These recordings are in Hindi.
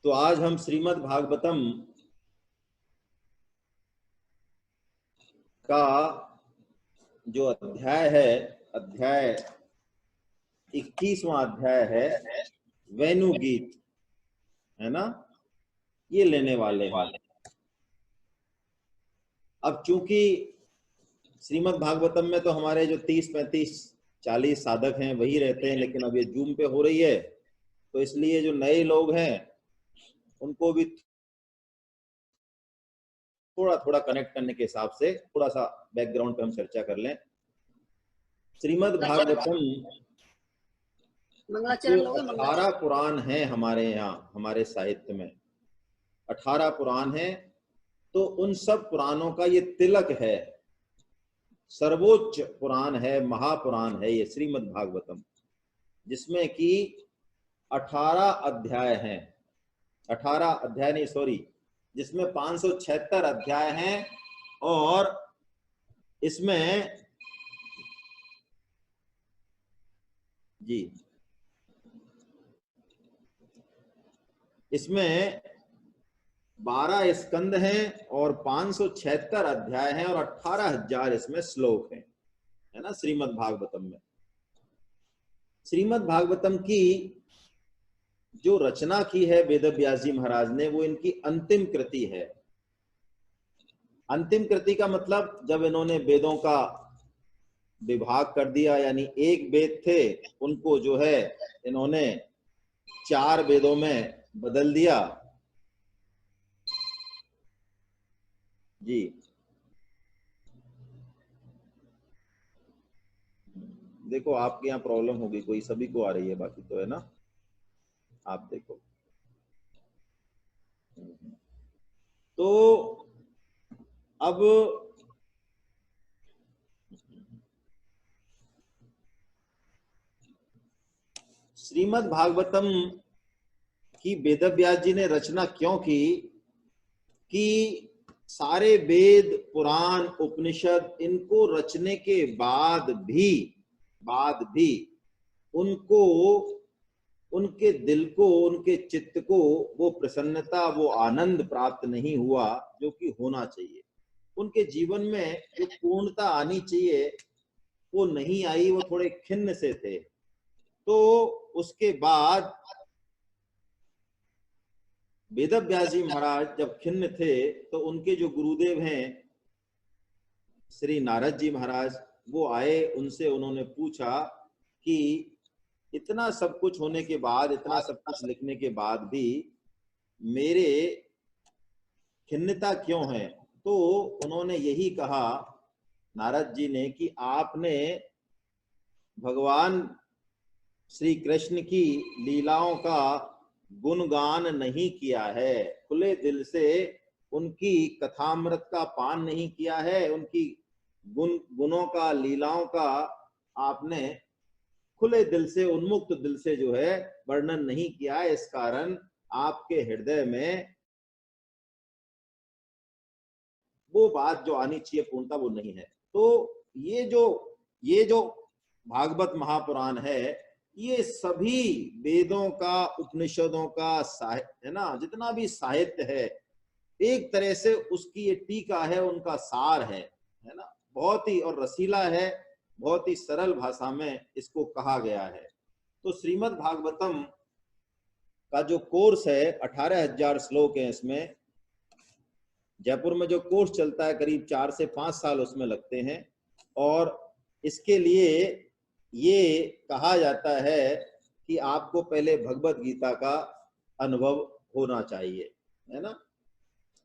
तो आज हम श्रीमद् भागवतम का जो अध्याय है, अध्याय 21वां अध्याय है वेणु गीत, है ना, ये लेने वाले हैं। अब चूंकि श्रीमद् भागवतम में तो हमारे जो 30, 35, 40 साधक हैं वही रहते हैं, लेकिन अब ये जूम पे हो रही है तो इसलिए जो नए लोग हैं उनको भी थोड़ा थोड़ा कनेक्ट करने के हिसाब से थोड़ा सा बैकग्राउंड पे हम चर्चा कर लें। श्रीमद् भागवतम जो 18 पुराण हैं हमारे यहाँ, हमारे साहित्य में 18 पुराण हैं, तो उन सब पुराणों का ये तिलक है, सर्वोच्च पुराण है, महापुराण है ये श्रीमद् भागवतम, जिसमें कि 18 अध्याय हैं। 18 अध्याय नहीं, सॉरी, जिसमें 576 अध्याय हैं और इसमें जी इसमें 12 स्कंद हैं और 576 अध्याय हैं और 18,000 इसमें श्लोक हैं, है ना। श्रीमद् भागवतम में श्रीमद् भागवतम की जो रचना की है वेद व्यास जी महाराज ने, वो इनकी अंतिम कृति है। अंतिम कृति का मतलब जब इन्होंने वेदों का विभाग कर दिया, यानी एक वेद थे उनको जो है इन्होंने 4 वेदों में बदल दिया। जी देखो, आपके यहाँ प्रॉब्लम होगी कोई, सभी को आ रही है, बाकी तो है ना, आप देखो। तो अब श्रीमद् भागवतम की वेद व्यास जी ने रचना क्यों की कि सारे वेद पुराण उपनिषद इनको रचने के बाद भी उनको, उनके दिल को, उनके चित्त को वो प्रसन्नता, वो आनंद प्राप्त नहीं हुआ जो कि होना चाहिए। उनके जीवन में जो पूर्णता आनी चाहिए वो नहीं आई, वो थोड़े खिन्न से थे। तो उसके बाद वेद व्यास जी महाराज जब खिन्न थे तो उनके जो गुरुदेव हैं श्री नारद जी महाराज, वो आए, उनसे उन्होंने पूछा कि इतना सब कुछ होने के बाद, इतना सब कुछ लिखने के बाद भी मेरे खिन्नता क्यों है। तो उन्होंने यही कहा नारद जी ने कि आपने भगवान श्री कृष्ण की लीलाओं का गुणगान नहीं किया है, खुले दिल से उनकी कथामृत का पान नहीं किया है, उनकी गुणों का, लीलाओं का आपने खुले दिल से, उन्मुक्त दिल से जो है वर्णन नहीं किया। इस कारण आपके हृदय में वो बात जो आनी चाहिए पूर्णता, वो नहीं है। तो ये जो भागवत महापुराण है, ये सभी वेदों का, उपनिषदों का साहित्य है ना, जितना भी साहित्य है एक तरह से उसकी ये टीका है, उनका सार है ना। बहुत ही और रसीला है, बहुत ही सरल भाषा में इसको कहा गया है। तो श्रीमद् भागवतम का जो कोर्स है, 18,000 श्लोक है इसमें। जयपुर में जो कोर्स चलता है करीब 4 से 5 साल उसमें लगते हैं, और इसके लिए ये कहा जाता है कि आपको पहले भगवत गीता का अनुभव होना चाहिए, है ना।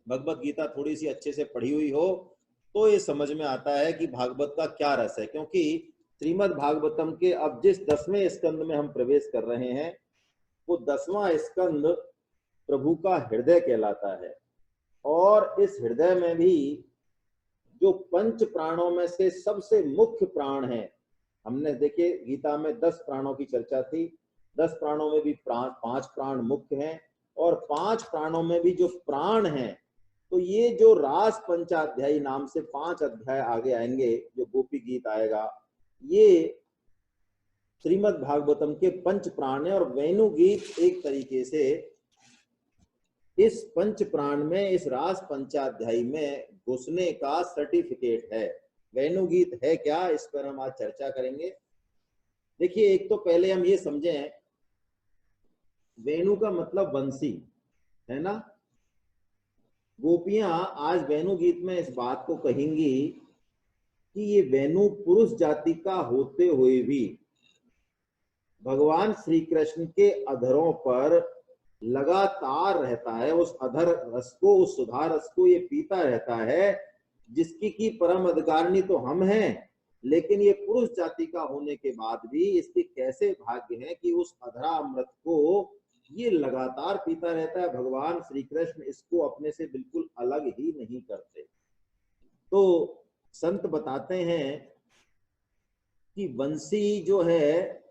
भगवत गीता थोड़ी सी अच्छे से पढ़ी हुई हो तो ये समझ में आता है कि भागवत का क्या रस है। क्योंकि श्रीमद् भागवतम के अब जिस 10वें स्कंद में हम प्रवेश कर रहे हैं, वो 10वां स्कंद प्रभु का हृदय कहलाता है। और इस हृदय में भी जो पंच प्राणों में से सबसे मुख्य प्राण है, हमने देखिए गीता में 10 प्राणों की चर्चा थी, 10 प्राणों में भी 5 प्राण मुख्य हैं, और 5 प्राणों में भी जो प्राण हैं, तो ये जो रास पंचाध्यायी नाम से 5 अध्याय आगे आएंगे, जो गोपी गीत आएगा, ये श्रीमद् भागवतम के पंच प्राण है। और वेणु गीत एक तरीके से इस पंच प्राण में, इस रास पंचाध्यायी में घुसने का सर्टिफिकेट है। वेणु गीत है क्या, इस पर हम आज चर्चा करेंगे। देखिए, एक तो पहले हम ये समझें, वेणु का मतलब बंसी है ना। गोपियां आज वेणु गीत में इस बात को कहेंगी कि ये वेणु पुरुष जाति का होते हुए भी भगवान श्री कृष्ण के अधरों पर लगातार रहता है, उस अधर रस को, उस सुधा रस को ये पीता रहता है, जिसकी की परम अधिकारिणी तो हम हैं, लेकिन ये पुरुष जाति का होने के बाद भी इसके कैसे भाग्य हैं कि उस अधरा अमृत को ये लगातार पीता रहता है। भगवान श्री कृष्ण इसको अपने से बिल्कुल अलग ही नहीं करते। तो संत बताते हैं कि बंसी जो है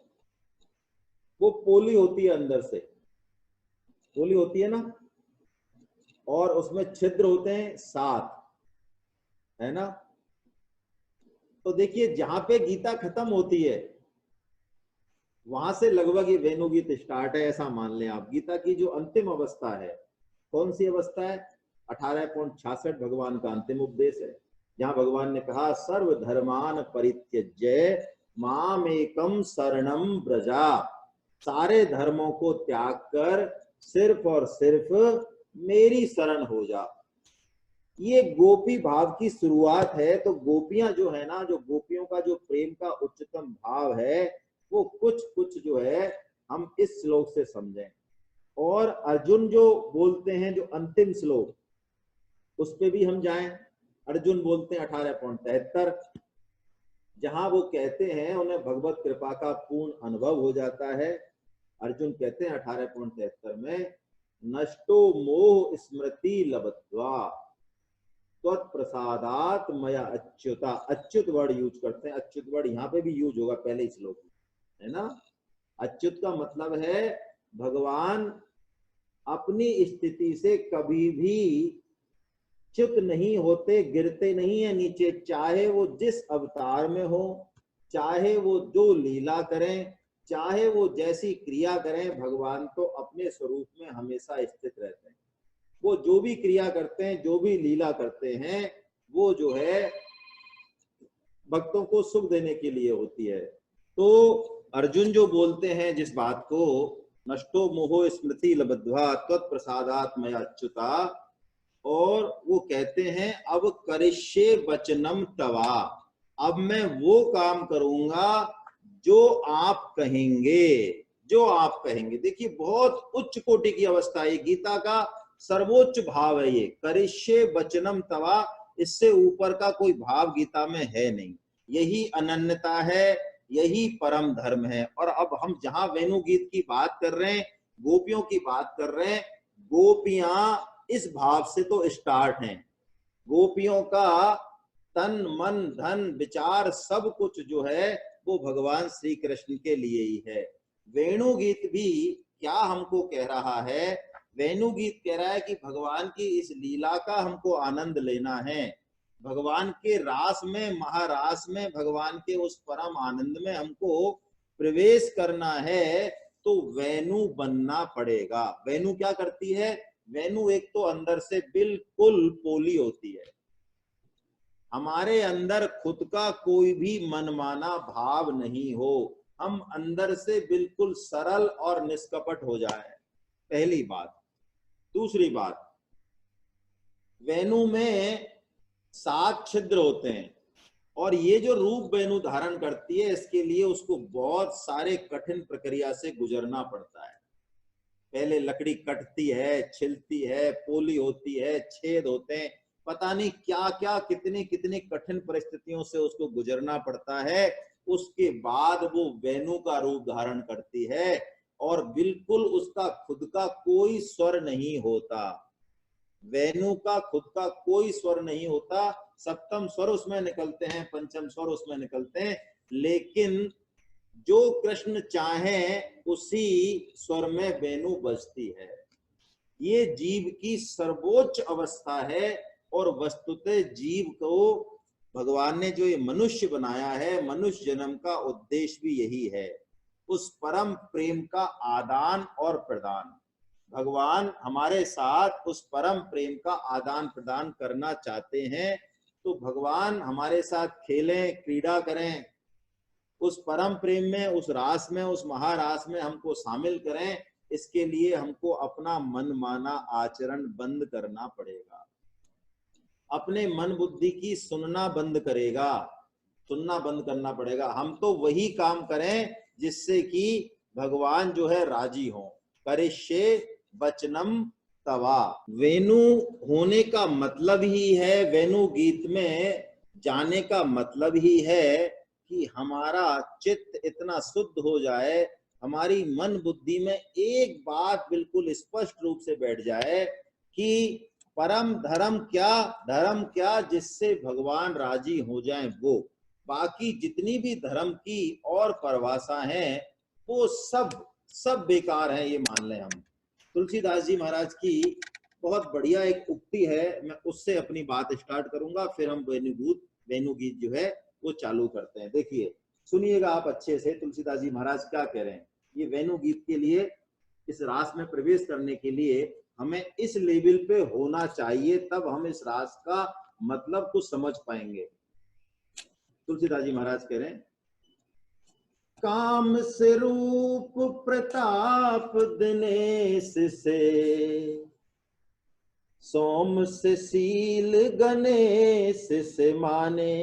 वो पोली होती है, अंदर से पोली होती है ना, और उसमें छिद्र होते हैं 7, है ना। तो देखिए, जहां पे गीता खत्म होती है वहां से लगभग ये वेणु गीत स्टार्ट है, ऐसा मान लें आप। गीता की जो अंतिम अवस्था है, कौन सी अवस्था है? 18.66 भगवान का अंतिम उपदेश है, जहां भगवान ने कहा सर्व धर्मान परित्यज्य माम एकम शरणम ब्रजा। सारे धर्मों को त्याग कर सिर्फ और सिर्फ मेरी शरण हो जा। ये गोपी भाव की शुरुआत है। तो गोपियां जो है ना, जो गोपियों का जो प्रेम का उच्चतम भाव है, वो कुछ कुछ जो है हम इस श्लोक से समझें। और अर्जुन जो बोलते हैं, जो अंतिम श्लोक, उस पे भी हम जाएं। अर्जुन बोलते हैं 18.73, जहां वो कहते हैं उन्हें भगवत कृपा का पूर्ण अनुभव हो जाता है। अर्जुन कहते हैं 18.73 में, नष्टो मोह स्मृति लब्ध्वा त्वत्प्रसादात् मया अच्युता। अच्युत वर्ड यूज करते हैं, अच्युत वर्ड यहाँ पे भी यूज होगा पहले श्लोक में, है ना। अच्युत का मतलब है भगवान अपनी स्थिति से कभी भी च्युत नहीं होते, गिरते नहीं है नीचे, चाहे वो जिस अवतार में हो, चाहे वो जो लीला करें, चाहे वो जैसी क्रिया करें, भगवान तो अपने स्वरूप में हमेशा स्थित रहते हैं। वो जो भी क्रिया करते हैं, जो भी लीला करते हैं, वो जो है भक्तों को सुख देने के लिए होती है। तो अर्जुन जो बोलते हैं जिस बात को, नष्टो मोहो स्मृति लब्ध्वा त्वत्प्रसादात् मया अच्युता, और वो कहते हैं अब करिष्ये वचनम तवा, अब मैं वो काम करूंगा जो आप कहेंगे, जो आप कहेंगे। देखिए, बहुत उच्च कोटि की अवस्था है, गीता का सर्वोच्च भाव है ये, करिष्ये वचनम तवा। इससे ऊपर का कोई भाव गीता में है नहीं। यही अनन्यता है, यही परम धर्म है। और अब हम जहां वेणु गीत की बात कर रहे हैं, गोपियों की बात कर रहे हैं, गोपियां इस भाव से तो स्टार्ट हैं। गोपियों का तन मन धन विचार सब कुछ जो है वो भगवान श्री कृष्ण के लिए ही है। वेणु गीत भी क्या हमको कह रहा है? वेणु गीत कह रहा है कि भगवान की इस लीला का हमको आनंद लेना है, भगवान के रास में, महारास में, भगवान के उस परम आनंद में हमको प्रवेश करना है, तो वेणु बनना पड़ेगा। वेणु क्या करती है? वेणु एक तो अंदर से बिल्कुल पोली होती है। हमारे अंदर खुद का कोई भी मनमाना भाव नहीं हो, हम अंदर से बिल्कुल सरल और निष्कपट हो जाए, पहली बात। दूसरी बात, वेणु में 7 छिद्र होते हैं, और ये जो रूप वेणु धारण करती है, इसके लिए उसको बहुत सारे कठिन प्रक्रिया से गुजरना पड़ता है। पहले लकड़ी कटती है, छिलती है, पोली होती है, छेद होते हैं, पता नहीं क्या क्या कितनी कितनी कठिन परिस्थितियों से उसको गुजरना पड़ता है। उसके बाद वो वेणु का रूप धारण करती है, और बिल्कुल उसका खुद का कोई स्वर नहीं होता। वेणु का खुद का कोई स्वर नहीं होता। सप्तम स्वर उसमें निकलते हैं, पंचम स्वर उसमें निकलते हैं, लेकिन जो कृष्ण चाहें उसी स्वर में वेणु बजती है। ये जीव की सर्वोच्च अवस्था है, और वस्तुतः जीव को भगवान ने जो ये मनुष्य बनाया है, मनुष्य जन्म का उद्देश्य भी यही है, उस परम प्रेम का आदान और प्रदान। भगवान हमारे साथ उस परम प्रेम का आदान प्रदान करना चाहते हैं, तो भगवान हमारे साथ खेलें, क्रीड़ा करें, उस परम प्रेम में, उस रास में, उस महारास में हमको शामिल करें। इसके लिए हमको अपना मन माना आचरण बंद करना पड़ेगा, अपने मन बुद्धि की सुनना बंद करना पड़ेगा। हम तो वही काम करें जिससे कि भगवान जो है राजी हो। करिष्ये वचनम तवा, वेणु होने का मतलब ही है, वेणु गीत में जाने का मतलब ही है कि हमारा चित्त इतना शुद्ध हो जाए, हमारी मन बुद्धि में एक बात बिल्कुल स्पष्ट रूप से बैठ जाए कि परम धर्म क्या, जिससे भगवान राजी हो जाएं वो। बाकी जितनी भी धर्म की और परिभाषा है वो सब बेकार है, ये मान लें हम। तुलसीदास जी महाराज की बहुत बढ़िया एक उक्ति है, मैं उससे अपनी बात स्टार्ट करूंगा, फिर हम वेणु गीत जो है वो चालू करते हैं। देखिए, सुनिएगा आप अच्छे से, तुलसीदास जी महाराज क्या कह रहे हैं। ये वेणु गीत के लिए, इस रास में प्रवेश करने के लिए हमें इस लेवल पे होना चाहिए, तब हम इस रास का मतलब को समझ पाएंगे। तुलसीदास जी महाराज कह रहे हैं, काम से रूप प्रताप दिनेश से, सोम से शील गणेश से माने।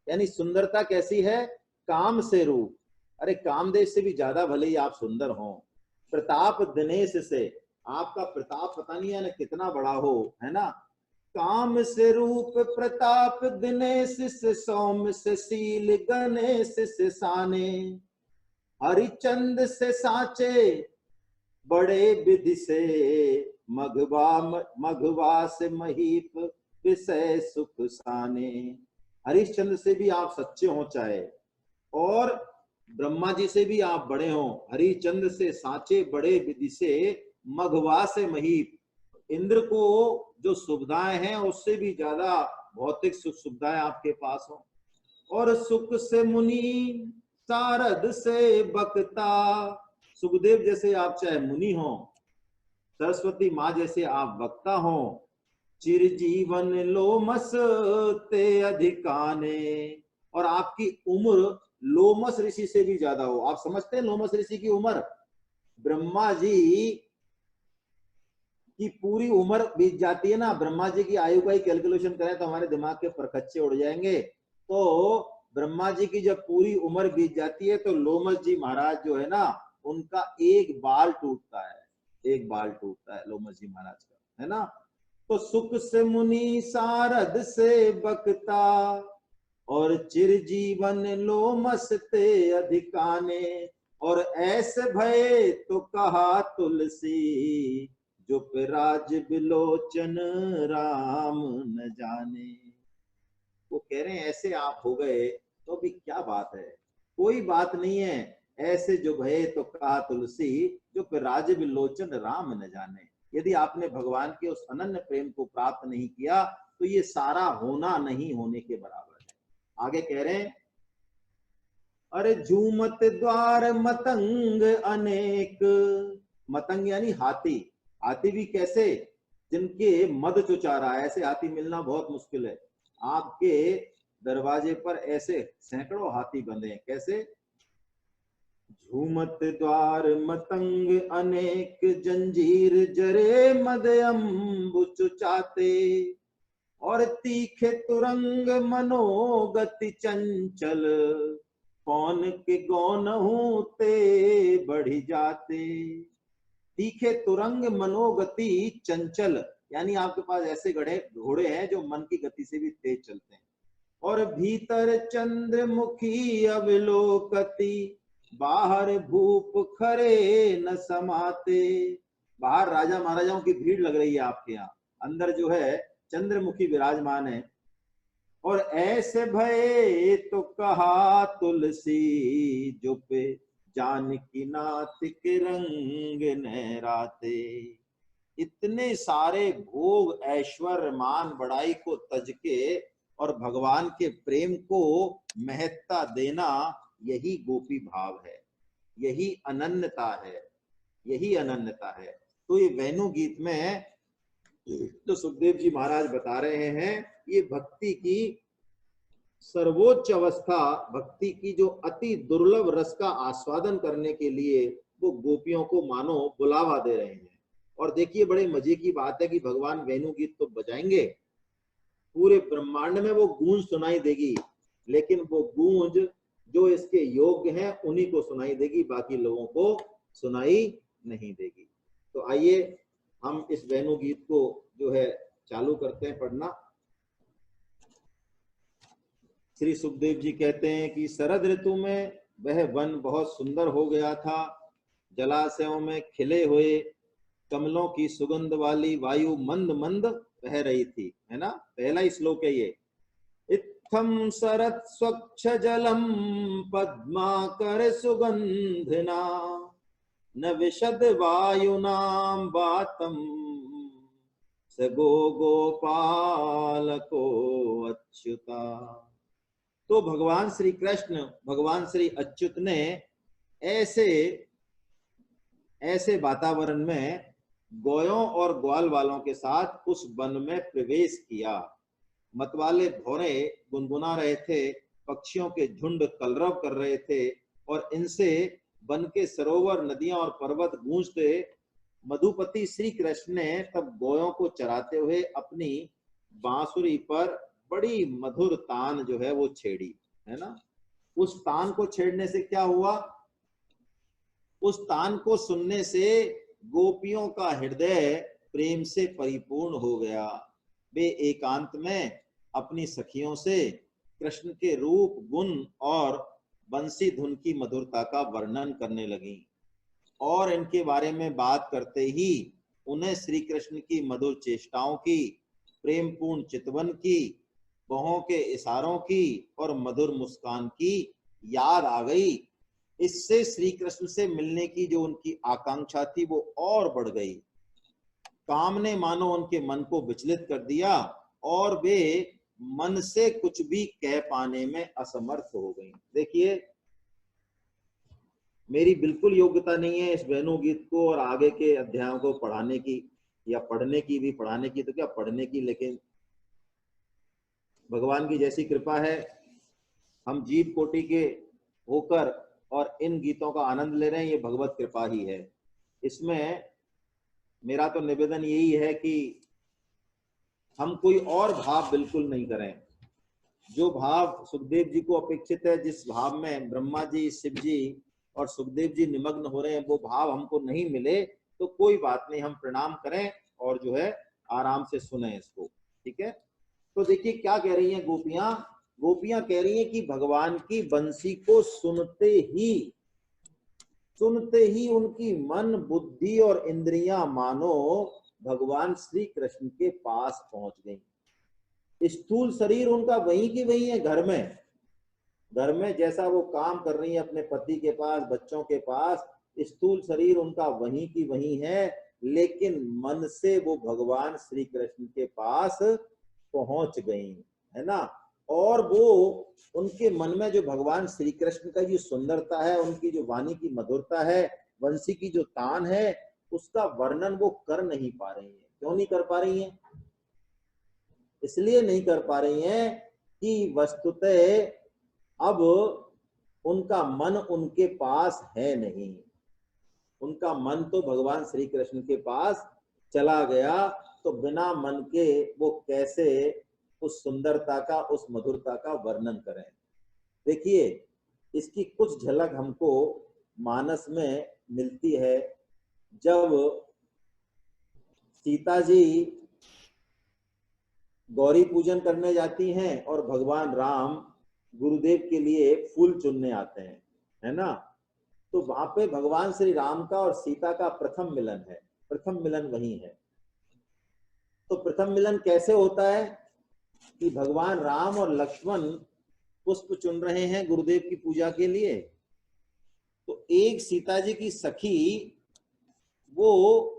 यानी सुंदरता कैसी है? काम से रूप, अरे कामदेव से भी ज्यादा भले ही आप सुंदर हो। प्रताप दिनेश से, आपका प्रताप पता नहीं है ना कितना बड़ा हो, है ना। काम से रूप प्रताप दिनेश से, सौम से शील गणेश से साने। हरिचंद से साचे बड़े विधि से, मघवा से महीप विषय सुख साने। हरिश्चंद्र से भी आप सच्चे हो चाहे, और ब्रह्मा जी से भी आप बड़े हो। हरिचंद्र से साचे बड़े विधि से, मघवा से महीप, इंद्र को जो सुविधाएं हैं उससे भी ज्यादा भौतिक सुख सुविधाएं आपके पास हो। और सुख से मुनि सारद से बक्ता, सुखदेव जैसे आप चाहे मुनि हो, सरस्वती माँ जैसे आप वक्ता हो। चिरजीवन लोमस ते अधिकाने, और आपकी उम्र लोमस ऋषि से भी ज्यादा हो। आप समझते हैं लोमस ऋषि की उम्र? ब्रह्मा जी की पूरी उम्र बीत जाती है ना। ब्रह्मा जी की आयु का ही कैलकुलेशन करें तो हमारे दिमाग के परखच्चे उड़ जाएंगे। तो ब्रह्मा जी की जब पूरी उम्र बीत जाती है तो लोमस जी महाराज जो है ना, उनका एक बाल टूटता है, लोमस जी महाराज का, है ना। तो सुख से मुनि सारद से बक्ता, और चिरजीवन लोमस ते अधिकाने। और ऐसे भय तो कहा तुलसी, जो राज बिलोचन राम न जाने। वो कह रहे हैं ऐसे आप हो गए तो भी क्या बात है, कोई बात नहीं है। ऐसे जो भय तो कहा तुलसी, जो राज बिलोचन राम न जाने। यदि आपने भगवान के उस अनन्य प्रेम को प्राप्त नहीं किया तो ये सारा होना नहीं होने के बराबर है। आगे कह रहे हैं, अरे झूमत द्वार मतंग अनेक। मतंग यानी हाथी। हाथी भी कैसे? जिनके मद चुचा रहा है, ऐसे हाथी मिलना बहुत मुश्किल है। आपके दरवाजे पर ऐसे सैकड़ों हाथी बंधे हैं। कैसे? झूमत द्वार मतंग अनेक, जंजीर जरे मद अम्बु चुचाते। और तीखे तुरंग मनोगति चंचल, कौन के गौनहु ते बढ़ी जाते। तीखे तुरंग मनोगति चंचल, यानी आपके पास ऐसे घोड़े हैं जो मन की गति से भी तेज चलते हैं। और भीतर चंद्रमुखी अवलोकति, बाहर भूप खरे न समाते। बाहर राजा महाराजाओं की भीड़ लग रही है आपके यहाँ, अंदर जो है चंद्रमुखी विराजमान है। और ऐसे भय तो कहा तुलसी, जो पे जानकी नाथ के रंग नहराते। इतने सारे भोग ऐश्वर्य मान बड़ाई को तज के और भगवान के प्रेम को महत्ता देना, यही गोपी भाव है, यही अनन्यता है, यही अनन्यता है। तो ये वेणु गीत में जो सुखदेव जी महाराज बता रहे हैं, ये भक्ति की सर्वोच्च अवस्था, भक्ति की जो अति दुर्लभ रस का आस्वादन करने के लिए वो गोपियों को मानो बुलावा दे रहे हैं। और देखिए बड़े मजे की बात है कि भगवान वेणु गीत तो बजाएंगे, पूरे ब्रह्मांड में वो गूंज सुनाई देगी, लेकिन वो गूंज जो इसके योग्य हैं उन्हीं को सुनाई देगी, बाकी लोगों को सुनाई नहीं देगी। तो आइए हम इस वेणु गीत को जो है चालू करते हैं पढ़ना। श्री सुखदेव जी कहते हैं कि शरद ऋतु में वह वन बहुत सुंदर हो गया था। जलाशयों में खिले हुए कमलों की सुगंध वाली वायु मंद मंद बह रही थी, है ना। पहला ही श्लोक है ये। इत्थम शरत स्वच्छ जलम पद्माकर सुगंधिना न विशद वायुनाम वातम स गोपाल को अच्युता। तो भगवान श्री कृष्ण, भगवान श्री अच्युत ने ऐसे वातावरण में गौयों और ग्वाल वालों के साथ उस वन में प्रवेश किया। मतवाले भौरे गुनगुना रहे थे, पक्षियों के झुंड कलरव कर रहे थे और इनसे वन के सरोवर, नदियां और पर्वत गूंजते। मधुपति श्री कृष्ण ने तब गौयों को चराते हुए अपनी बांसुरी पर बड़ी मधुर तान जो है वो छेड़ी, है ना। उस तान को छेड़ने से क्या हुआ? उस तान को सुनने से गोपियों का हृदय प्रेम से परिपूर्ण हो गया। वे एकांत में अपनी सखियों से कृष्ण के रूप, गुण और बंसी धुन की मधुरता का वर्णन करने लगी और इनके बारे में बात करते ही उन्हें श्री कृष्ण की मधुर चेष्टाओं की, प्रेमपूर्ण चितवन की, बाहों के इशारों की और मधुर मुस्कान की याद आ गई। इससे श्री कृष्ण से मिलने की जो उनकी आकांक्षा थी वो और बढ़ गई। काम ने मानो उनके मन को विचलित कर दिया और वे मन से कुछ भी कह पाने में असमर्थ हो गई। देखिए, मेरी बिल्कुल योग्यता नहीं है इस वेणु गीत को और आगे के अध्यायों को पढ़ाने की या पढ़ने की भी, पढ़ाने की तो क्या पढ़ने की, लेकिन भगवान की जैसी कृपा है, हम जीव कोटि के होकर और इन गीतों का आनंद ले रहे हैं, ये भगवत कृपा ही है। इसमें मेरा तो निवेदन यही है कि हम कोई और भाव बिल्कुल नहीं करें। जो भाव सुखदेव जी को अपेक्षित है, जिस भाव में ब्रह्मा जी, शिव जी और सुखदेव जी निमग्न हो रहे हैं, वो भाव हमको नहीं मिले तो कोई बात नहीं, हम प्रणाम करें और जो है आराम से सुने इसको, ठीक है। तो देखिए क्या कह रही हैं गोपियां। गोपियां कह रही हैं कि भगवान की बंसी को सुनते ही उनकी मन, बुद्धि और इंद्रियां मानो भगवान श्री कृष्ण के पास पहुंच गई। स्थूल शरीर उनका वहीं की वहीं है, घर में जैसा वो काम कर रही है अपने पति के पास, बच्चों के पास, स्थूल शरीर उनका वहीं की वहीं है, लेकिन मन से वो भगवान श्री कृष्ण के पास पहुंच गई, है ना। और वो उनके मन में जो भगवान श्री कृष्ण का जो सुंदरता है, उनकी जो वाणी की मधुरता है, वंशी की जो तान है, उसका वर्णन वो कर नहीं पा रही है। क्यों नहीं कर पा रही है? इसलिए नहीं कर पा रही हैं कि वस्तुतः अब उनका मन उनके पास है नहीं। उनका मन तो भगवान श्री कृष्ण के पास चला गया, तो बिना मन के वो कैसे उस सुंदरता का, उस मधुरता का वर्णन करें। देखिए, इसकी कुछ झलक हमको मानस में मिलती है जब सीता जी गौरी पूजन करने जाती हैं और भगवान राम गुरुदेव के लिए फूल चुनने आते हैं, है ना। तो वहां पे भगवान श्री राम का और सीता का प्रथम मिलन है, प्रथम मिलन वही है। तो प्रथम मिलन कैसे होता है कि भगवान राम और लक्ष्मण पुष्प चुन रहे हैं गुरुदेव की पूजा के लिए। तो एक सीता जी की सखी वो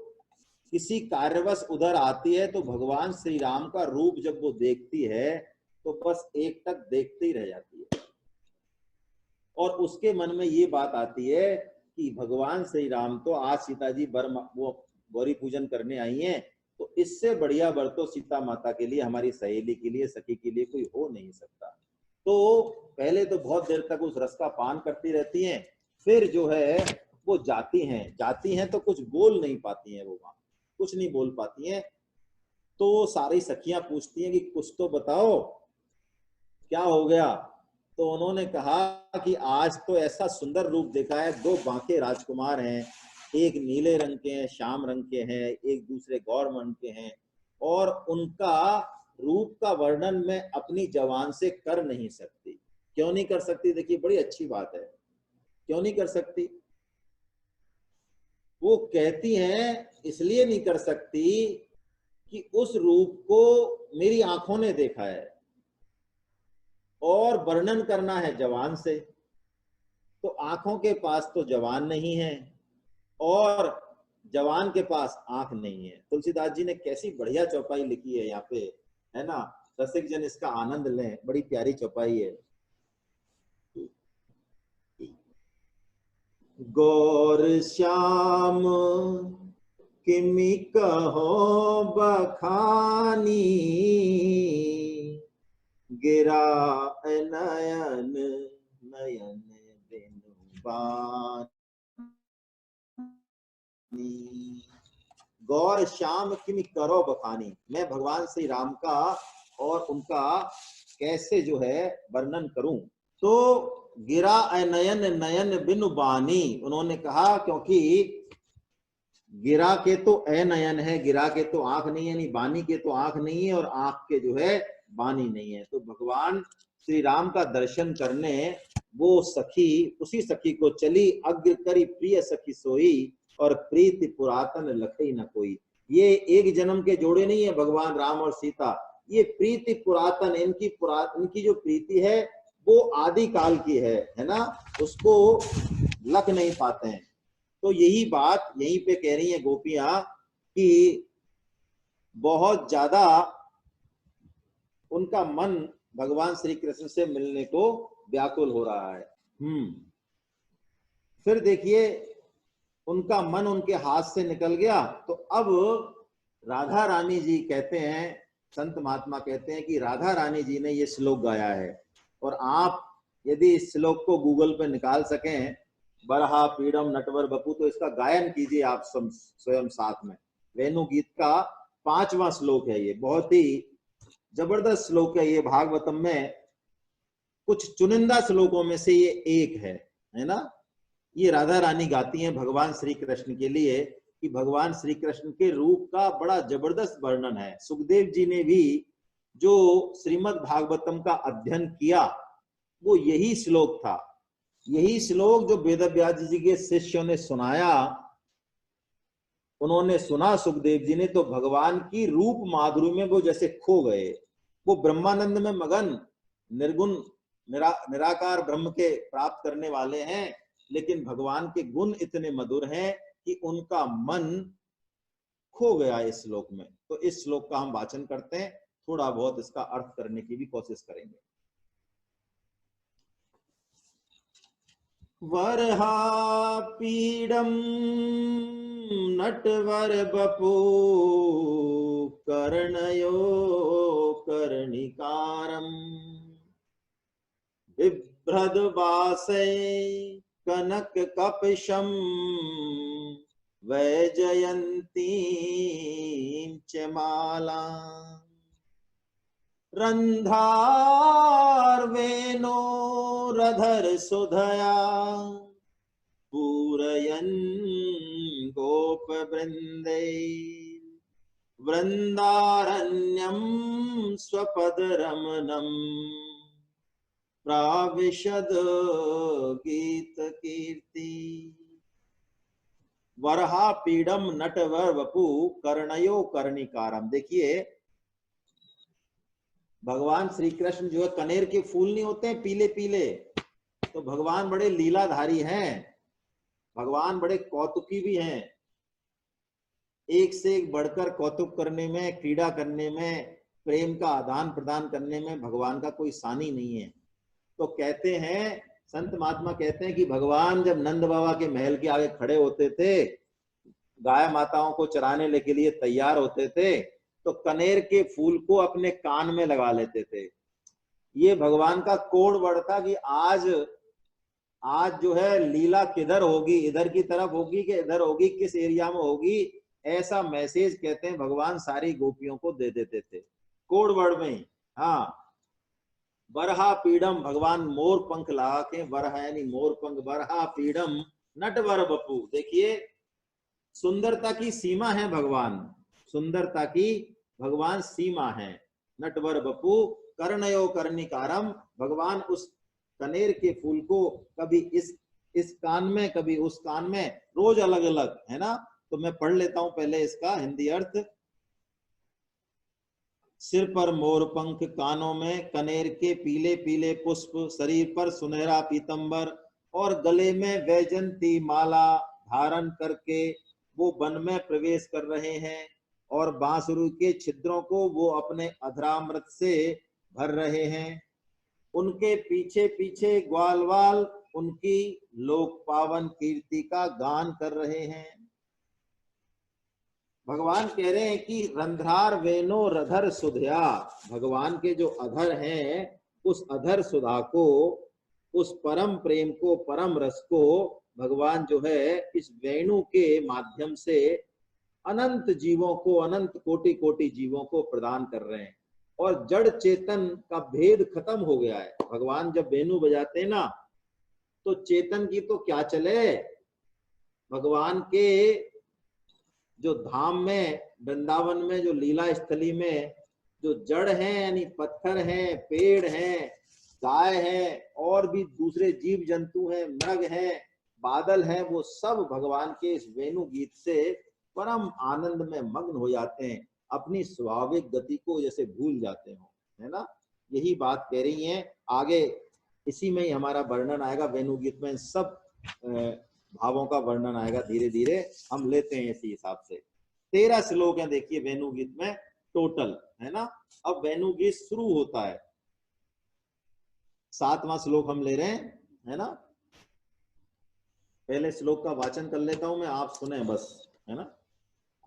किसी कार्यवश उधर आती है, तो भगवान श्री राम का रूप जब वो देखती है तो बस एक टक देखते ही रह जाती है और उसके मन में ये बात आती है कि भगवान श्री राम तो आज सीता जी वो गौरी पूजन करने आई हैं, तो इससे बढ़िया वर तो सीता माता के लिए, हमारी सहेली के लिए, सखी के लिए कोई हो नहीं सकता। तो पहले तो बहुत देर तक उस रस का पान करती रहती हैं, फिर जो है वो जाती हैं तो कुछ बोल नहीं पाती हैं, वो वहां कुछ नहीं बोल पाती हैं। तो सारी सखियां पूछती हैं कि कुछ तो बताओ क्या हो गया। तो उन्होंने कहा कि आज तो ऐसा सुंदर रूप देखा है, दो बांके राजकुमार हैं, एक नीले रंग के हैं, श्याम रंग के हैं, एक दूसरे गौर रंग के हैं, और उनका रूप का वर्णन मैं अपनी जबान से कर नहीं सकती। क्यों नहीं कर सकती? देखिए बड़ी अच्छी बात है, क्यों नहीं कर सकती? वो कहती हैं इसलिए नहीं कर सकती कि उस रूप को मेरी आंखों ने देखा है और वर्णन करना है जबान से, तो आंखों के पास तो जबान नहीं है और जवान के पास आंख नहीं है। तुलसीदास जी ने कैसी बढ़िया चौपाई लिखी है यहाँ पे, है ना, रसिक जन इसका आनंद लें, बड़ी प्यारी चौपाई है। गौर श्याम किमि कहो बखानी, गिरा नयन नयन बिनु बानी। गौर श्याम किमि करो बखानी, मैं भगवान श्री राम का और उनका कैसे जो है वर्णन करूं। तो गिरा नयन नयन बिनु बानी, उन्होंने कहा क्योंकि गिरा के तो नयन है, गिरा के तो आंख नहीं है, नहीं बानी के तो आंख नहीं है, और आंख के जो है बानी नहीं है। तो भगवान श्री राम का दर्शन करने वो सखी, उसी सखी को चली, अग्र करी प्रिय सखी सोई, और प्रीति पुरातन लखई न कोई। ये एक जन्म के जोड़े नहीं है भगवान राम और सीता, ये प्रीति पुरातन, इनकी जो प्रीति है वो आदि काल की है ना, उसको लख नहीं पाते हैं। तो यही बात यहीं पे कह रही हैं गोपियां कि बहुत ज्यादा उनका मन भगवान श्री कृष्ण से मिलने को व्याकुल हो रहा है। फिर देखिए उनका मन उनके हाथ से निकल गया, तो अब राधा रानी जी कहते हैं, संत महात्मा कहते हैं कि राधा रानी जी ने ये श्लोक गाया है, और आप यदि इस श्लोक को गूगल पे निकाल सकें, बरहा पीड़म नटवर बपू, तो इसका गायन कीजिए आप स्वयं साथ में। वेणु गीत का 5वां श्लोक है ये, बहुत ही जबरदस्त श्लोक है ये। भागवतम में कुछ चुनिंदा श्लोकों में से ये एक है ना। ये राधा रानी गाती हैं भगवान श्री कृष्ण के लिए कि भगवान श्री कृष्ण के रूप का बड़ा जबरदस्त वर्णन है। सुखदेव जी ने भी जो श्रीमद् भागवतम का अध्ययन किया वो यही श्लोक था, यही श्लोक जो वेदव्यास जी के शिष्यों ने सुनाया, उन्होंने सुना सुखदेव जी ने, तो भगवान की रूप माधुरी में वो जैसे खो गए। वो ब्रह्मानंद में मगन, निर्गुण निराकार ब्रह्म के प्राप्त करने वाले हैं, लेकिन भगवान के गुण इतने मधुर हैं कि उनका मन खो गया इस श्लोक में। तो इस श्लोक का हम वाचन करते हैं, थोड़ा बहुत इसका अर्थ करने की भी कोशिश करेंगे। वरहा पीडम नटवर बपू, कर्णयो कर्णिकारम, बिभ्रद वासे कनक कपशम, वैजयंती च माला, रंधारवेनो रधर सुधया, पूरयन् गोप वृंदे, वृंदारण्यं स्वपद रमणम्, प्राविशद गीत कीर्ति। वरहा पीडम नटवर वपु, कर्णयो कर्णिकारम। देखिए भगवान श्री कृष्ण जो है, कनेर के फूल नहीं होते हैं पीले पीले, तो भगवान बड़े लीलाधारी हैं, भगवान बड़े कौतुकी भी हैं, एक से एक बढ़कर कौतुक करने में, क्रीड़ा करने में, प्रेम का आदान प्रदान करने में भगवान का कोई सानी नहीं है। तो कहते हैं संत महात्मा कहते हैं कि भगवान जब नंद बाबा के महल के आगे खड़े होते थे, गाय माताओं को चराने के लिए तैयार होते थे तो कनेर के फूल को अपने कान में लगा लेते थे। ये भगवान का कोड वर्ड था कि आज जो है लीला किधर होगी, इधर की तरफ होगी कि इधर होगी, किस एरिया में होगी, ऐसा मैसेज कहते हैं भगवान सारी गोपियों को दे देते थे कोड वर्ड में ही। हाँ, बरहा पीडम, भगवान मोर पंख लगा के, बरहा यानी मोर पंख, बरहा पीडम नटवर बपू। देखिए सुंदरता की सीमा है भगवान, सुंदरता की भगवान सीमा है। नटवर बपू कर्णयो कर्णिकारम, भगवान उस कनेर के फूल को कभी इस कान में कभी उस कान में, रोज अलग अलग, है ना। तो मैं पढ़ लेता हूं पहले इसका हिंदी अर्थ। सिर पर मोर पंख, कानों में कनेर के पीले पीले पुष्प, शरीर पर सुनहरा पीतंबर और गले में वैजंती माला धारण करके वो वन में प्रवेश कर रहे हैं और बांसुरी के छिद्रों को वो अपने अधरामृत से भर रहे हैं। उनके पीछे पीछे ग्वालवाल उनकी लोक पावन कीर्ति का गान कर रहे हैं। भगवान कह रहे हैं कि रंध्रार वेनो रधर सुधया, भगवान के जो अधर हैं उस अधर सुधा को, उस परम प्रेम को, परम रस को भगवान जो है इस वेणु के माध्यम से अनंत जीवों को, अनंत कोटि कोटि जीवों को प्रदान कर रहे हैं। और जड़ चेतन का भेद खत्म हो गया है। भगवान जब वेणु बजाते हैं ना तो चेतन की तो क्या चले, भगवान के जो धाम में, वृंदावन में, जो लीला स्थली में जो जड़ हैं यानी पत्थर हैं, पेड़ हैं, गाय है और भी दूसरे जीव जंतु हैं, मृग हैं, बादल हैं, वो सब भगवान के इस वेणु गीत से परम आनंद में मग्न हो जाते हैं, अपनी स्वाभाविक गति को जैसे भूल जाते हो, है ना। यही बात कह रही हैं। आगे इसी में ही हमारा वर्णन आएगा, वेणु गीत में सब भावों का वर्णन आएगा, धीरे धीरे हम लेते हैं इसी हिसाब से। 13 श्लोक हैं देखिए वेणु गीत में टोटल, है ना। अब वेणु गीत शुरू होता है, 7वां श्लोक हम ले रहे हैं, है ना। पहले श्लोक का वाचन कर लेता हूं मैं, आप सुने बस, है ना।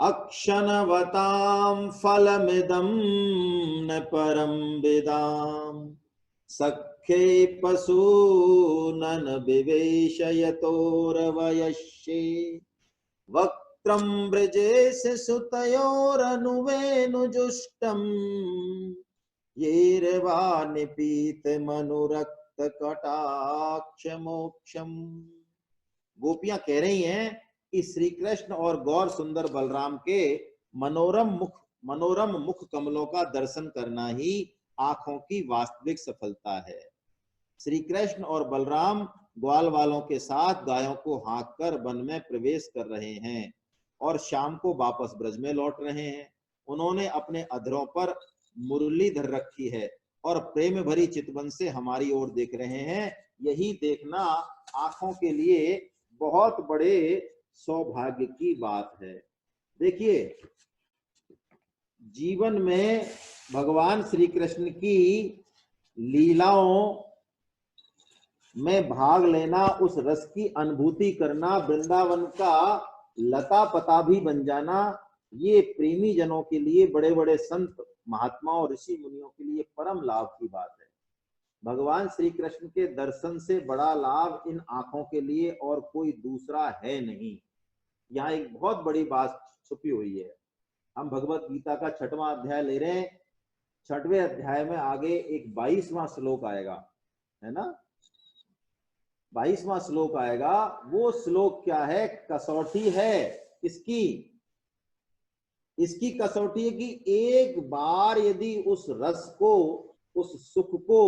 अक्षणवतां फलमिदं न परम विदाम, सख्ये पशूनन विवेशयतोरवयस्ये, वक्त्रं ब्रजेश सुतयोरनुवेणुजुष्टम्, येरवा निपीत मनुरक्त कटाक्ष मोक्षम। गोपियां कह रही हैं कि श्री कृष्ण और गौर सुंदर बलराम के मनोरम मुख कमलों का दर्शन करना ही आंखों की वास्तविक सफलता है। श्री कृष्ण और बलराम ग्वाल वालों के साथ गायों को हाँक कर वन में प्रवेश कर रहे हैं और शाम को वापस ब्रज में लौट रहे हैं। उन्होंने अपने अधरों पर मुरली धर रखी है और प्रेम भरी चितवन से हमारी ओर देख रहे हैं। यही देखना आंखों के लिए बहुत बड़े सौभाग्य की बात है। देखिए जीवन में भगवान श्री कृष्ण की लीलाओं में भाग लेना, उस रस की अनुभूति करना, वृंदावन का लता पता भी बन जाना, ये प्रेमी जनों के लिए, बड़े बड़े संत महात्माओं ऋषि मुनियों के लिए परम लाभ की बात है। भगवान श्री कृष्ण के दर्शन से बड़ा लाभ इन आंखों के लिए और कोई दूसरा है नहीं। यहाँ एक बहुत बड़ी बात छुपी हुई है। हम भगवत गीता का 6वां अध्याय ले रहे हैं। 6वें अध्याय में आगे एक 22वां श्लोक आएगा, है ना। 22वां श्लोक आएगा। वो श्लोक क्या है? कसौटी है इसकी कसौटी है कि एक बार यदि उस रस को, उस सुख को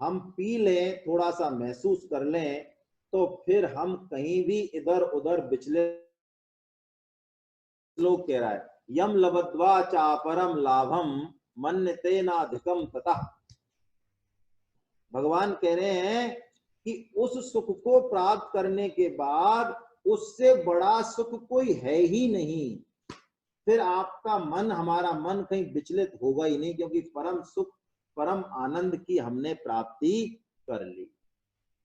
हम पी लें, थोड़ा सा महसूस कर लें, तो फिर हम कहीं भी इधर उधर विचले। श्लोक कह रहा है यम लब्ध्वा चापरम लाभम मन्यते नाधिकम ततः। भगवान कह रहे हैं कि उस सुख को प्राप्त करने के बाद उससे बड़ा सुख कोई है ही नहीं। फिर आपका मन, हमारा मन कहीं विचलित होगा ही नहीं, क्योंकि परम सुख, परम आनंद की हमने प्राप्ति कर ली।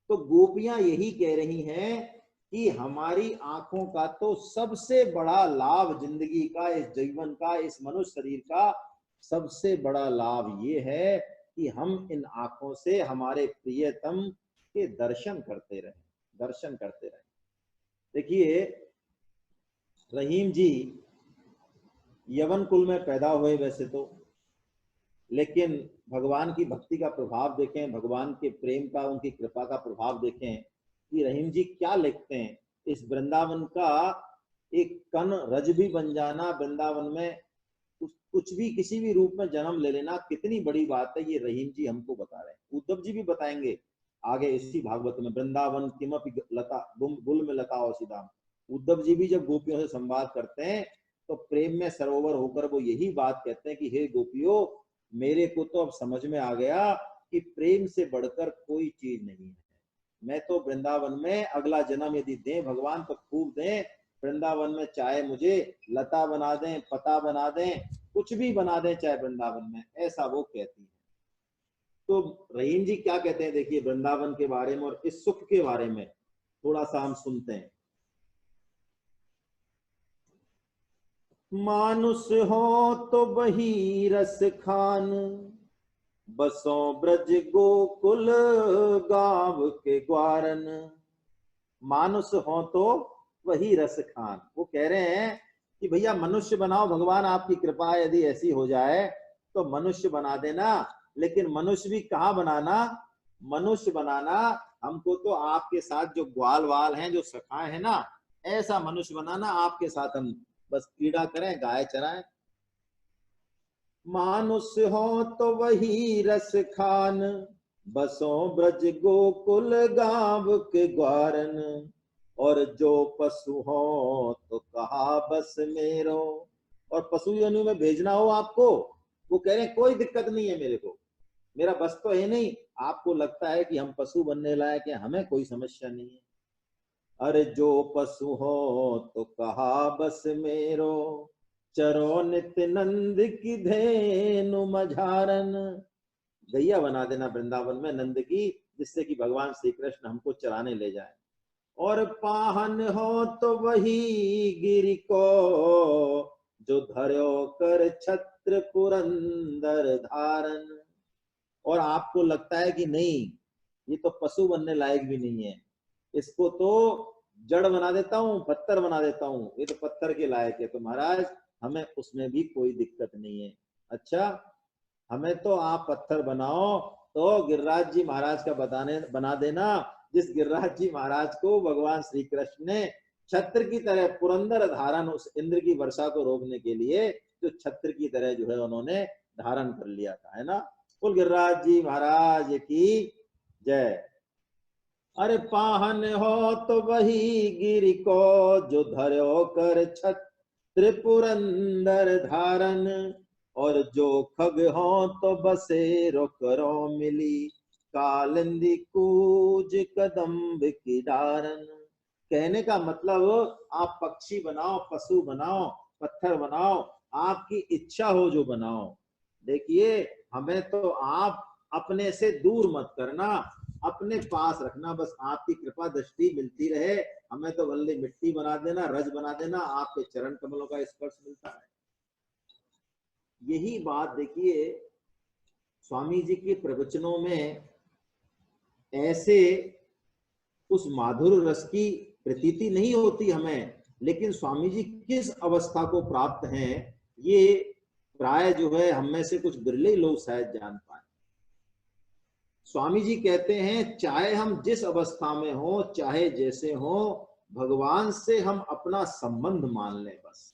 तो गोपियां यही कह रही हैं कि हमारी आंखों का तो सबसे बड़ा लाभ जिंदगी का, इस जीवन का, इस मनुष्य शरीर का सबसे बड़ा लाभ ये है कि हम इन आंखों से हमारे प्रियतम के दर्शन करते रहें, दर्शन करते रहें। देखिए, रहीम जी यवन कुल में पैदा हुए वैसे तो, लेकिन भगवान की भक्ति का प्रभाव देखें, भगवान के प्रेम का, उनकी कृपा का प्रभाव देखें कि रहीम जी क्या लिखते हैं, इस वृंदावन का एक कण रज भी बन जाना, वृंदावन में कुछ भी किसी भी रूप में जन्म ले लेना कितनी बड़ी बात है, ये रहीम जी हमको बता रहे हैं। उद्धव जी भी बताएंगे आगे इसी भागवत में, वृंदावन किमपि लता गुल में लता औषधाम। उद्धव जी भी जब गोपियों से संवाद करते हैं तो प्रेम में सरोवर होकर वो यही बात कहते हैं कि हे गोपियों, मेरे को तो अब समझ में आ गया कि प्रेम से बढ़कर कोई चीज नहीं है। मैं तो वृंदावन में अगला जन्म यदि दें भगवान तो खूब दें, वृंदावन में चाहे मुझे लता बना दें, पता बना दें, कुछ भी बना दें चाहे वृंदावन में, ऐसा वो कहती है। तो रहीम जी क्या कहते हैं देखिए वृंदावन के बारे में और इस सुख के बारे में थोड़ा सा हम सुनते हैं। मानुष हो तो वही रस खान, बसो ब्रज गोकुल गांव के ग्वारन। मानुष हो तो वही रस खान, वो कह रहे हैं कि भैया मनुष्य बनाओ, भगवान आपकी कृपा यदि ऐसी हो जाए तो मनुष्य बना देना, लेकिन मनुष्य भी कहाँ बनाना, मनुष्य बनाना हमको तो आपके साथ जो ग्वाल वाल हैं, जो सखाए हैं ना, ऐसा मनुष्य बनाना, आपके साथ हम बस क्रीड़ा करें, गाय चराएं। मानुष हो तो वही रस खान, बसो ब्रज गोकुल गांव के ग्वारन। और जो पशु हो तो कहा बस मेरो, और पशु योनि में भेजना हो आपको, वो कह रहे हैं कोई दिक्कत नहीं है मेरे को, मेरा बस तो है नहीं, आपको लगता है कि हम पशु बनने लायक है, हमें कोई समस्या नहीं है। अरे जो पशु हो तो कहा बस मेरो, चरो नित्य नंद की धेनु मझारन। गैया बना देना वृंदावन में नंद की, जिससे कि भगवान श्री कृष्ण हमको चराने ले जाए। और पाहन हो तो वही गिरि को, जो धर्यो कर छत्र पुरंदर धारन। और आपको लगता है कि नहीं ये तो पशु बनने लायक भी नहीं है, इसको तो जड़ बना देता हूँ, पत्थर बना देता हूँ, ये तो पत्थर के लायक है, तो महाराज हमें उसमें भी कोई दिक्कत नहीं है। अच्छा, हमें तो आप पत्थर बनाओ, तो गिरिराज जी महाराज का बना देना, जिस गिरिराज जी महाराज को भगवान श्री कृष्ण ने छत्र की तरह पुरंदर धारण, उस इंद्र की वर्षा को रोकने के लिए जो छत्र की तरह जो है उन्होंने धारण कर लिया था, है ना। कुल गिरिराज जी महाराज की जय। अरे पाहन हो तो वही गिरि को, जो धर्यो कर छत्र पुरंदर धारन। और जो खग हो तो बसेरो करो मिली, कालिंदी कूज कदम्ब की डारन। कहने का मतलब आप पक्षी बनाओ, पशु बनाओ, पत्थर बनाओ, आपकी इच्छा हो जो बनाओ। देखिए हमें तो आप अपने से दूर मत करना, अपने पास रखना, बस आपकी कृपा दृष्टि मिलती रहे, हमें तो बल्ले मिट्टी बना देना, रज बना देना, आपके चरण कमलों का स्पर्श मिलता है। यही बात देखिए स्वामी जी के प्रवचनों में ऐसे उस माधुर रस की प्रतीति नहीं होती हमें, लेकिन स्वामी जी किस अवस्था को प्राप्त हैं ये प्राय जो है हम में से कुछ बिरले लोग शायद जान पाए। स्वामी जी कहते हैं चाहे हम जिस अवस्था में हो, चाहे जैसे हो, भगवान से हम अपना संबंध मान लें बस।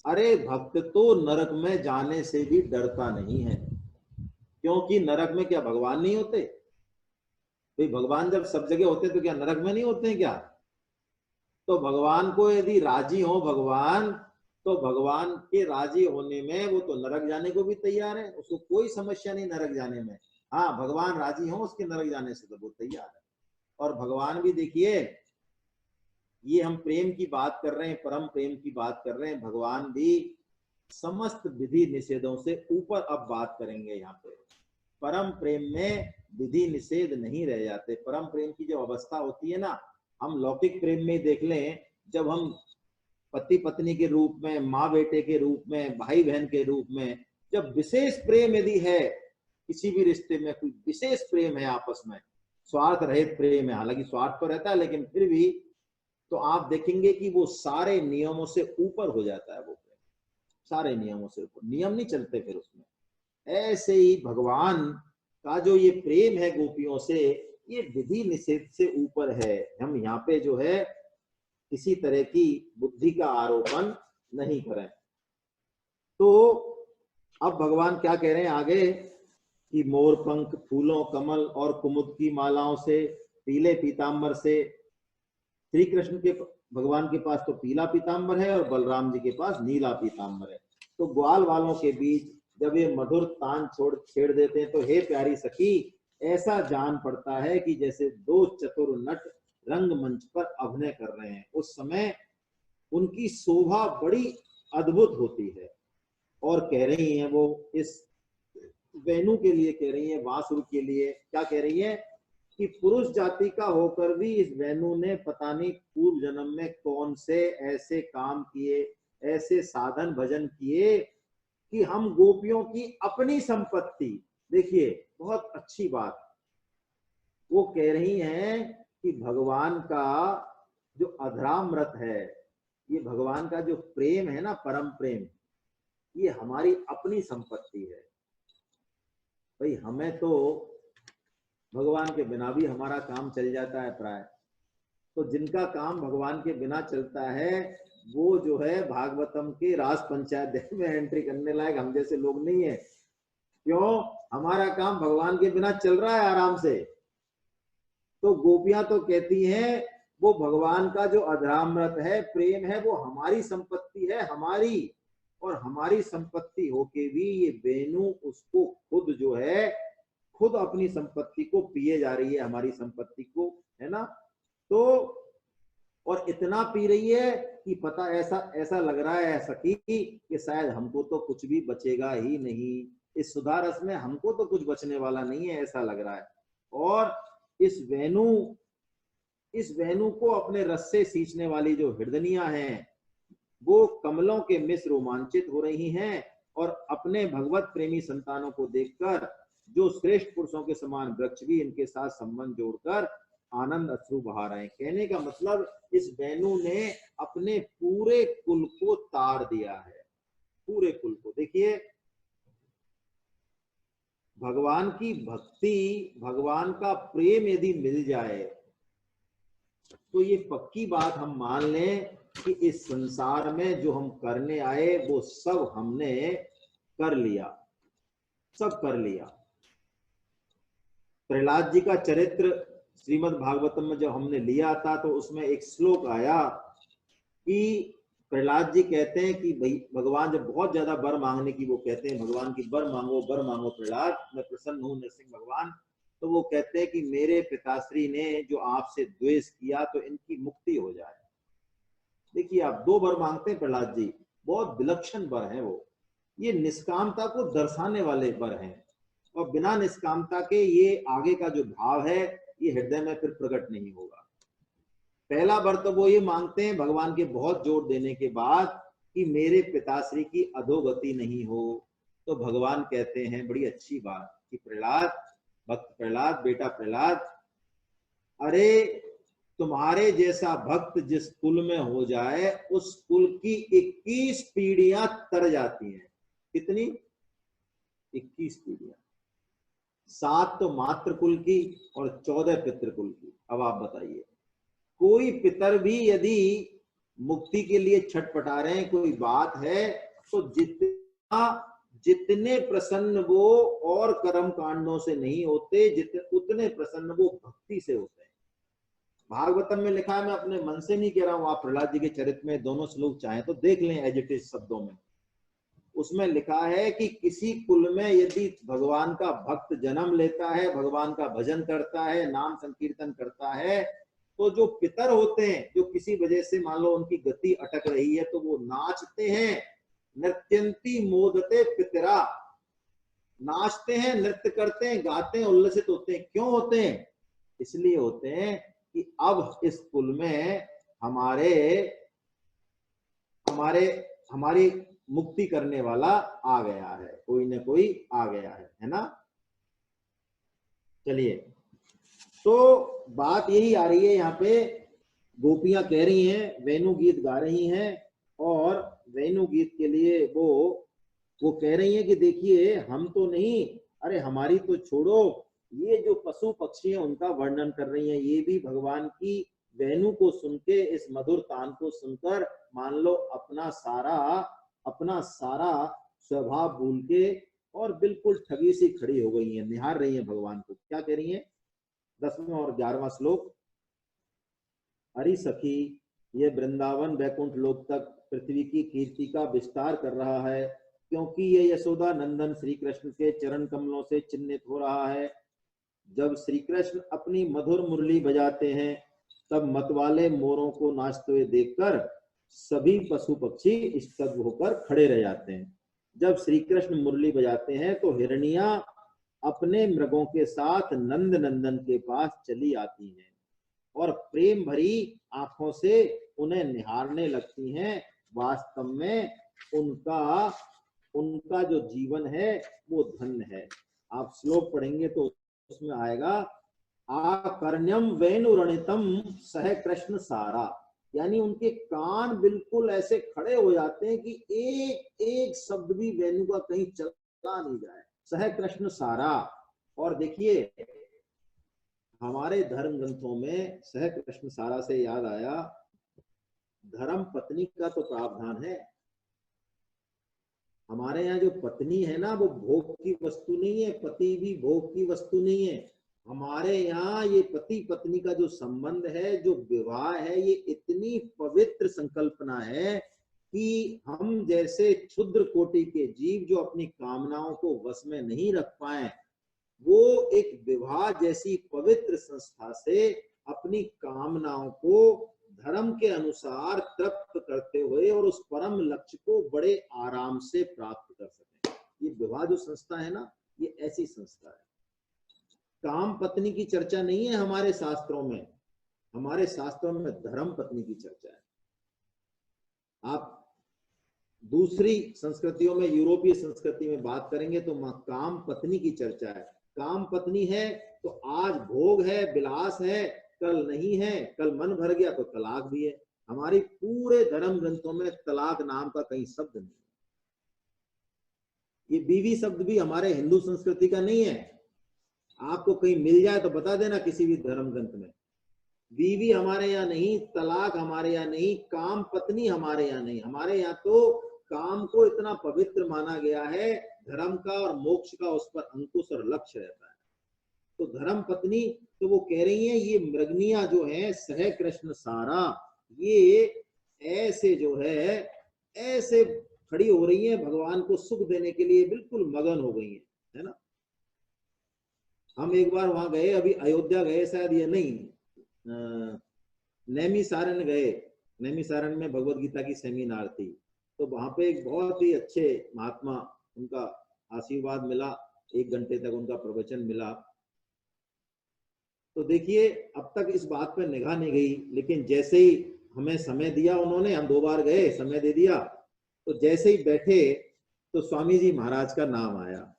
अरे भक्त तो नरक में जाने से भी डरता नहीं है, क्योंकि नरक में क्या भगवान नहीं होते? भाई भगवान जब सब जगह होते तो क्या नरक में नहीं होते हैं क्या? तो भगवान को यदि राजी हो भगवान, तो भगवान के राजी होने में वो तो नरक जाने को भी तैयार है, उसको कोई समस्या नहीं नरक जाने में। हाँ, भगवान राजी हो उसके नरक जाने से तो वो तैयार है। और भगवान भी देखिए, ये हम प्रेम की बात कर रहे हैं, परम प्रेम की बात कर रहे हैं, भगवान भी समस्त विधि निषेधों से ऊपर अब बात करेंगे। यहाँ पे परम प्रेम में विधि निषेध नहीं रह जाते। परम प्रेम की जो अवस्था होती है ना, हम लौकिक प्रेम में देख लें, जब हम पति पत्नी के रूप में, माँ बेटे के रूप में, भाई बहन के रूप में, जब विशेष प्रेम यदि है, किसी भी रिश्ते में कोई विशेष प्रेम है आपस में, स्वार्थ रहित प्रेम है, हालांकि स्वार्थ तो रहता है लेकिन फिर भी, तो आप देखेंगे कि वो सारे नियमों से ऊपर हो जाता है वो प्रेम, सारे नियमों से ऊपर, नियम नहीं चलते फिर उसमें। ऐसे ही भगवान का जो ये प्रेम है गोपियों से, ये विधि निषेध से ऊपर है। हम यहाँ पे जो है किसी तरह की बुद्धि का आरोपण नहीं करें। तो अब भगवान क्या कह रहे हैं आगे, कि मोर पंख, फूलों, कमल और कुमुद की मालाओं से, पीले पीतांबर से, श्री कृष्ण के भगवान के पास तो पीला पीतांबर है और बलराम जी के पास नीला पीतांबर है। तो ग्वाल वालों के बीच जब ये मधुर तान छेड़ देते हैं तो हे प्यारी सखी, ऐसा जान पड़ता है कि जैसे दो चतुर नट रंगमंच पर अभिनय कर रहे हैं। उस समय उनकी शोभा बड़ी अद्भुत होती है। और कह रही हैं वो इस वेणु के लिए कह रही है, बांसुर के लिए क्या कह रही है, कि पुरुष जाति का होकर भी इस वेणु ने पता नहीं पूर्व जन्म में कौन से ऐसे काम किए, ऐसे साधन भजन किए कि हम गोपियों की अपनी संपत्ति, देखिए बहुत अच्छी बात, वो कह रही हैं कि भगवान का जो अधरामृत है, ये भगवान का जो प्रेम है ना, परम प्रेम, ये हमारी अपनी संपत्ति है। भाई हमें तो भगवान के बिना भी हमारा काम चल जाता है प्राय, तो जिनका काम भगवान के बिना चलता है वो जो है भागवतम के रास पंचायत में एंट्री करने लायक हम जैसे लोग नहीं है। क्यों? हमारा काम भगवान के बिना चल रहा है आराम से। तो गोपियां तो कहती हैं वो भगवान का जो अधरामृत है, प्रेम है, वो हमारी संपत्ति है, हमारी, और हमारी संपत्ति होके भी ये वेणु उसको खुद जो है, खुद अपनी संपत्ति को पिए जा रही है, हमारी संपत्ति को, है ना। तो और इतना पी रही है कि पता ऐसा लग रहा है सखी कि शायद हमको तो कुछ भी बचेगा ही नहीं, इस सुधारस में हमको तो कुछ बचने वाला नहीं है, ऐसा लग रहा है। और इस वेणु को अपने रस से सींचने वाली जो हृदयनियां हैं, वो कमलों के मिस रोमांचित हो रही हैं, और अपने भगवत प्रेमी संतानों को देखकर जो श्रेष्ठ पुरुषों के समान वृक्ष भी इनके साथ संबंध जोड़कर आनंद अश्रु बहा रहे हैं। कहने का मतलब इस वेणु ने अपने पूरे कुल को तार दिया है, पूरे कुल को। देखिए भगवान की भक्ति, भगवान का प्रेम यदि मिल जाए तो ये पक्की बात हम मान लें कि इस संसार में जो हम करने आए वो सब हमने कर लिया, सब कर लिया। प्रहलाद जी का चरित्र श्रीमद् भागवतम में जब हमने लिया था तो उसमें एक श्लोक आया कि प्रहलाद जी कहते हैं कि भाई भगवान जब बहुत ज्यादा वर मांगने की वो कहते हैं, भगवान की वर मांगो प्रहलाद, मैं प्रसन्न हूं नरसिंह भगवान। तो वो कहते हैं कि मेरे पिताश्री ने जो आपसे द्वेष किया तो इनकी मुक्ति हो जाए। देखिए आप दो वर मांगते हैं प्रहलाद जी, बहुत विलक्षण वर है वो, ये निष्कामता को दर्शाने वाले वर हैं, और बिना निष्कामता के ये आगे का जो भाव है ये हृदय में फिर प्रकट नहीं होगा। पहला वर तो वो ये मांगते हैं भगवान के बहुत जोर देने के बाद कि मेरे पिताश्री की अधोगति नहीं हो। तो भगवान कहते हैं बड़ी अच्छी बात कि प्रहलाद, भक्त प्रहलाद, बेटा प्रहलाद, अरे तुम्हारे जैसा भक्त जिस कुल में हो जाए उस कुल की 21 पीढ़ियां तर जाती हैं। कितनी? 21 पीढ़ियां। 7 तो मातृ कुल की और 14 पितृकुल की। अब आप बताइए, कोई पितर भी यदि मुक्ति के लिए छटपटा रहे हैं, कोई बात है, तो जितने प्रसन्न वो और कर्म कांडों से नहीं होते, उतने प्रसन्न वो भक्ति से होते हैं। भागवतम में लिखा है, मैं अपने मन से नहीं कह रहा हूं, आप प्रहलाद जी के चरित्र में दोनों श्लोक चाहें तो देख लें एज इट इज शब्दों में। उसमें लिखा है कि किसी कुल में यदि भगवान का भक्त जन्म लेता है, भगवान का भजन करता है, नाम संकीर्तन करता है, तो जो पितर होते हैं, जो किसी वजह से मान लो उनकी गति अटक रही है, तो वो नाचते हैं, नृत्यंती मोदते पितरा, नाचते हैं, नृत्य करते हैं, गाते हैं, उल्लसित होते हैं। क्यों होते हैं? इसलिए होते हैं कि अब इस कुल में हमारे हमारे हमारी मुक्ति करने वाला आ गया है, कोई न कोई आ गया है ना। चलिए, तो बात यही आ रही है, यहाँ पे गोपियां कह रही हैं, वेणु गीत गा रही हैं, और वेणु गीत के लिए वो कह रही हैं कि देखिए हम तो नहीं, अरे हमारी तो छोड़ो, ये जो पशु पक्षी हैं उनका वर्णन कर रही हैं, ये भी भगवान की वेणु को सुन के, इस मधुर तान को सुनकर मान लो अपना सारा स्वभाव भूल के और बिल्कुल ठगी सी खड़ी हो गई हैं, निहार रही हैं भगवान को। क्या कह रही हैं? 10वां और 11वां श्लोक। अरे सखी, ये वृंदावन वैकुंठ लोक तक पृथ्वी की कीर्ति का विस्तार कर रहा है, क्योंकि ये यशोदा नंदन श्री कृष्ण के चरण कमलों से चिन्हित हो रहा है। जब श्री कृष्ण अपनी मधुर मुरली बजाते हैं, तब मतवाले मोरों को नाचते हुए देखकर सभी पशु पक्षी स्तब्ध होकर खड़े रह जाते हैं। जब श्री कृष्ण मुरली बजाते हैं तो हिरनिया अपने मृगों के साथ नंद नंदन के पास चली आती हैं और प्रेम भरी आंखों से उन्हें निहारने लगती हैं। वास्तव में उनका जो जीवन है वो धन्य है। आप श्लोक पढ़ेंगे तो उसमें आएगा, आकर्ण्यम वेणुरणितम सह कृष्ण सारा, यानी उनके कान बिल्कुल ऐसे खड़े हो जाते हैं कि एक एक शब्द भी वेणु का कहीं चला नहीं जाए। सह कृष्ण सारा। और देखिए, हमारे धर्म ग्रंथों में सह कृष्ण सारा से याद आया, धर्म पत्नी का तो प्रावधान है। हमारे यहाँ जो पत्नी है ना, वो भोग की वस्तु नहीं है, पति भी भोग की वस्तु नहीं है। हमारे यहाँ ये पति पत्नी का जो संबंध है, जो विवाह है, ये इतनी पवित्र संकल्पना है कि हम जैसे क्षुद्र कोटि के जीव जो अपनी कामनाओं को वश में नहीं रख पाए, वो एक विवाह जैसी पवित्र संस्था से अपनी कामनाओं को धर्म के अनुसार तृप्त करते हुए और उस परम लक्ष्य को बड़े आराम से प्राप्त कर सकें। ये विवाह जो संस्था है ना, ये ऐसी संस्था है। काम पत्नी की चर्चा नहीं है हमारे शास्त्रों में, हमारे शास्त्रों में धर्म पत्नी की चर्चा है। आप दूसरी संस्कृतियों में, यूरोपीय संस्कृति में बात करेंगे तो काम पत्नी की चर्चा है। काम पत्नी है तो आज भोग है, विलास है, कल नहीं है, कल मन भर गया तो तलाक भी है। हमारी पूरे धर्म ग्रंथों में तलाक नाम का कहीं शब्द नहीं है। ये बीवी शब्द भी हमारे हिंदू संस्कृति का नहीं है। आपको कहीं मिल जाए तो बता देना किसी भी धर्म ग्रंथ में। बीवी हमारे यहाँ नहीं, तलाक हमारे यहाँ नहीं, काम पत्नी हमारे यहाँ नहीं। हमारे यहाँ तो काम को इतना पवित्र माना गया है, धर्म का और मोक्ष का उस पर अंकुश और लक्ष्य रहता है। तो धर्म पत्नी, तो वो कह रही हैं ये मृगनिया जो है सह कृष्ण सारा, ये ऐसे जो है ऐसे खड़ी हो रही हैं, भगवान को सुख देने के लिए बिल्कुल मगन हो गई है ना। हम एक बार वहां गए, अभी अयोध्या गए शायद, ये नहीं, नैमिषारण्य गए। नैमिषारण्य में भगवत गीता की सेमिनार थी, तो वहां पे एक बहुत ही अच्छे महात्मा, उनका आशीर्वाद मिला, 1 घंटे तक उनका प्रवचन मिला। तो देखिए, अब तक इस बात पर निगाह नहीं गई, लेकिन जैसे ही हमें समय दिया उन्होंने, हम 2 बार गए, समय दे दिया, तो जैसे ही बैठे तो स्वामी जी महाराज का नाम आया।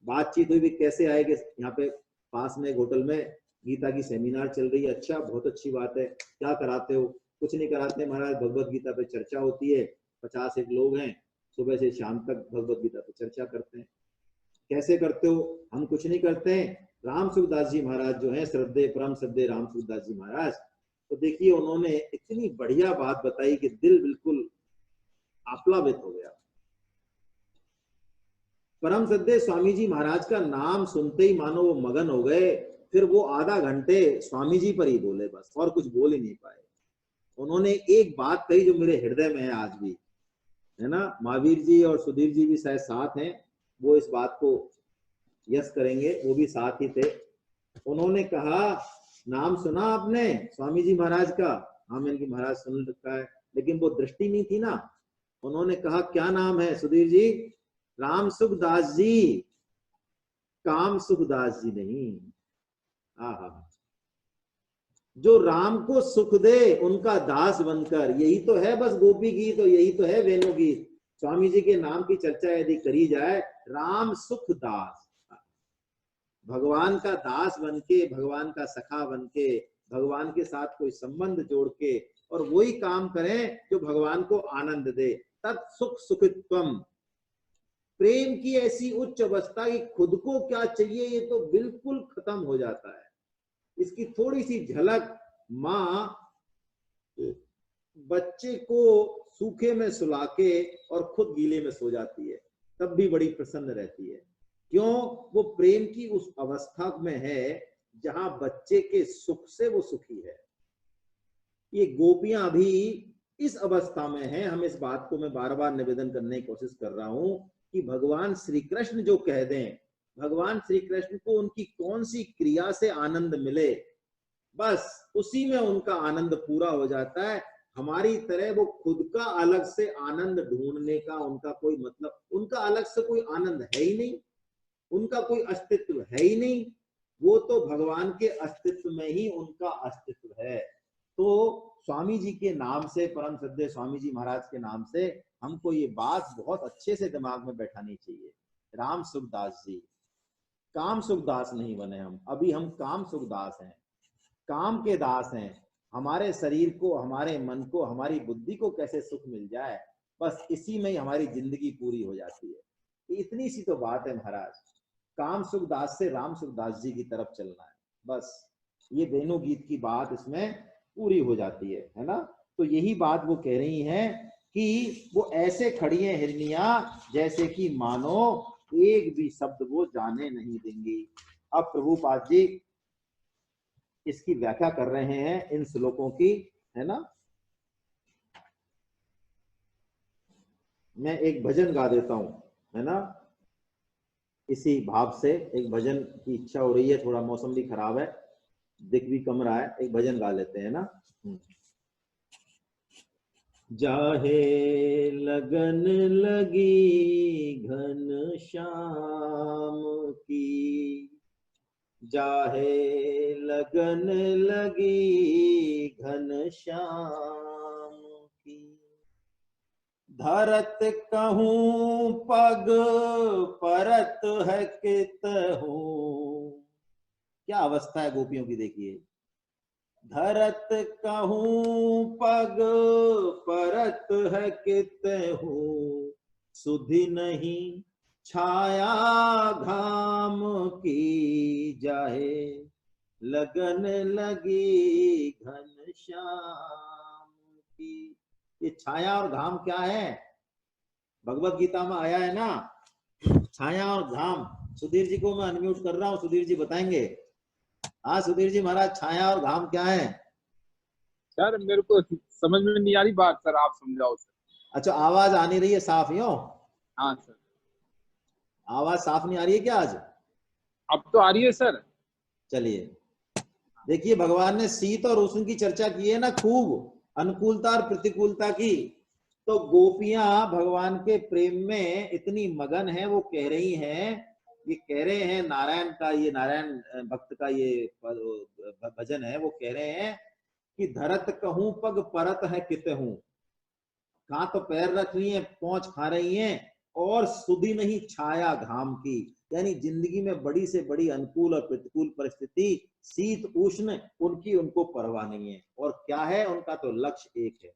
बातचीत हुई भी कैसे आएगी, यहाँ पे पास में एक होटल में गीता की सेमिनार चल रही है। अच्छा, बहुत अच्छी बात है, क्या कराते हो? कुछ नहीं कराते महाराज, भगवत गीता पे चर्चा होती है, 50 लोग हैं, सुबह से शाम तक भगवत गीता पे चर्चा करते हैं। कैसे करते हो? हम कुछ नहीं करते हैं। राम सुखदास जी महाराज जो है, श्रद्धे परम श्रद्धे राम सुखदास जी महाराज, तो देखिए उन्होंने इतनी बढ़िया बात बताई कि दिल बिल्कुल आप्लावित हो गया। परम श्रद्धे स्वामी जी महाराज का नाम सुनते ही मानो वो मगन हो गए। फिर वो आधा घंटे स्वामी जी पर ही बोले, बस और कुछ बोल ही नहीं पाए। उन्होंने एक बात कही जो मेरे हृदय में है आज भी, है ना। महावीर जी और सुधीर जी भी शायद साथ हैं, वो इस बात को यस करेंगे, वो भी साथ ही थे। उन्होंने कहा, नाम सुना आपने स्वामी जी महाराज का? हाँ, मैंने महाराज सुन रखा है, लेकिन वो दृष्टि नहीं थी ना। उन्होंने कहा, क्या नाम है सुधीर जी? राम सुखदास जी, काम सुखदास जी नहीं। आहा, जो राम को सुख दे उनका दास बनकर, यही तो है बस गोपी गीत, और यही तो है वेणु गीत। स्वामी जी के नाम की चर्चा यदि करी जाए, राम सुख दास, भगवान का दास बनके, भगवान का सखा बनके, भगवान के साथ कोई संबंध जोड़ के, और वही काम करें जो भगवान को आनंद दे। तत् सुख सुखित्वम, प्रेम की ऐसी उच्च अवस्था कि खुद को क्या चाहिए ये तो बिल्कुल खत्म हो जाता है। इसकी थोड़ी सी झलक माँ बच्चे को सूखे में सुला के और खुद गीले में सो जाती है, तब भी बड़ी प्रसन्न रहती है। क्यों? वो प्रेम की उस अवस्था में है जहां बच्चे के सुख से वो सुखी है। ये गोपियां भी इस अवस्था में हैं। हम इस बात को मैं बार बार निवेदन करने की कोशिश कर रहा हूं कि भगवान श्री कृष्ण जो कह दें, भगवान श्री कृष्ण को उनकी कौन सी क्रिया से आनंद मिले, बस उसी में उनका आनंद पूरा हो जाता है। हमारी तरह वो खुद का अलग से आनंद ढूंढने का उनका कोई मतलब, उनका अलग से कोई आनंद है ही नहीं, उनका कोई अस्तित्व है ही नहीं। वो तो भगवान के अस्तित्व में ही उनका अस्तित्व है। तो स्वामी जी के नाम से, परम श्रद्धेय स्वामी जी महाराज के नाम से हमको ये बात बहुत अच्छे से दिमाग में बैठानी चाहिए। राम सुखदास जी, काम सुखदास नहीं बने हम, अभी हम काम सुखदास हैं, काम के दास हैं। हमारे शरीर को, हमारे मन को, हमारी बुद्धि को कैसे सुख मिल जाए, बस इसी में ही हमारी जिंदगी पूरी हो जाती है। इतनी सी तो बात है महाराज, काम सुखदास से राम सुखदास जी की तरफ चलना है, बस ये वेणु गीत की बात इसमें पूरी हो जाती है ना। तो यही बात वो कह रही हैं कि वो ऐसे खड़ी हैं हिरनिया जैसे कि मानो एक भी शब्द वो जाने नहीं देंगी। अब प्रभुपाद जी इसकी व्याख्या कर रहे हैं इन श्लोकों की, है ना। मैं एक भजन गा देता हूं, है ना, इसी भाव से एक भजन की इच्छा हो रही है। थोड़ा मौसम भी खराब है, दिख भी कम रहा है, एक भजन गा लेते हैं ना। जाहे लगन लगी घन श्याम की, जाहे लगन लगी घन श्याम की, धरत कहूं पग परत है कितहूं। क्या अवस्था है गोपियों की, देखिए। धरत कहूं पग परत है कितहूं, सुधि नहीं छाया घाम की, जाहे लगन लगी घन श्याम की। ये छाया और घाम क्या है? भगवत गीता में आया है ना, छाया और घाम। सुधीर जी को मैं अनम्यूट कर रहा हूं, सुधीर जी बताएंगे। हाँ सुधीर जी महाराज, छाया और घाम क्या है? सर मेरे को समझ में नहीं आ रही बात, सर आप समझाओ सर। अच्छा, आवाज आ नहीं रही है साफ यूं? हाँ सर। आवाज साफ नहीं आ रही है क्या आज? अब तो आ रही है सर। चलिए, देखिए भगवान ने शीत और उष्ण की चर्चा की है ना, खूब अनुकूलता और प्रतिकूलता की। तो गोपियां भगवान के प्रेम में इतनी मगन है, वो कह रही हैं, ये कह रहे हैं नारायण का, ये नारायण भक्त का ये भजन है। वो कह रहे हैं कि धरत कहूं पग परत है कितहूं, कहां तो पैर रख रही है, पहुंच खा रही हैं, और सुधि नहीं छाया घाम की। यानी जिंदगी में बड़ी से बड़ी अनुकूल और प्रतिकूल परिस्थिति, शीत उष्ण, उनकी उनको परवाह नहीं है। और क्या है उनका? तो लक्ष्य एक है,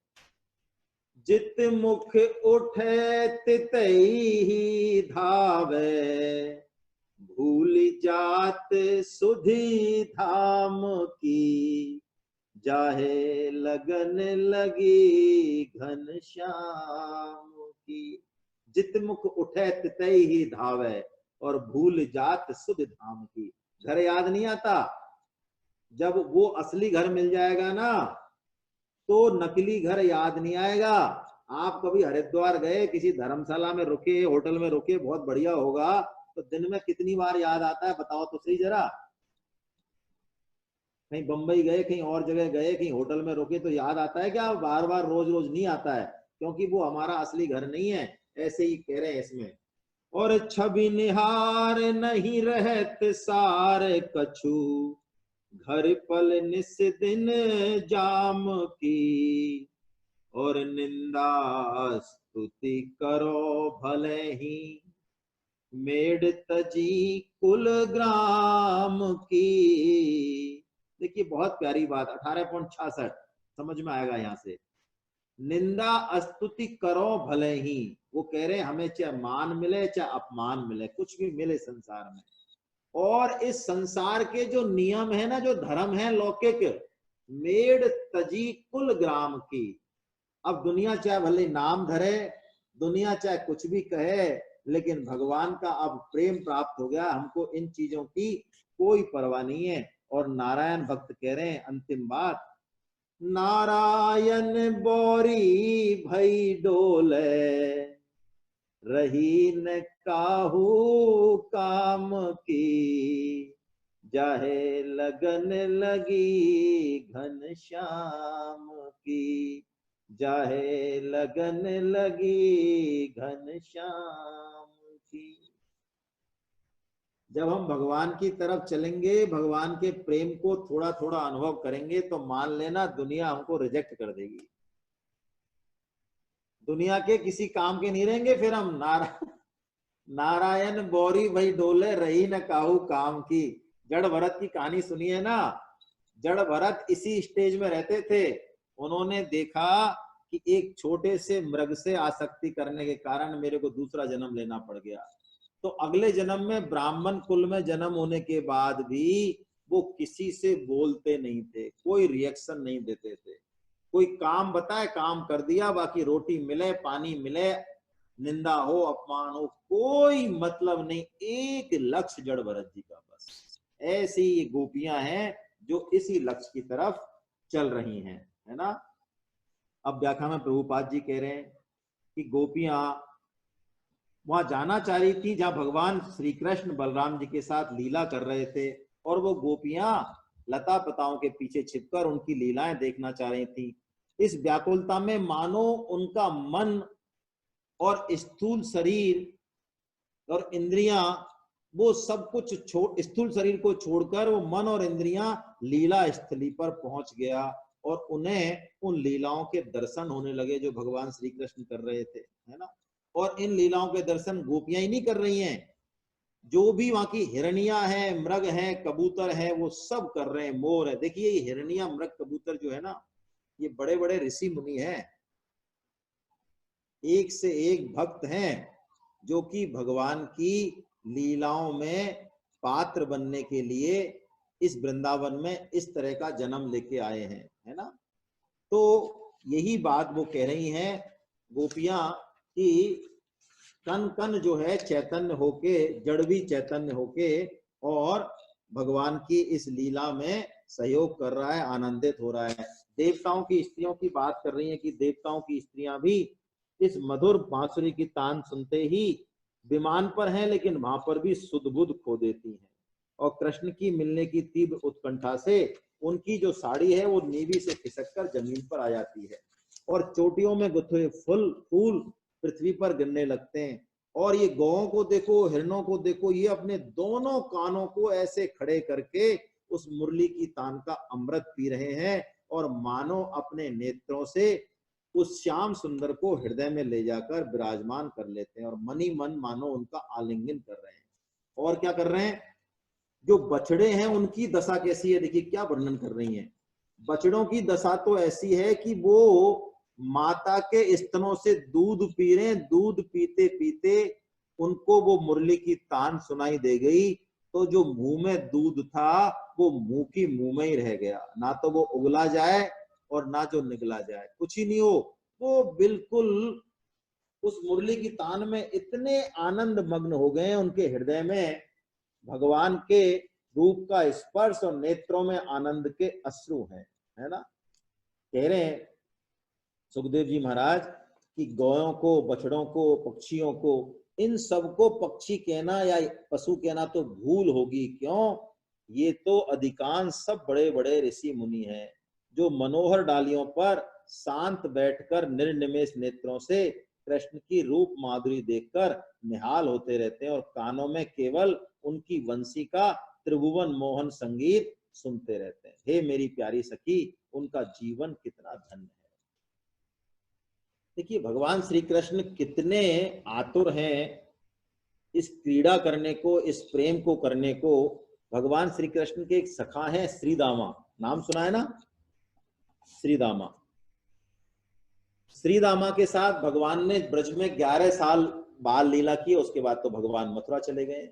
जित मुख उठे तितई धावे, भूल जात सुधि धाम की, जाहे लगन लगी घन श्याम की। जित मुख उठे तितई ही धावे, और भूल जात सुध धाम की। घर याद नहीं आता, जब वो असली घर मिल जाएगा ना तो नकली घर याद नहीं आएगा। आप कभी हरिद्वार गए, किसी धर्मशाला में रुके, होटल में रुके, बहुत बढ़िया होगा, तो दिन में कितनी बार याद आता है बताओ तो सही जरा। कहीं बंबई गए, कहीं और जगह गए, कहीं होटल में रुके, तो याद आता है क्या? बार बार रोज रोज नहीं आता है, क्योंकि वो हमारा असली घर नहीं है। ऐसे ही कह रहे हैं इसमें। और छवि निहार नहीं रहत सार कछु, घर पल निस दिन जाम की, और निंदा स्तुति करो भले ही, मेड़ तजी कुल ग्राम की। देखिए बहुत प्यारी बात, 18.66 समझ में आएगा यहाँ से। निंदा स्तुति करो भले ही, वो कह रहे हैं हमें चाहे मान मिले चाहे अपमान मिले, कुछ भी मिले संसार में, और इस संसार के जो नियम है ना, जो धर्म है लौकिक, मेड़ तजी कुल ग्राम की। अब दुनिया चाहे भले नाम धरे, दुनिया चाहे कुछ भी कहे, लेकिन भगवान का अब प्रेम प्राप्त हो गया, हमको इन चीजों की कोई परवाह नहीं है। और नारायण भक्त कह रहे हैं अंतिम बात, नारायण बोरी भई डोले, रही न काहू काम की, जाहे लगन लगी घन श्याम की, जाहे लगन लगी घन श्याम की। जब हम भगवान की तरफ चलेंगे, भगवान के प्रेम को थोड़ा थोड़ा अनुभव करेंगे, तो मान लेना दुनिया हमको रिजेक्ट कर देगी। दुनिया के किसी काम के नहीं रहेंगे फिर हम। नारायण बोरी भाई डोले, रही न काहू काम की। जड़ भरत की कहानी सुनी है ना। जड़ भरत इसी स्टेज में रहते थे, उन्होंने देखा कि एक छोटे से मृग से आसक्ति करने के कारण मेरे को दूसरा जन्म लेना पड़ गया। तो अगले जन्म में ब्राह्मण कुल में जन्म होने के बाद भी वो किसी से बोलते नहीं थे, कोई रिएक्शन नहीं देते थे। कोई काम बताए, काम कर दिया, बाकी रोटी मिले, पानी मिले, निंदा हो, अपमान हो, कोई मतलब नहीं। एक लक्ष्य जड़ भरत जी का बस। ऐसी ये गोपियां हैं जो इसी लक्ष्य की तरफ चल रही हैं, है ना। अब व्याख्या में प्रभुपाद जी कह रहे हैं कि गोपियां वहां जाना चाह रही थी जहां भगवान श्री कृष्ण बलराम जी के साथ लीला कर रहे थे, और वो गोपियां लता पताओं के पीछे छिपकर उनकी लीलाएं देखना चाह रही थी। इस व्याकुलता में मानो उनका मन और स्थूल शरीर और इंद्रियां, वो सब कुछ स्थूल शरीर को छोड़कर वो मन और इंद्रियां लीला स्थली पर पहुंच गया, और उन्हें उन लीलाओं के दर्शन होने लगे जो भगवान श्री कृष्ण कर रहे थे, है ना। और इन लीलाओं के दर्शन गोपियां ही नहीं कर रही हैं, जो भी वहां की हिरनिया है, मृग है, कबूतर है, वो सब कर रहे हैं, मोर है। देखिए ये हिरनिया, मृग, कबूतर जो है ना, ये बड़े बड़े ऋषि मुनि हैं, एक से एक भक्त हैं, जो कि भगवान की लीलाओं में पात्र बनने के लिए इस वृंदावन में इस तरह का जन्म लेके आए हैं, है ना। तो यही बात वो कह रही हैं गोपियां कि कन कन जो है चैतन्य होके, जड़ भी चैतन्य होके, और भगवान की इस लीला में सहयोग कर रहा है, आनंदित हो रहा है। देवताओं की स्त्रियों की बात कर रही हैं कि देवताओं की स्त्रियां भी इस मधुर बांसुरी की तान सुनते ही विमान पर हैं, लेकिन वहां पर भी सुध बुध खो देती हैं। और कृष्ण की मिलने की तीव्र उत्कंठा से उनकी जो साड़ी है वो नीवी से खिसक कर जमीन पर आ जाती है, और चोटियों में गुथे फूल फूल पृथ्वी पर गिरने लगते हैं। और ये गौओं को देखो, हिरणों को देखो, ये अपने दोनों कानों को ऐसे खड़े करके उस मुरली की तान का अमृत पी रहे हैं, और मानो अपने नेत्रों से उस श्याम सुंदर को हृदय में ले जाकर विराजमान कर लेते हैं, और मनी मन मानो उनका आलिंगन कर रहे हैं। और क्या कर रहे हैं, जो बछड़े हैं उनकी दशा कैसी है, देखिए क्या वर्णन कर रही हैं। बछड़ों की दशा तो ऐसी है कि वो माता के स्तनों से दूध पी रहे हैं, दूध पीते पीते उनको वो मुरली की तान सुनाई दे गई, तो जो मुंह में दूध था वो मुंह की मुंह में ही रह गया, ना तो वो उगला जाए और ना जो निगला जाए, कुछ ही नहीं हो। वो बिल्कुल उस मुरली की तान में इतने आनंद मग्न हो गए, उनके हृदय में भगवान के रूप का स्पर्श और नेत्रों में आनंद के अश्रु हैं, है ना। कह रहे हैं सुखदेव जी महाराज कि गौयों को, बछड़ों को, पक्षियों को, इन सबको पक्षी कहना या पशु कहना तो भूल होगी, क्यों, ये तो अधिकांश सब बड़े बड़े ऋषि मुनि हैं, जो मनोहर डालियों पर शांत बैठकर निर्निमेष नेत्रों से कृष्ण की रूप माधुरी देखकर निहाल होते रहते हैं, और कानों में केवल उनकी वंशी का त्रिभुवन मोहन संगीत सुनते रहते हैं। हे मेरी प्यारी सखी, उनका जीवन कितना धन्य है। देखिए भगवान श्री कृष्ण कितने आतुर हैं इस क्रीड़ा करने को, इस प्रेम को करने को। भगवान श्री कृष्ण के एक सखा है श्रीदामा, नाम सुना है ना, श्रीदामा। श्रीदामा के साथ भगवान ने ब्रज में 11 साल बाल लीला की, उसके बाद तो भगवान मथुरा चले गए।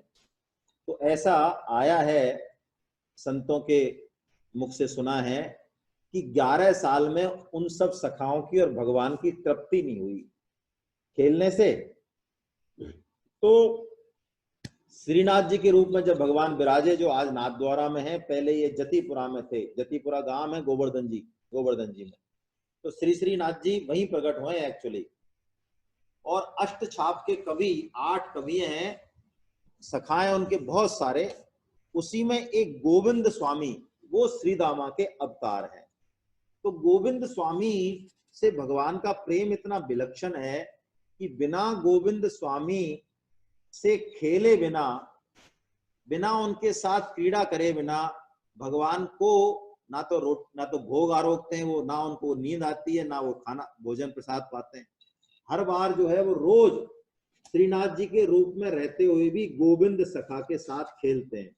तो ऐसा आया है, संतों के मुख से सुना है कि 11 साल में उन सब सखाओं की और भगवान की तृप्ति नहीं हुई खेलने से। तो श्रीनाथ जी के रूप में जब भगवान विराजे, जो आज नाथ द्वारा में है, पहले ये जतिपुरा में थे। जतिपुरा गांव है गोवर्धन जी में। तो श्री श्रीनाथ जी वहीं प्रकट हुए एक्चुअली। और अष्ट छाप के कवि 8 कवि हैं, सखाए उनके बहुत सारे। उसी में एक गोविंद स्वामी, वो श्रीदामा के अवतार हैं। तो गोविंद स्वामी से भगवान का प्रेम इतना विलक्षण है कि बिना गोविंद स्वामी से खेले बिना, बिना उनके साथ क्रीड़ा करे बिना भगवान को ना तो भोग आरोगते हैं वो, ना उनको नींद आती है, ना वो खाना भोजन प्रसाद पाते हैं। हर बार जो है वो रोज श्रीनाथ जी के रूप में रहते हुए भी गोविंद सखा के साथ खेलते हैं।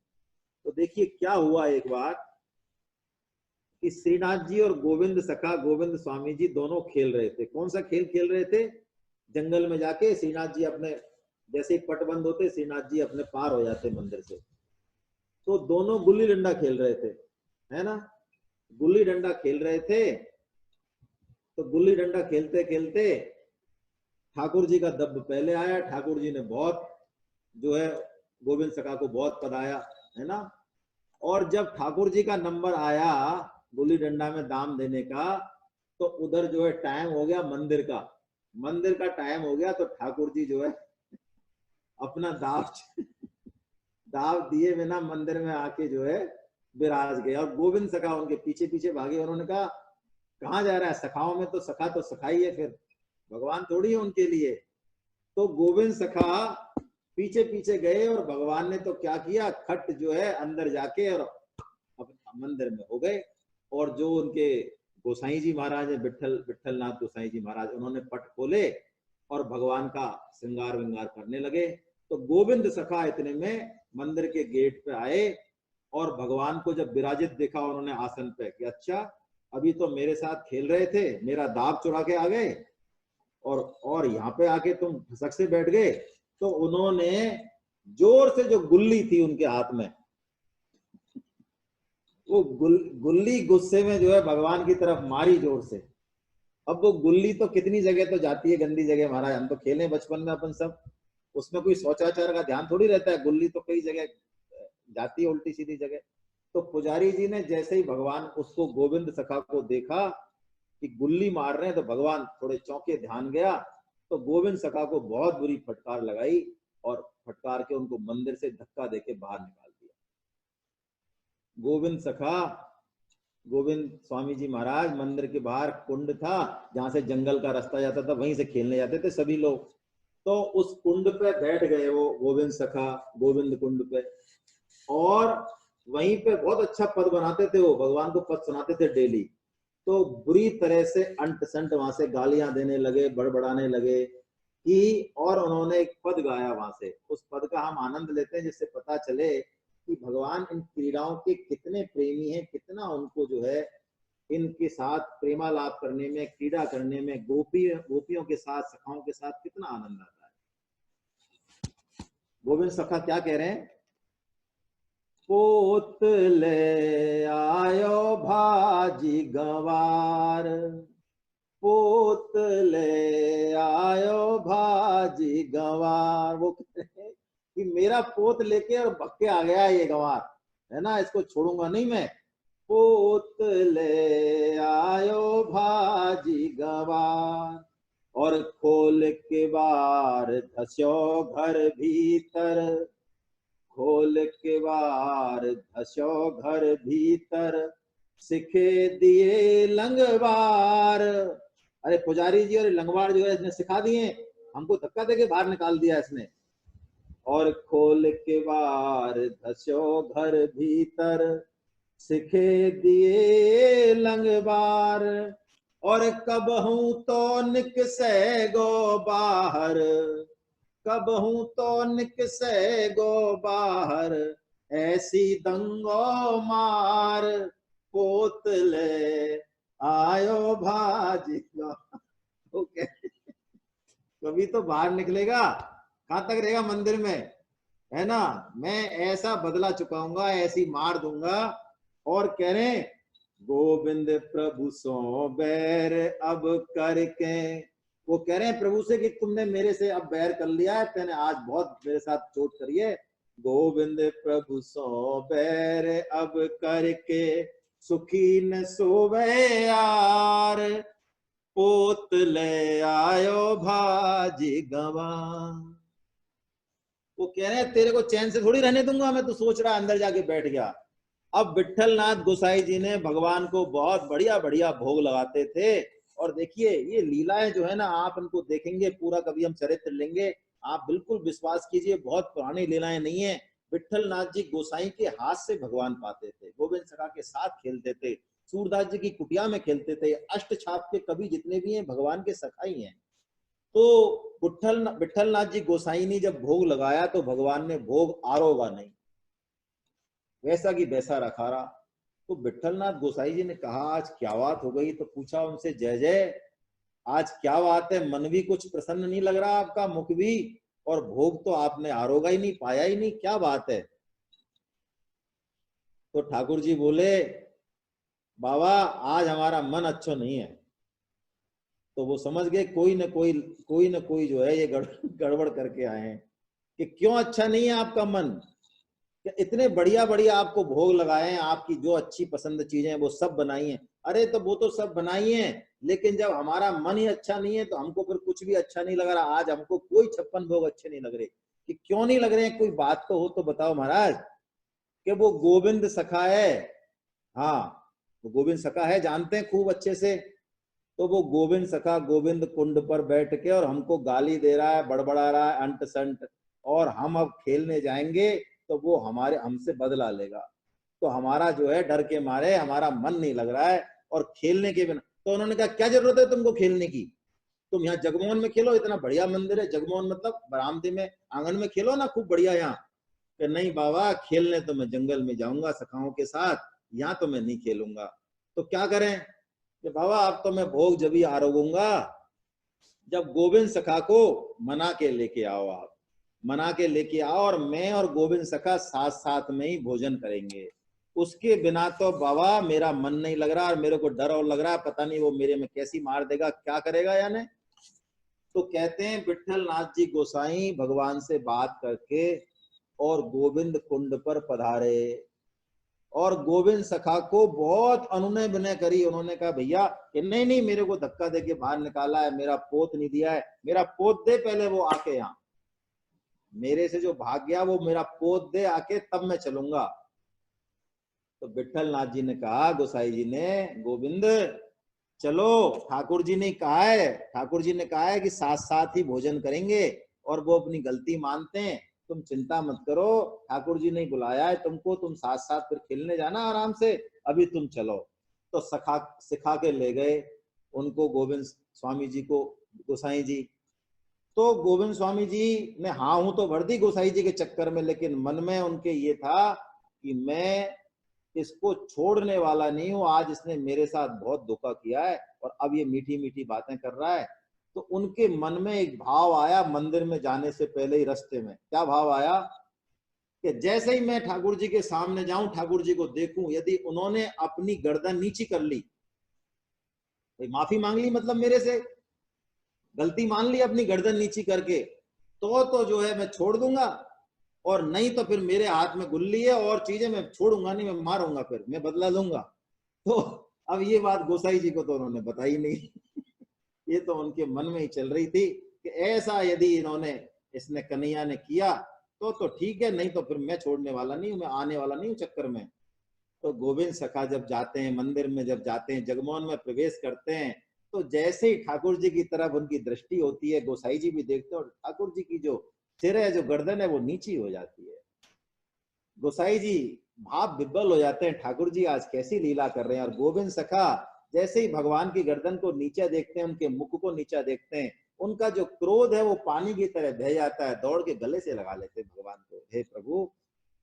तो देखिए क्या हुआ एक बार कि श्रीनाथ जी और गोविंद सखा गोविंद स्वामी जी दोनों खेल रहे थे। कौन सा खेल खेल रहे थे? जंगल में जाके श्रीनाथ जी अपने, जैसे ही पट बंद होते श्रीनाथ जी अपने पार हो जाते मंदिर से, तो दोनों गुल्ली डंडा खेल रहे थे, है ना। गुल्ली डंडा खेल रहे थे। तो गुल्ली डंडा खेलते खेलते ठाकुर जी का दब पहले आया। ठाकुर जी ने बहुत जो है गोविंद सखा को बहुत पदाया, है ना। और जब ठाकुर जी का नंबर आया गुल्ली डंडा में दाम देने का, तो उधर जो है टाइम हो गया मंदिर का टाइम हो गया। तो ठाकुर जी जो है अपना दाव दिए बिना मंदिर में आके जो है विराज गए। और गोविंद सखा उनके पीछे पीछे भागे। उन्होंने कहा कहाँ जा रहा है, सखाओं में तो सखा तो सखाई है, फिर भगवान थोड़ी है उनके लिए। तो गोविंद सखा पीछे पीछे गए और भगवान ने तो क्या किया, खट जो है अंदर जाके और मंदिर में हो गए। और जो उनके गोसाई जी महाराज है, विठल नाथ गोसाई जी महाराज, उन्होंने पट खोले और भगवान का श्रृंगार विंगार करने लगे। तो गोविंद सखा इतने में मंदिर के गेट पे आए और भगवान को जब विराजित देखा उन्होंने आसन पे कि अच्छा अभी तो मेरे साथ खेल रहे थे, मेरा दाव चुरा के आ गए और यहाँ पे आके तुम फसक से बैठ गए। तो उन्होंने जोर से जो गुल्ली थी उनके हाथ में, वो गुल्ली गुस्से में जो है भगवान की तरफ मारी जोर से। अब वो गुल्ली तो कितनी जगह तो जाती है, गंदी जगह महाराज, हम तो खेले बचपन में अपन सब, उसमें कोई शौचाचार का ध्यान थोड़ी रहता है। गुल्ली तो कई जगह जाती है उल्टी सीधी जगह। तो पुजारी जी ने जैसे ही भगवान उसको गोविंद सखा को देखा कि गुल्ली मार रहे हैं, तो भगवान थोड़े चौंके, ध्यान गया। तो गोविंद सखा को बहुत बुरी फटकार लगाई और फटकार के उनको मंदिर से धक्का देके बाहर निकाल दिया। गोविंद सखा, गोविंद स्वामी जी महाराज मंदिर के बाहर कुंड था जहां से जंगल का रास्ता जाता था, वहीं से खेलने जाते थे सभी लोग। तो उस कुंड पे बैठ गए वो गोविंद सखा, गोविंद कुंड पे, और वहीं पे बहुत अच्छा पद बनाते थे वो, भगवान को पद सुनाते थे डेली। तो बुरी तरह से अंट संट वहां से गालियां देने लगे, बड़बड़ाने लगे कि, और उन्होंने एक पद गाया वहां से। उस पद का हम आनंद लेते हैं जिससे पता चले कि भगवान इन क्रीड़ाओं के कितने प्रेमी हैं, कितना उनको जो है इनके साथ प्रेमालाप करने में, क्रीड़ा करने में, गोपियों के साथ, सखाओं के साथ कितना आनंद आता है। गोविंद सखा क्या कह रहे हैं? पोत ले आयो भाजी गंवार, पोत ले आयो भाजी गंवार। वो कहते हैं कि मेरा पोत लेके और भक्के आ गया ये गंवार, है ना, इसको छोड़ूंगा नहीं मैं। पोत ले आयो भाजी गंवार, और खोल के बार धस्यो घर भीतर, खोल के बार धस्यो घर भीतर, सिखे दिए लंगवार। अरे पुजारी जी, और लंगवार जो है इसने सिखा दिए, हमको धक्का देके बाहर निकाल दिया इसने। और खोल के बार धस्यो घर भीतर, सिखे दिए लंगबार, और कबहू तो निकसे गो बाहर, कबहू तो निकसे गो बाहर, ऐसी दंगो मार, पोतले आयो भाजी। तो कभी तो बाहर निकलेगा, कहां तक रहेगा मंदिर में, है ना। मैं ऐसा बदला चुकाऊंगा, ऐसी मार दूंगा। और कह रहे गोविंद प्रभु सो बैर अब करके, वो कह रहे हैं प्रभु से कि तुमने मेरे से अब बैर कर लिया है, तेने आज बहुत मेरे साथ चोट करी है। गोविंद प्रभु सो बैर अब करके, सुखी न सोवे यार, पोत ले आयो भाजी गवा। वो कह रहे हैं तेरे को चैन से थोड़ी रहने दूंगा मैं, तो सोच रहा अंदर जाके बैठ गया। अब विट्ठलनाथ गोसाई जी ने भगवान को बहुत बढ़िया बढ़िया भोग लगाते थे। और देखिए ये लीलाएं जो है ना, आप इनको देखेंगे, पूरा कभी हम चरित्र लेंगे, आप बिल्कुल विश्वास कीजिए बहुत पुरानी लीलाएं नहीं है। विट्ठलनाथ जी गोसाई के हाथ से भगवान पाते थे, गोविंद सखा के साथ खेलते थे, सूरदास जी की कुटिया में खेलते थे। अष्ट छाप के कवि जितने भी हैं भगवान के सखा ही हैं। तो विट्ठलनाथ जी गोसाई ने जब भोग लगाया तो भगवान ने भोग आरोगा नहीं, वैसा की वैसा रखा रहा। तो विट्ठलनाथ गोसाई जी ने कहा आज क्या बात हो गई, तो पूछा उनसे जय जय आज क्या बात है, मन भी कुछ प्रसन्न नहीं लग रहा आपका, मुख भी, और भोग तो आपने आरोगा ही नहीं, पाया ही नहीं, क्या बात है। तो ठाकुर जी बोले बाबा आज हमारा मन अच्छा नहीं है। तो वो समझ गए कोई न कोई जो है ये गड़बड़ करके आए हैं। कि क्यों अच्छा नहीं है आपका मन, कि इतने बढ़िया बढ़िया आपको भोग लगाए हैं, आपकी जो अच्छी पसंद चीजें हैं वो सब बनाई हैं। अरे तो वो तो सब बनाई हैं, लेकिन जब हमारा मन ही अच्छा नहीं है तो हमको फिर कुछ भी अच्छा नहीं लग रहा। आज हमको कोई 56 भोग अच्छे नहीं लग रहे। कि क्यों नहीं लग रहे हैं, कोई बात तो हो तो बताओ महाराज। कि वो गोविंद सखा है, हाँ वो गोविंद सखा है, जानते हैं खूब अच्छे से। तो वो गोविंद सखा गोविंद कुंड पर बैठ के और हमको गाली दे रहा है, बड़बड़ा रहा है अंट संट, और हम अब खेलने जाएंगे तो वो हमारे हमसे बदला लेगा। तो हमारा जो है डर के मारे हमारा मन नहीं लग रहा है, और खेलने के बिना। तो उन्होंने कहा क्या जरूरत है तुमको खेलने की, तुम यहाँ जगमोहन में खेलो, इतना बढ़िया मंदिर है। जगमोहन मतलब बरामदे में, आंगन में खेलो ना खूब बढ़िया यहाँ। कि नहीं बाबा खेलने तो मैं जंगल में जाऊंगा सखाओं के साथ, यहाँ तो मैं नहीं खेलूंगा। तो क्या करें कि बाबा अब तो मैं भोग जब ही आरोगूंगा जब गोविंद सखा को मना के लेके आओ, आप मना के लेके आओ, और मैं और गोविंद सखा साथ साथ में ही भोजन करेंगे। उसके बिना तो बाबा मेरा मन नहीं लग रहा, और मेरे को डर और लग रहा है, पता नहीं वो मेरे में कैसी मार देगा, क्या करेगा यानी। तो कहते हैं विट्ठलनाथ जी गोसाई भगवान से बात करके और गोविंद कुंड पर पधारे, और गोविंद सखा को बहुत अनुनय विनय करी। उन्होंने कहा भैया कि नहीं नहीं मेरे को धक्का देके बाहर निकाला है, मेरा पोत नहीं दिया है, मेरा पोत दे पहले वो आके, यहाँ मेरे से जो भाग गया वो मेरा पोत दे आके, तब मैं चलूंगा। तो विट्ठलनाथ जी ने कहा गोसाई जी ने, गोविंद चलो, ठाकुर जी ने कहा है, ठाकुर जी ने कहा है कि साथ साथ ही भोजन करेंगे, और वो अपनी गलती मानते हैं, तुम चिंता मत करो, ठाकुर जी ने बुलाया है तुमको, तुम साथ साथ फिर खेलने जाना आराम से, अभी तुम चलो। तो सिखा के ले गए उनको गोविंद स्वामी जी को, गोसाई जी। तो गोविंद स्वामी जी ने हाँ हूं तो भर दी गोसाई जी के चक्कर में, लेकिन मन में उनके ये था कि मैं इसको छोड़ने वाला नहीं हूं, आज इसने मेरे साथ बहुत धोखा किया है और अब ये मीठी मीठी बातें कर रहा है। तो उनके मन में एक भाव आया मंदिर में जाने से पहले ही, रास्ते में क्या भाव आया कि जैसे ही मैं ठाकुर जी के सामने जाऊं, ठाकुर जी को देखूं, यदि उन्होंने अपनी गर्दन नीची कर ली, माफी मांग ली, मतलब मेरे से गलती मान ली अपनी गर्दन नीची करके, तो जो है मैं छोड़ दूंगा, और नहीं तो फिर मेरे हाथ में गुल्ली है और चीजें, मैं छोड़ूंगा नहीं, मैं मारूंगा, फिर मैं बदला लूंगा। तो अब ये बात गोसाई जी को तो उन्होंने बताई नहीं। ये तो उनके मन में ही चल रही थी कि ऐसा यदि इन्होंने, इसने कन्हैया ने किया तो ठीक है, नहीं तो फिर मैं छोड़ने वाला नहीं हूं, मैं आने वाला नहीं हूं चक्कर में। तो गोविंद सखा जब जाते हैं मंदिर में, जब जाते हैं जगमोहन में प्रवेश करते हैं, तो जैसे ही ठाकुर जी की तरफ उनकी दृष्टि होती है, गोसाई जी भी देखते हैं, और ठाकुर जी की जो सिर है, जो गर्दन है, वो नीची हो जाती है। गोसाई जी भाव विब्बल हो जाते हैं, ठाकुर जी आज कैसी लीला कर रहे हैं। और गोविंद सखा जैसे ही भगवान की गर्दन को नीचे देखते हैं, उनके मुख को नीचा देखते हैं, उनका जो क्रोध है वो पानी की तरह बह जाता है, दौड़ के गले से लगा लेते हैं भगवान को। हे प्रभु,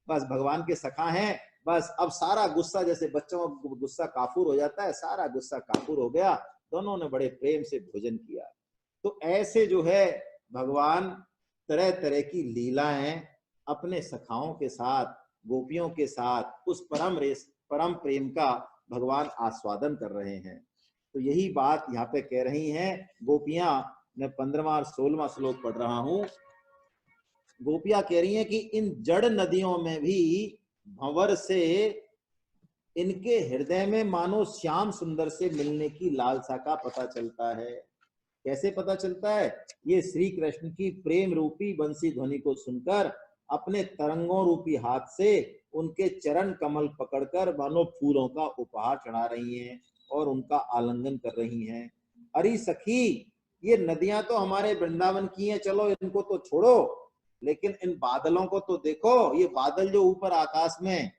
बस भगवान के सखा हैं, बस अब सारा गुस्सा, जैसे बच्चों का गुस्सा काफूर हो जाता है, सारा गुस्सा काफूर हो गया। दोनों ने बड़े प्रेम से भोजन किया। तो ऐसे जो है भगवान तरह तरह की लीलाएं अपने सखाओं के साथ, गोपियों के साथ उस परम प्रेम का भगवान आस्वादन कर रहे हैं। तो यही बात यहाँ पे कह रही हैं गोपियां। मैं 15वां और 16वां श्लोक पढ़ रहा हूं। गोपियां कह रही हैं कि इन जड़ नदियों में भी भंवर से इनके हृदय में मानो श्याम सुंदर से मिलने की लालसा का पता चलता है। कैसे पता चलता है? ये श्री कृष्ण की प्रेम रूपी बंसी ध्वनि को सुनकर अपने तरंगों रूपी हाथ से उनके चरण कमल पकड़कर मानो फूलों का उपहार चढ़ा रही हैं और उनका आलिंगन कर रही हैं। अरे सखी, ये नदियां तो हमारे वृंदावन की हैं, चलो इनको तो छोड़ो, लेकिन इन बादलों को तो देखो। ये बादल जो ऊपर आकाश में,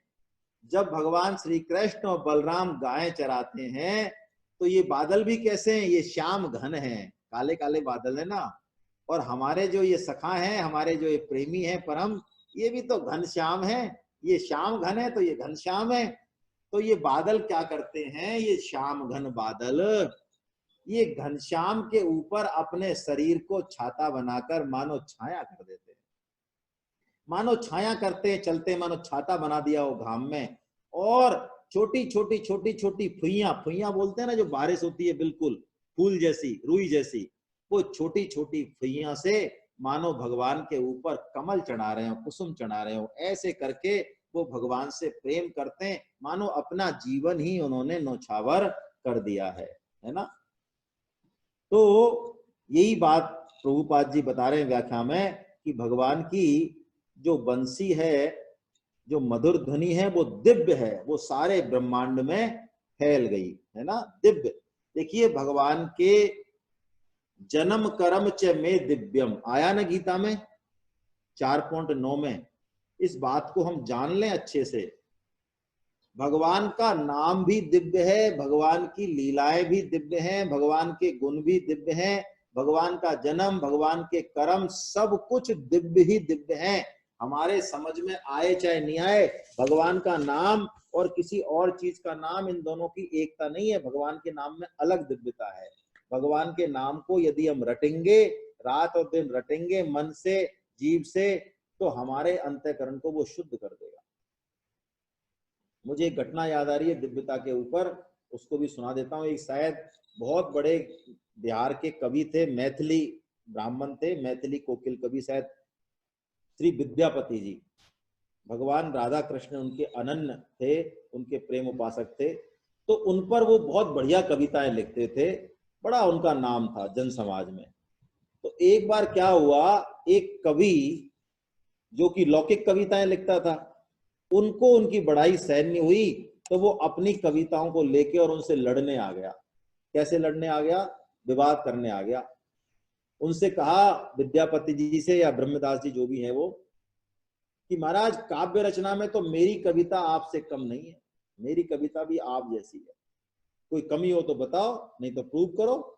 जब भगवान श्री कृष्ण और बलराम गाय चराते हैं तो ये बादल भी कैसे हैं? ये श्याम घन हैं, काले काले बादल है ना। और हमारे जो ये सखा हैं, हमारे जो ये प्रेमी हैं परम, ये भी तो घन श्याम है। ये श्याम घन है तो ये घन श्याम है। तो ये बादल क्या करते हैं? ये श्याम घन बादल ये घनश्याम के ऊपर अपने शरीर को छाता बनाकर मानो छाया कर देते हैं। मानो छाया करते हैं, चलते मानो छाता बना दिया हो घाम में। और छोटी छोटी छोटी छोटी फुइयां, फुइयां बोलते हैं ना, जो बारिश होती है बिल्कुल फूल जैसी, रुई जैसी, वो छोटी छोटी फुइयां से मानो भगवान के ऊपर कमल चढ़ा रहे हो, कुसुम चढ़ा रहे हो। ऐसे करके वो भगवान से प्रेम करते हैं, मानो अपना जीवन ही उन्होंने नौछावर कर दिया है ना। तो यही बात प्रभुपाद जी बता रहे हैं व्याख्या में कि भगवान की जो बंसी है, जो मधुर ध्वनि है, वो दिव्य है, वो सारे ब्रह्मांड में फैल गई है ना, दिव्य। देखिए भगवान के जन्म कर्म च में दिव्यम आया ना गीता में 4.9 में। इस बात को हम जान लें अच्छे से। भगवान का नाम भी दिव्य है, भगवान की लीलाएं भी दिव्य हैं, भगवान के गुण भी दिव्य हैं, भगवान का जन्म, भगवान के कर्म, सब कुछ दिव्य ही दिव्य हैं। हमारे समझ में आए चाहे नहीं आए, भगवान का नाम और किसी और चीज का नाम, इन दोनों की एकता नहीं है। भगवान के नाम में अलग दिव्यता है। भगवान के नाम को यदि हम रटेंगे, रात और दिन रटेंगे मन से, जीव से, तो हमारे अंतःकरण को वो शुद्ध कर देगा। मुझे एक घटना याद आ रही है दिव्यता के ऊपर, उसको भी सुना देता हूँ। एक शायद बहुत बड़े बिहार के कवि थे, मैथिली ब्राह्मण थे, मैथिली कोकिल कवि, शायद श्री विद्यापति जी। भगवान राधा कृष्ण उनके अनन्य थे, उनके प्रेम उपासक थे। तो उन पर वो बहुत बढ़िया कविताएं लिखते थे, बड़ा उनका नाम था जन समाज में। तो एक बार क्या हुआ, एक कवि जो कि लौकिक कविताएं लिखता था, उनको उनकी बड़ाई सहन नहीं हुई, तो वो अपनी कविताओं को लेके और उनसे लड़ने आ गया। कैसे लड़ने आ गया? विवाद करने आ गया। उनसे कहा विद्यापति जी से या ब्रह्मदास जी जो भी है वो, कि महाराज काव्य रचना में तो मेरी कविता आपसे कम नहीं है, मेरी कविता भी आप जैसी है। कोई कमी हो तो बताओ, नहीं तो प्रूव करो।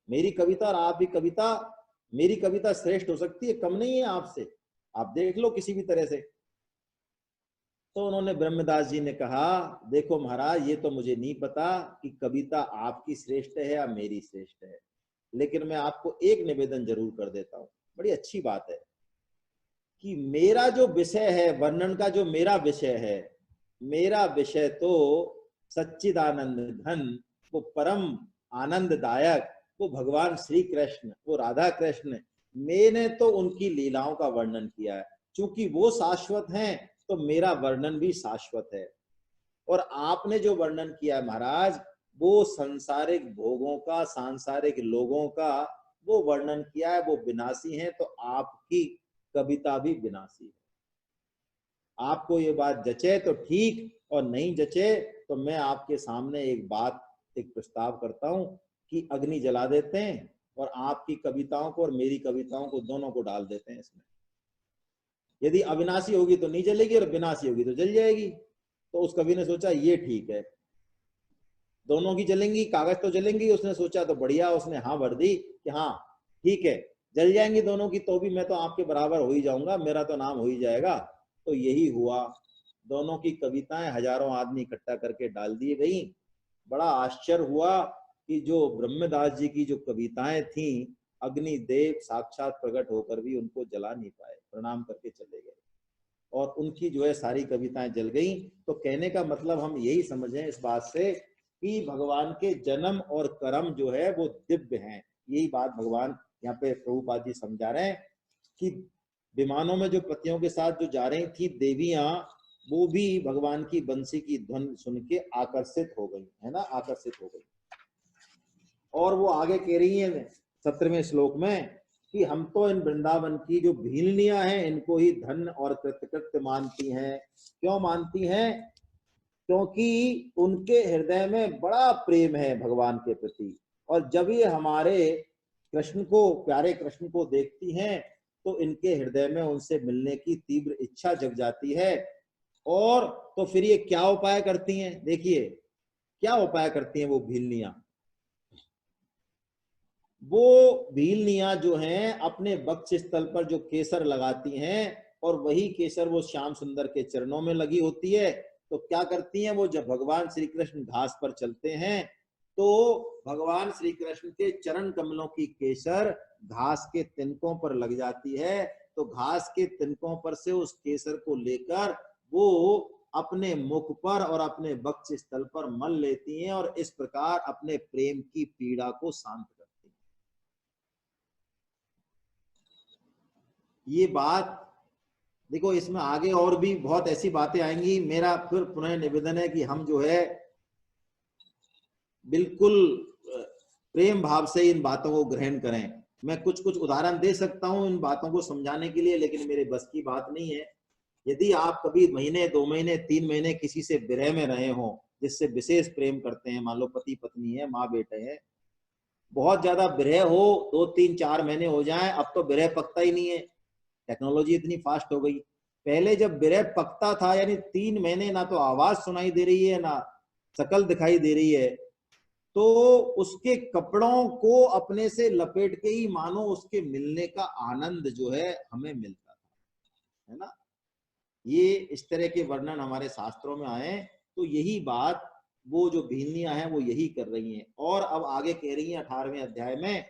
मेरी कविता और आप भी कविता, मेरी कविता श्रेष्ठ हो सकती है, कम नहीं है आपसे, आप देख लो किसी भी तरह से। तो उन्होंने ब्रह्मदास जी ने कहा, देखो महाराज, ये तो मुझे नहीं पता कि कविता आपकी श्रेष्ठ है या मेरी श्रेष्ठ है, लेकिन मैं आपको एक निवेदन जरूर कर देता हूं, बड़ी अच्छी बात है, कि मेरा जो विषय है, वर्णन का जो मेरा विषय है, मेरा विषय तो सच्चिदानंद घन, वो परम आनंददायक, वो भगवान श्री कृष्ण, वो राधा कृष्ण, मैंने तो उनकी लीलाओं का वर्णन किया है। चूंकि वो शाश्वत हैं तो मेरा वर्णन भी शाश्वत है। और आपने जो वर्णन किया है महाराज, वो सांसारिक भोगों का, सांसारिक लोगों का वो वर्णन किया है, वो विनाशी है। तो आपकी कविता भी विनाशी है। आपको ये बात जचे तो ठीक, और नहीं जचे तो मैं आपके सामने एक बात, एक प्रस्ताव करता हूं कि अग्नि जला देते हैं और आपकी कविताओं को और मेरी कविताओं को, दोनों को डाल देते हैं इसमें। यदि अविनाशी होगी तो नहीं जलेगी और विनाशी होगी तो जल जाएगी। तो उस कवि ने सोचा ये ठीक है, दोनों की जलेंगी, कागज तो जलेंगी। उसने सोचा तो बढ़िया, उसने हाँ भर दी कि हाँ ठीक है, जल जाएंगी दोनों की, तो भी मैं तो आपके बराबर हो ही जाऊंगा, मेरा तो नाम हो ही जाएगा। तो यही हुआ, दोनों की कविताएं हजारों आदमी इकट्ठा करके डाल दी गई। बड़ा आश्चर्य हुआ कि जो ब्रह्मदास जी की जो कविताएं थी, अग्निदेव साक्षात प्रकट होकर भी उनको जला नहीं पाए, प्रणाम करके चले गए, और उनकी जो है सारी कविताएं जल गई। तो कहने का मतलब हम यही समझें इस बात से कि भगवान के जन्म और कर्म जो है वो दिव्य हैं। यही बात भगवान यहाँ पे प्रभुपाद जी समझा रहे हैं कि विमानों में जो पतियों के साथ जो जा रही थी देवियां, वो भी भगवान की बंसी की ध्वनि सुन के आकर्षित हो गई, है ना, आकर्षित हो गई। और वो आगे कह रही है 17वें श्लोक में कि हम तो इन वृंदावन की जो भीलनियां हैं इनको ही धन और कृतकृत्य मानती हैं। क्यों मानती हैं? क्योंकि उनके हृदय में बड़ा प्रेम है भगवान के प्रति, और जब ये हमारे कृष्ण को, प्यारे कृष्ण को देखती हैं तो इनके हृदय में उनसे मिलने की तीव्र इच्छा जग जाती है। और तो फिर ये क्या उपाय करती हैं, देखिए क्या उपाय करती हैं वो भीलनियां। वो भीलनियां जो हैं अपने वक्ष स्थल पर जो केसर लगाती हैं, और वही केसर वो श्याम सुंदर के चरणों में लगी होती है। तो क्या करती हैं वो, जब भगवान श्री कृष्ण घास पर चलते हैं तो भगवान श्री कृष्ण के चरण कमलों की केसर घास के तिनकों पर लग जाती है। तो घास के तिनकों पर से उस केसर को लेकर वो अपने मुख पर और अपने वक्ष स्थल पर मल लेती हैं, और इस प्रकार अपने प्रेम की पीड़ा को शांत करती हैं। ये बात देखो, इसमें आगे और भी बहुत ऐसी बातें आएंगी। मेरा फिर पुनः निवेदन है कि हम जो है बिल्कुल प्रेम भाव से इन बातों को ग्रहण करें। मैं कुछ कुछ उदाहरण दे सकता हूं इन बातों को समझाने के लिए, लेकिन मेरे बस की बात नहीं है। यदि आप कभी महीने, 2 महीने, 3 महीने किसी से विरह में रहे हो, जिससे विशेष प्रेम करते हैं, मान लो पति पत्नी है, माँ बेटे हैं, बहुत ज्यादा विरह हो, 2, 3, 4 महीने हो जाएं, अब तो विरह पकता ही नहीं है, टेक्नोलॉजी इतनी फास्ट हो गई। पहले जब विरह पकता था, यानी 3 महीने ना तो आवाज सुनाई दे रही है, ना शकल दिखाई दे रही है, तो उसके कपड़ों को अपने से लपेट के ही मानो उसके मिलने का आनंद जो है हमें मिलता था, है ना। ये इस तरह के वर्णन हमारे शास्त्रों में आए। तो यही बात वो जो भीलनियां हैं वो यही कर रही हैं। और अब आगे कह रही हैं 18वें अध्याय में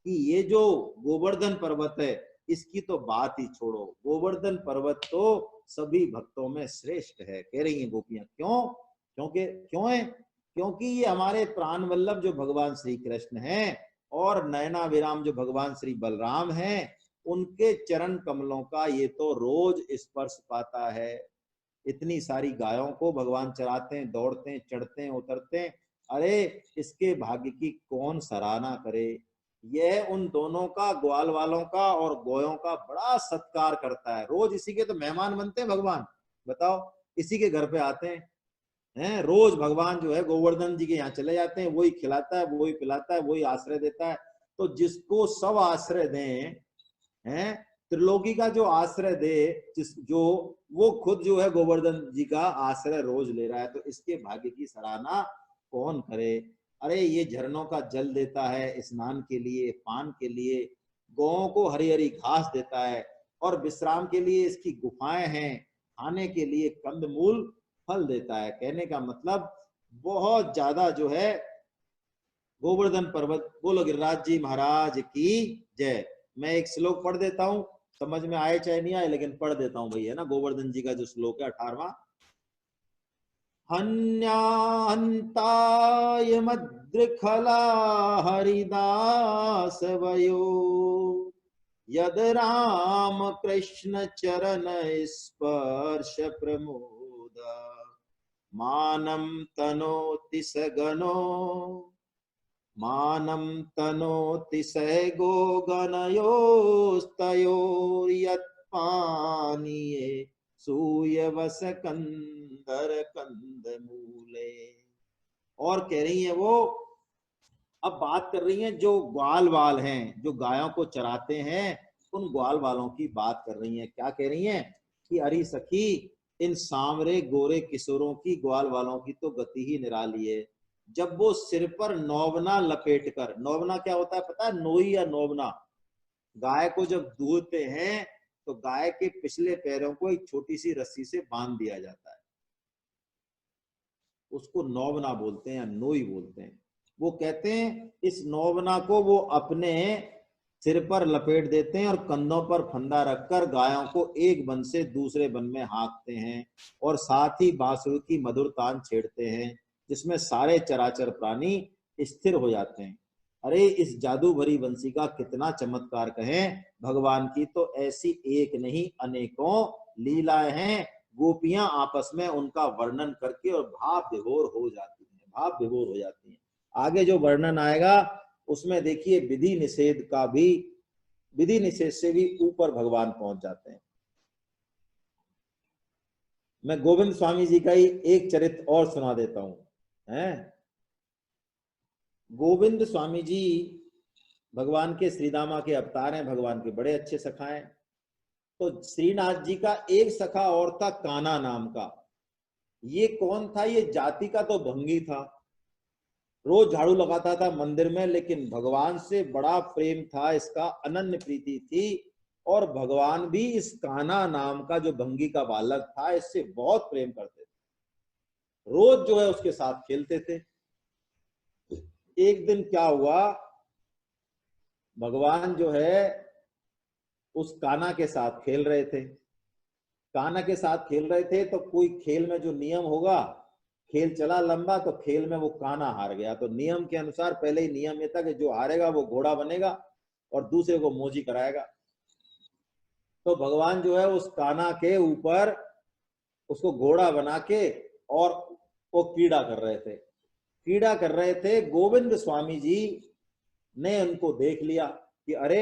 कि ये जो गोवर्धन पर्वत है इसकी तो बात ही छोड़ो, गोवर्धन पर्वत तो सभी भक्तों में श्रेष्ठ है, कह रही हैं गोपियां। क्यों है? क्योंकि ये हमारे प्राण वल्लभ जो भगवान श्री कृष्ण हैं और नयना विराम जो भगवान श्री बलराम हैं, उनके चरण कमलों का ये तो रोज स्पर्श पाता है। इतनी सारी गायों को भगवान चराते हैं, दौड़ते हैं, चढ़ते हैं, उतरते हैं, अरे इसके भाग्य की कौन सराहना करे। यह उन दोनों का, ग्वाल वालों का और गोयों का बड़ा सत्कार करता है। रोज इसी के तो मेहमान बनते हैं भगवान, बताओ, इसी के घर पे आते हैं रोज भगवान जो है गोवर्धन जी के यहाँ चले जाते हैं, वही खिलाता है, वही पिलाता है, वही आश्रय देता है। तो जिसको सब आश्रय दें, हैं त्रिलोकी का जो आश्रय दे, जो वो खुद जो है गोवर्धन जी का आश्रय रोज ले रहा है, तो इसके भाग्य की सराहना कौन करे। अरे ये झरनों का जल देता है स्नान के लिए, पान के लिए, गौओं को हरी हरी घास देता है, और विश्राम के लिए इसकी गुफाएं हैं, खाने के लिए कंदमूल फल देता है। कहने का मतलब बहुत ज्यादा जो है गोवर्धन पर्वत। बोलो गिरिराज जी महाराज की जय। मैं एक श्लोक पढ़ देता हूं, समझ में आए चाहे नहीं आए, लेकिन पढ़ देता हूं भैया ना, गोवर्धन जी का जो श्लोक है 18वां। हन्यान्ताय मद्रखला हरिदास वयो, यद राम कृष्ण चरण स्पर्श प्रमोद, मानम तनोति सगनो, मानम तनोति सैगो गणयोस्तयोर्यत्पानीये सूयवस कंदर कंद मूले। और कह रही है वो, अब बात कर रही हैं जो ग्वाल वाल हैं, जो गायों को चराते हैं, उन ग्वाल वालों की बात कर रही हैं। क्या कह रही हैं कि अरे सखी, इन सांवरे गोरे किशोरों की, ग्वाल वालों की तो गति ही निराली है। जब वो सिर पर नौवना लपेट कर, नौवना क्या होता है पता है? नोई या नौवना, गाय को जब दूहते हैं तो गाय के पिछले पैरों को एक छोटी सी रस्सी से बांध दिया जाता है, उसको नौवना बोलते हैं या नोई बोलते हैं। वो कहते हैं इस नौवना को वो अपने सिर पर लपेट देते हैं और कंधों पर फंदा रखकर गायों को एक वन से दूसरे वन में हाँकते हैं और साथ ही बांसुरी की मधुर तान छेड़ते हैं, जिसमें सारे चराचर प्राणी स्थिर हो जाते हैं। अरे इस जादू भरी बंसी का कितना चमत्कार कहें, भगवान की तो ऐसी एक नहीं अनेकों लीलाएं हैं। गोपियां आपस में उनका वर्णन करके और भाव विभोर हो जाती हैं, भाव विभोर हो जाती हैं। आगे जो वर्णन आएगा उसमें देखिए विधि निषेध का भी, विधि निषेध से भी ऊपर भगवान पहुंच जाते हैं। मैं गोविंद स्वामी जी का ही एक चरित्र और सुना देता हूं, हैं? गोविंद स्वामी जी भगवान के श्रीदामा के अवतार हैं, भगवान के बड़े अच्छे सखा हैं। तो श्रीनाथ जी का एक सखा और था कान्हा नाम का। ये कौन था? ये जाति का तो भंगी था, रोज झाड़ू लगाता था मंदिर में, लेकिन भगवान से बड़ा प्रेम था इसका, अनन्य प्रीति थी। और भगवान भी इस कान्हा नाम का जो भंगी का बालक था इससे बहुत प्रेम करते थे, रोज जो है उसके साथ खेलते थे। एक दिन क्या हुआ, भगवान जो है उस कान्हा के साथ खेल रहे थे, कान्हा के साथ खेल रहे थे तो कोई खेल में जो नियम होगा, खेल चला लंबा तो खेल में वो कान्हा हार गया। तो नियम के अनुसार पहले ही नियम ये था कि जो हारेगा वो घोड़ा बनेगा और दूसरे को मोजी कराएगा। तो भगवान जो है उस कान्हा के ऊपर उसको घोड़ा बना के और वो कीड़ा कर रहे थे, कीड़ा कर रहे थे। गोविंद स्वामी जी ने उनको देख लिया कि अरे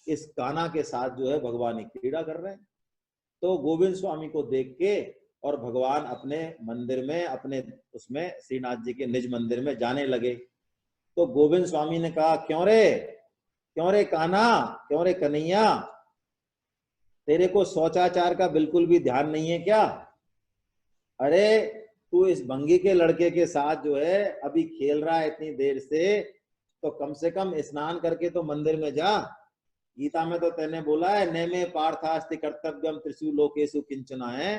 इस कान्हा के साथ जो है भगवान कीड़ा कर रहे हैं। तो गोविंद स्वामी को देख के और भगवान अपने मंदिर में, अपने उसमें श्रीनाथ जी के निज मंदिर में जाने लगे। तो गोविंद स्वामी ने कहा, क्यों रे कान्हा, क्यों रे कन्हैया, तेरे को शौचाचार का बिल्कुल भी ध्यान नहीं है क्या? अरे तू इस भंगी के लड़के के साथ जो है अभी खेल रहा है इतनी देर से, तो कम से कम स्नान करके तो मंदिर में जा। गीता में तो तेने बोला है नैमे पार्थास्ति कर्तव्यम त्रिषु लोकेषु किंचना है,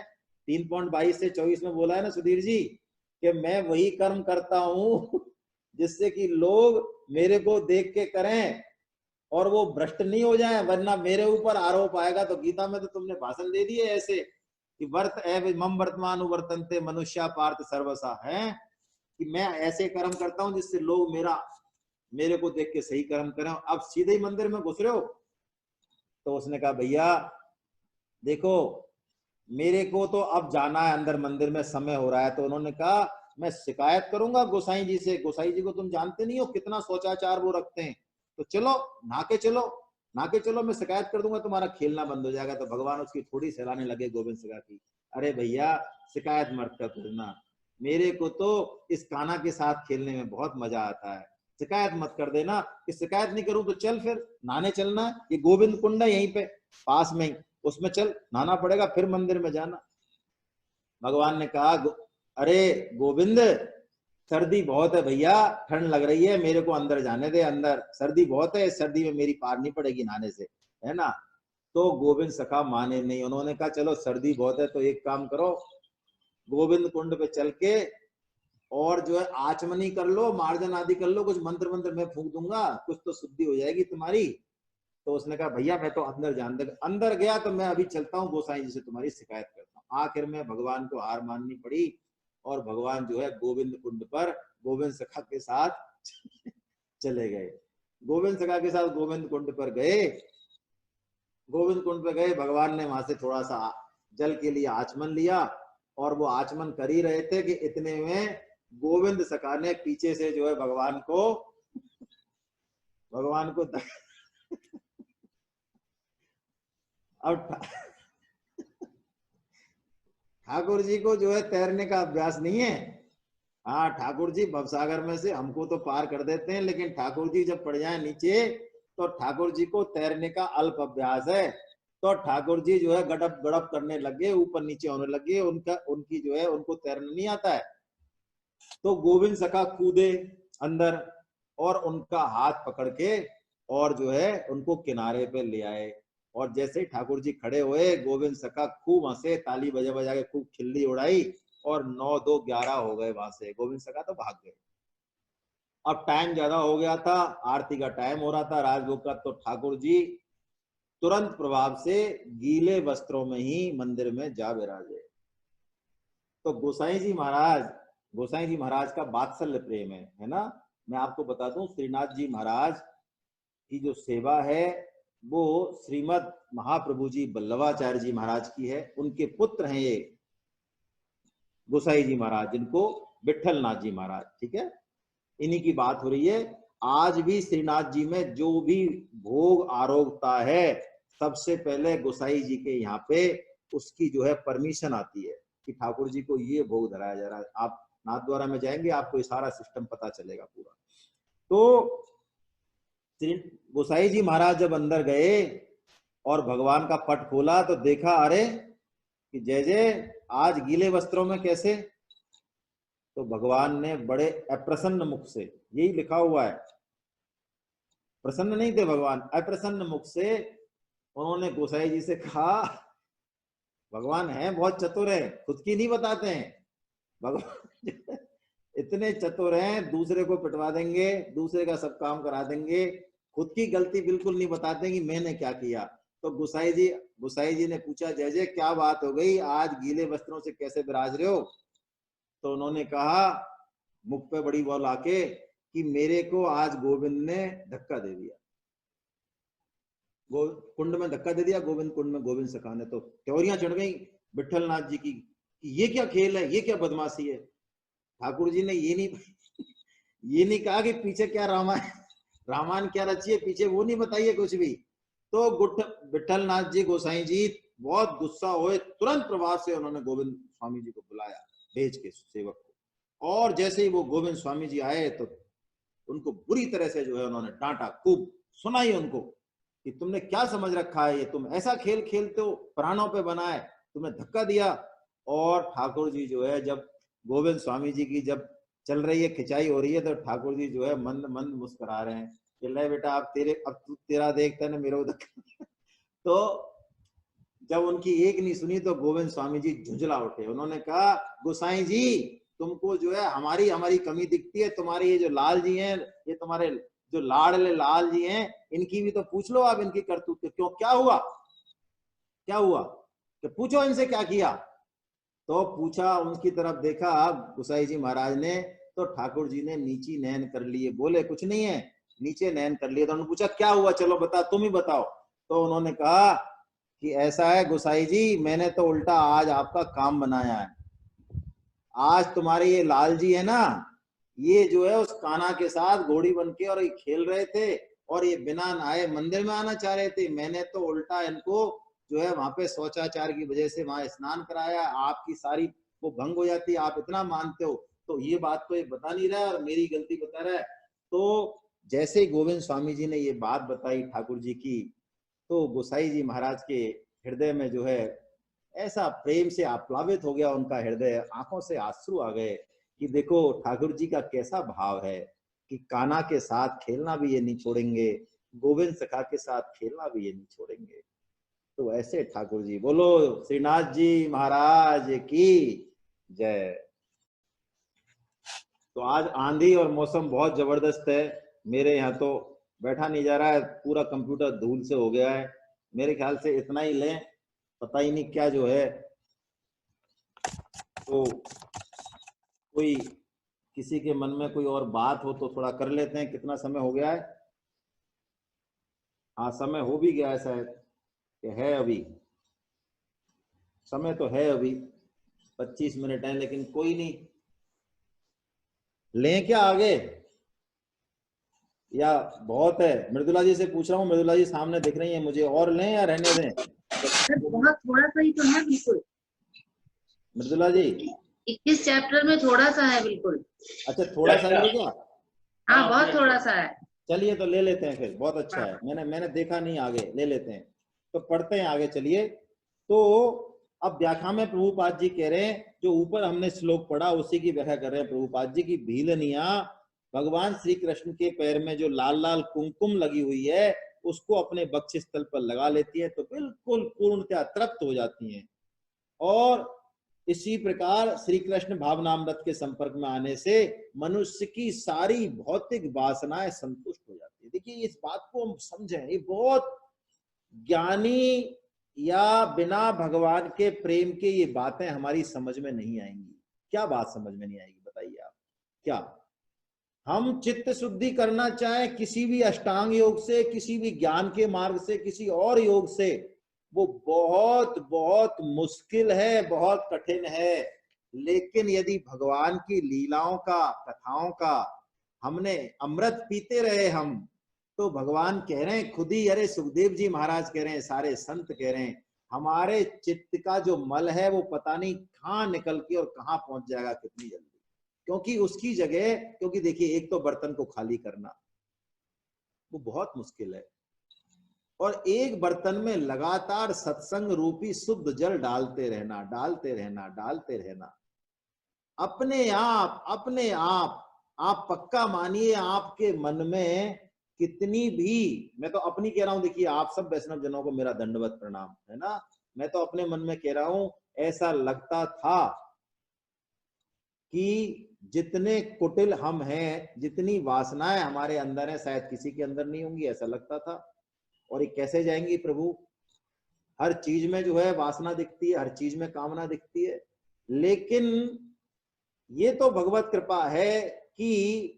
3.22 से 24 में बोला है ना सुधीर जी, कि मैं वही कर्म करता हूं जिससे कि लोग मेरे को देख के करें और वो भ्रष्ट नहीं हो जाए, वरना मेरे ऊपर आरोप आएगा। तो गीता में तो तुमने भाषण दे दिए ऐसे कि वर्त मम वर्तमान वर्तनते मनुष्य पार्थ सर्वसा, है कि मैं ऐसे कर्म करता हूं जिससे लोग मेरे को देख के सही कर्म करें। अब सीधे ही मंदिर में घुस रहे हो। तो उसने कहा भैया देखो मेरे को तो अब जाना है अंदर, मंदिर में समय हो रहा है। तो उन्होंने कहा मैं शिकायत करूंगा गोसाई जी से, गोसाई जी को तुम जानते नहीं हो कितना शौचाचार वो रखते हैं, तो चलो नहा के चलो, मैं शिकायत कर दूंगा, तुम्हारा खेलना बंद हो जाएगा। तो भगवान उसकी थोड़ी सहलाने लगे गोविंद सखा की, अरे भैया शिकायत मत करना, मेरे को तो इस कान्हा के साथ खेलने में बहुत मजा आता है, शिकायत मत कर देना। कि शिकायत नहीं करूं तो चल फिर नहाने चलना है, ये गोविंद कुंड है यहीं पे पास में ही, उसमें चल नहाना पड़ेगा फिर मंदिर में जाना। भगवान ने कहा अरे गोविंद सर्दी बहुत है भैया, ठंड लग रही है, मेरे को अंदर जाने दे, अंदर सर्दी बहुत है, इस सर्दी में मेरी पार नहीं पड़ेगी नहाने से, है ना। तो गोविंद सखा माने नहीं, उन्होंने कहा चलो सर्दी बहुत है तो एक काम करो, गोविंद कुंड पे चल के और जो है आचमनी कर लो, मार्जन आदि कर लो, कुछ मंत्र मंत्र मैं फूंक दूंगा, कुछ तो शुद्धि हो जाएगी तुम्हारी। तो उसने कहा भैया मैं तो अंदर गया, तो मैं अभी चलता हूँ गोसाई जी से तुम्हारी शिकायत करता हूँ। आखिर में भगवान को हार माननी पड़ी और भगवान जो है गोविंद कुंड पर गोविंद सखा के साथ चले गए। गोविंद सखा के साथ गोविंद कुंड पर गए, गोविंद कुंड पर गए, भगवान ने वहां से थोड़ा सा जल के लिए आचमन लिया और वो आचमन कर ही रहे थे कि इतने में गोविंद सखा ने पीछे से जो है भगवान को अब ठाकुर जी को जो है तैरने का अभ्यास नहीं है। हाँ ठाकुर जी भवसागर में से हमको तो पार कर देते हैं, लेकिन ठाकुर जी जब पड़ जाए नीचे तो ठाकुर जी को तैरने का अल्प अभ्यास है, तो ठाकुर जी जो है गड़प गड़प करने लगे, ऊपर नीचे होने लगे, उनकी जो है उनको तैरना नहीं आता है। तो गोविंद सखा कूदे अंदर और उनका हाथ पकड़ के और जो है उनको किनारे पे ले आए। और जैसे ही ठाकुर जी खड़े हुए, गोविंद सखा खूब हंसे, ताली बजा बजा के खूब खिल्ली उड़ाई और 9 2 11 हो गए। वहां से गोविंद सखा तो भाग गए। अब टाइम ज्यादा हो गया था, आरती का टाइम हो रहा था राजभोग का, तो ठाकुर जी तुरंत प्रभाव से गीले वस्त्रों में ही मंदिर में जा विराजे। तो गोसाई जी महाराज का वात्सल्य प्रेम है ना। मैं आपको बता दूं, श्रीनाथ जी महाराज की जो सेवा है वो श्रीमद महाप्रभु जी बल्लभाचार्य जी महाराज की है। उनके पुत्र हैं ये गोसाई जी महाराज, जिनको विठल नाथ जी महाराज, ठीक है, इन्हीं की बात हो रही है। आज भी श्रीनाथ जी में जो भी भोग आरोगता है, सबसे पहले गोसाई जी के यहाँ पे उसकी जो है परमिशन आती है कि ठाकुर जी को ये भोग धराया जा रहा है। आप नाथ द्वारा में जाएंगे, आपको ये सारा सिस्टम पता चलेगा पूरा। तो गोसाई जी महाराज जब अंदर गए और भगवान का पट खोला तो देखा, अरे कि जय जय आज गीले वस्त्रों में कैसे। तो भगवान ने बड़े अप्रसन्न मुख से, यही लिखा हुआ है, प्रसन्न नहीं थे भगवान, अप्रसन्न मुख से उन्होंने गोसाई जी से कहा, भगवान है बहुत चतुर है, खुद की नहीं बताते हैं भगवान इतने चतुर हैं, दूसरे को पिटवा देंगे, दूसरे का सब काम करा देंगे, खुद की गलती बिल्कुल नहीं बताते कि मैंने क्या किया। तो गोसाई जी ने पूछा, जय जय क्या बात हो गई, आज गीले वस्त्रों से कैसे विराज रहे हो। तो उन्होंने कहा मुख पे बड़ी बोल आके कि मेरे को आज गोविंद ने धक्का दे दिया, कुंड में धक्का दे दिया, गोविंद कुंड में गोविंद सखा ने। तो त्योरियां चढ़ गई विठल नाथ जी की कि ये क्या खेल है, ये क्या बदमाशी है। ठाकुर जी ने ये नहीं कहा कि पीछे क्या रामायण क्या रची है पीछे, वो नहीं बताइए कुछ भी। तो विठल नाथ जी गोसाई जी बहुत गुस्सा हुए, तुरंत प्रभाव से उन्होंने गोविंद स्वामी जी को बुलाया भेज के सेवक को। और जैसे ही वो गोविंद स्वामी जी आए तो उनको बुरी तरह से जो है उन्होंने डांटा, खूब सुनाई उनको कि तुमने क्या समझ रखा है, ये तुम ऐसा खेल खेलते हो, प्राणों पे बनाए, तुमने धक्का दिया। और ठाकुर जी जो है, जब गोविंद स्वामी जी की जब चल रही है, खिंचाई हो रही है, तो ठाकुर जी जो है मंद मंद मुस्कुरा रहे हैं कि ले बेटा अब तेरा देखता है ना मेरा धक्का तो जब उनकी एक नहीं सुनी तो गोविंद स्वामी जी झुंझला उठे। उन्होंने कहा, गोसाई जी तुमको जो है हमारी कमी दिखती है, तुम्हारे ये जो लाल जी हैं, ये तुम्हारे जो लाडले लाल जी हैं, इनकी भी तो पूछ लो आप, इनकी करतूत क्यों, क्या हुआ तो पूछो इनसे क्या किया। तो पूछा, उनकी तरफ देखा गोसाई जी महाराज ने, तो ठाकुर जी ने नीची नैन कर लिए, बोले कुछ नहीं है, नीचे नैन कर लिए। तो उन्होंने पूछा क्या हुआ, चलो बता, तुम ही बताओ। तो उन्होंने कहा कि ऐसा है गोसाई जी, मैंने तो उल्टा आज आपका काम बनाया है। आज तुम्हारे ये लाल जी है ना, ये जो है उस कान्हा के साथ घोड़ी बन के और ये खेल रहे थे और ये बिना नहाए मंदिर में आना चाह रहे थे। मैंने तो उल्टा इनको जो है वहां पे शौचाचार की वजह से वहां स्नान कराया, आपकी सारी वो भंग हो जाती, आप इतना मानते हो, तो ये बात तो ये बता नहीं रहा और मेरी गलती बता रहा है। तो जैसे ही गोविंद स्वामी जी ने ये बात बताई ठाकुर जी की, तो गोसाई जी महाराज के हृदय में जो है ऐसा प्रेम से आप्लावित हो गया उनका हृदय, आंखों से आंसू आ गए कि देखो ठाकुर जी का कैसा भाव है कि कान्हा के साथ खेलना भी ये नहीं छोड़ेंगे, गोविंद सखा के साथ खेलना भी ये नहीं छोड़ेंगे। तो ऐसे ठाकुर जी, बोलो श्रीनाथ जी महाराज की जय। तो आज आंधी और मौसम बहुत जबरदस्त है, मेरे यहाँ तो बैठा नहीं जा रहा है, पूरा कंप्यूटर धूल से हो गया है। मेरे ख्याल से इतना ही लें, पता ही नहीं क्या जो है। तो कोई किसी के मन में कोई और बात हो तो थोड़ा कर लेते हैं। कितना समय हो गया है? हाँ समय हो भी गया है शायद, है अभी समय तो है, अभी 25 मिनट है, लेकिन कोई नहीं, लें क्या आगे या बहुत है? मृदुला जी से पूछ रहा हूँ, मृदुला जी सामने दिख रही है मुझे, और लें या रहने दें? बहुत थोड़ा सा ही तो है बिल्कुल। मृदुला जी 21 चैप्टर में थोड़ा सा है बिल्कुल। अच्छा थोड़ा सा है क्या? हाँ बहुत थोड़ा सा है। चलिए तो ले लेते हैं फिर, बहुत अच्छा है, मैंने देखा नहीं, आगे ले लेते हैं तो पढ़ते हैं आगे। चलिए तो अब व्याख्या में प्रभुपाद जी कह रहे हैं, जो ऊपर हमने श्लोक पढ़ा उसी की व्याख्या कर रहे हैं प्रभुपाद जी की। भीलनिया भगवान श्री कृष्ण के पैर में जो लाल लाल कुमकुम लगी हुई है उसको अपने वक्ष स्थल पर लगा लेती है तो बिल्कुल पूर्णतः तृप्त हो जाती हैं। और इसी प्रकार श्री कृष्ण भावनामृत के संपर्क में आने से मनुष्य की सारी भौतिक वासनाएं संतुष्ट हो जाती है। देखिए इस बात को हम समझें, ये बहुत ज्ञानी या बिना भगवान के प्रेम के ये बातें हमारी समझ में नहीं आएंगी। क्या बात समझ में नहीं आएगी बताइए आप? क्या हम चित्त शुद्धि करना चाहें किसी भी अष्टांग योग से, किसी भी ज्ञान के मार्ग से, किसी और योग से, वो बहुत बहुत मुश्किल है, बहुत कठिन है। लेकिन यदि भगवान की लीलाओं का, कथाओं का हमने अमृत पीते रहे हम, तो भगवान कह रहे हैं खुद ही, अरे सुखदेव जी महाराज कह रहे हैं, सारे संत कह रहे हैं, हमारे चित्त का जो मल है वो पता नहीं कहां निकल के और कहां पहुंच जाएगा कितनी जल्दी। क्योंकि उसकी जगह, क्योंकि देखिए एक तो बर्तन को खाली करना वो बहुत मुश्किल है, और एक बर्तन में लगातार सत्संग रूपी शुद्ध जल डालते रहना, डालते रहना, डालते रहना, अपने आप आप पक्का मानिए आपके मन में कितनी भी, मैं तो अपनी कह रहा हूं, देखिए आप सब वैष्णव जनों को मेरा दंडवत प्रणाम है ना, मैं तो अपने मन में कह रहा हूं, ऐसा लगता था कि जितने कुटिल हम हैं, जितनी वासनाएं हमारे अंदर हैं, शायद किसी के अंदर नहीं होंगी, ऐसा लगता था। और ये कैसे जाएंगी प्रभु? हर चीज में जो है वासना दिखती है, हर चीज में कामना दिखती है। लेकिन ये तो भगवत कृपा है कि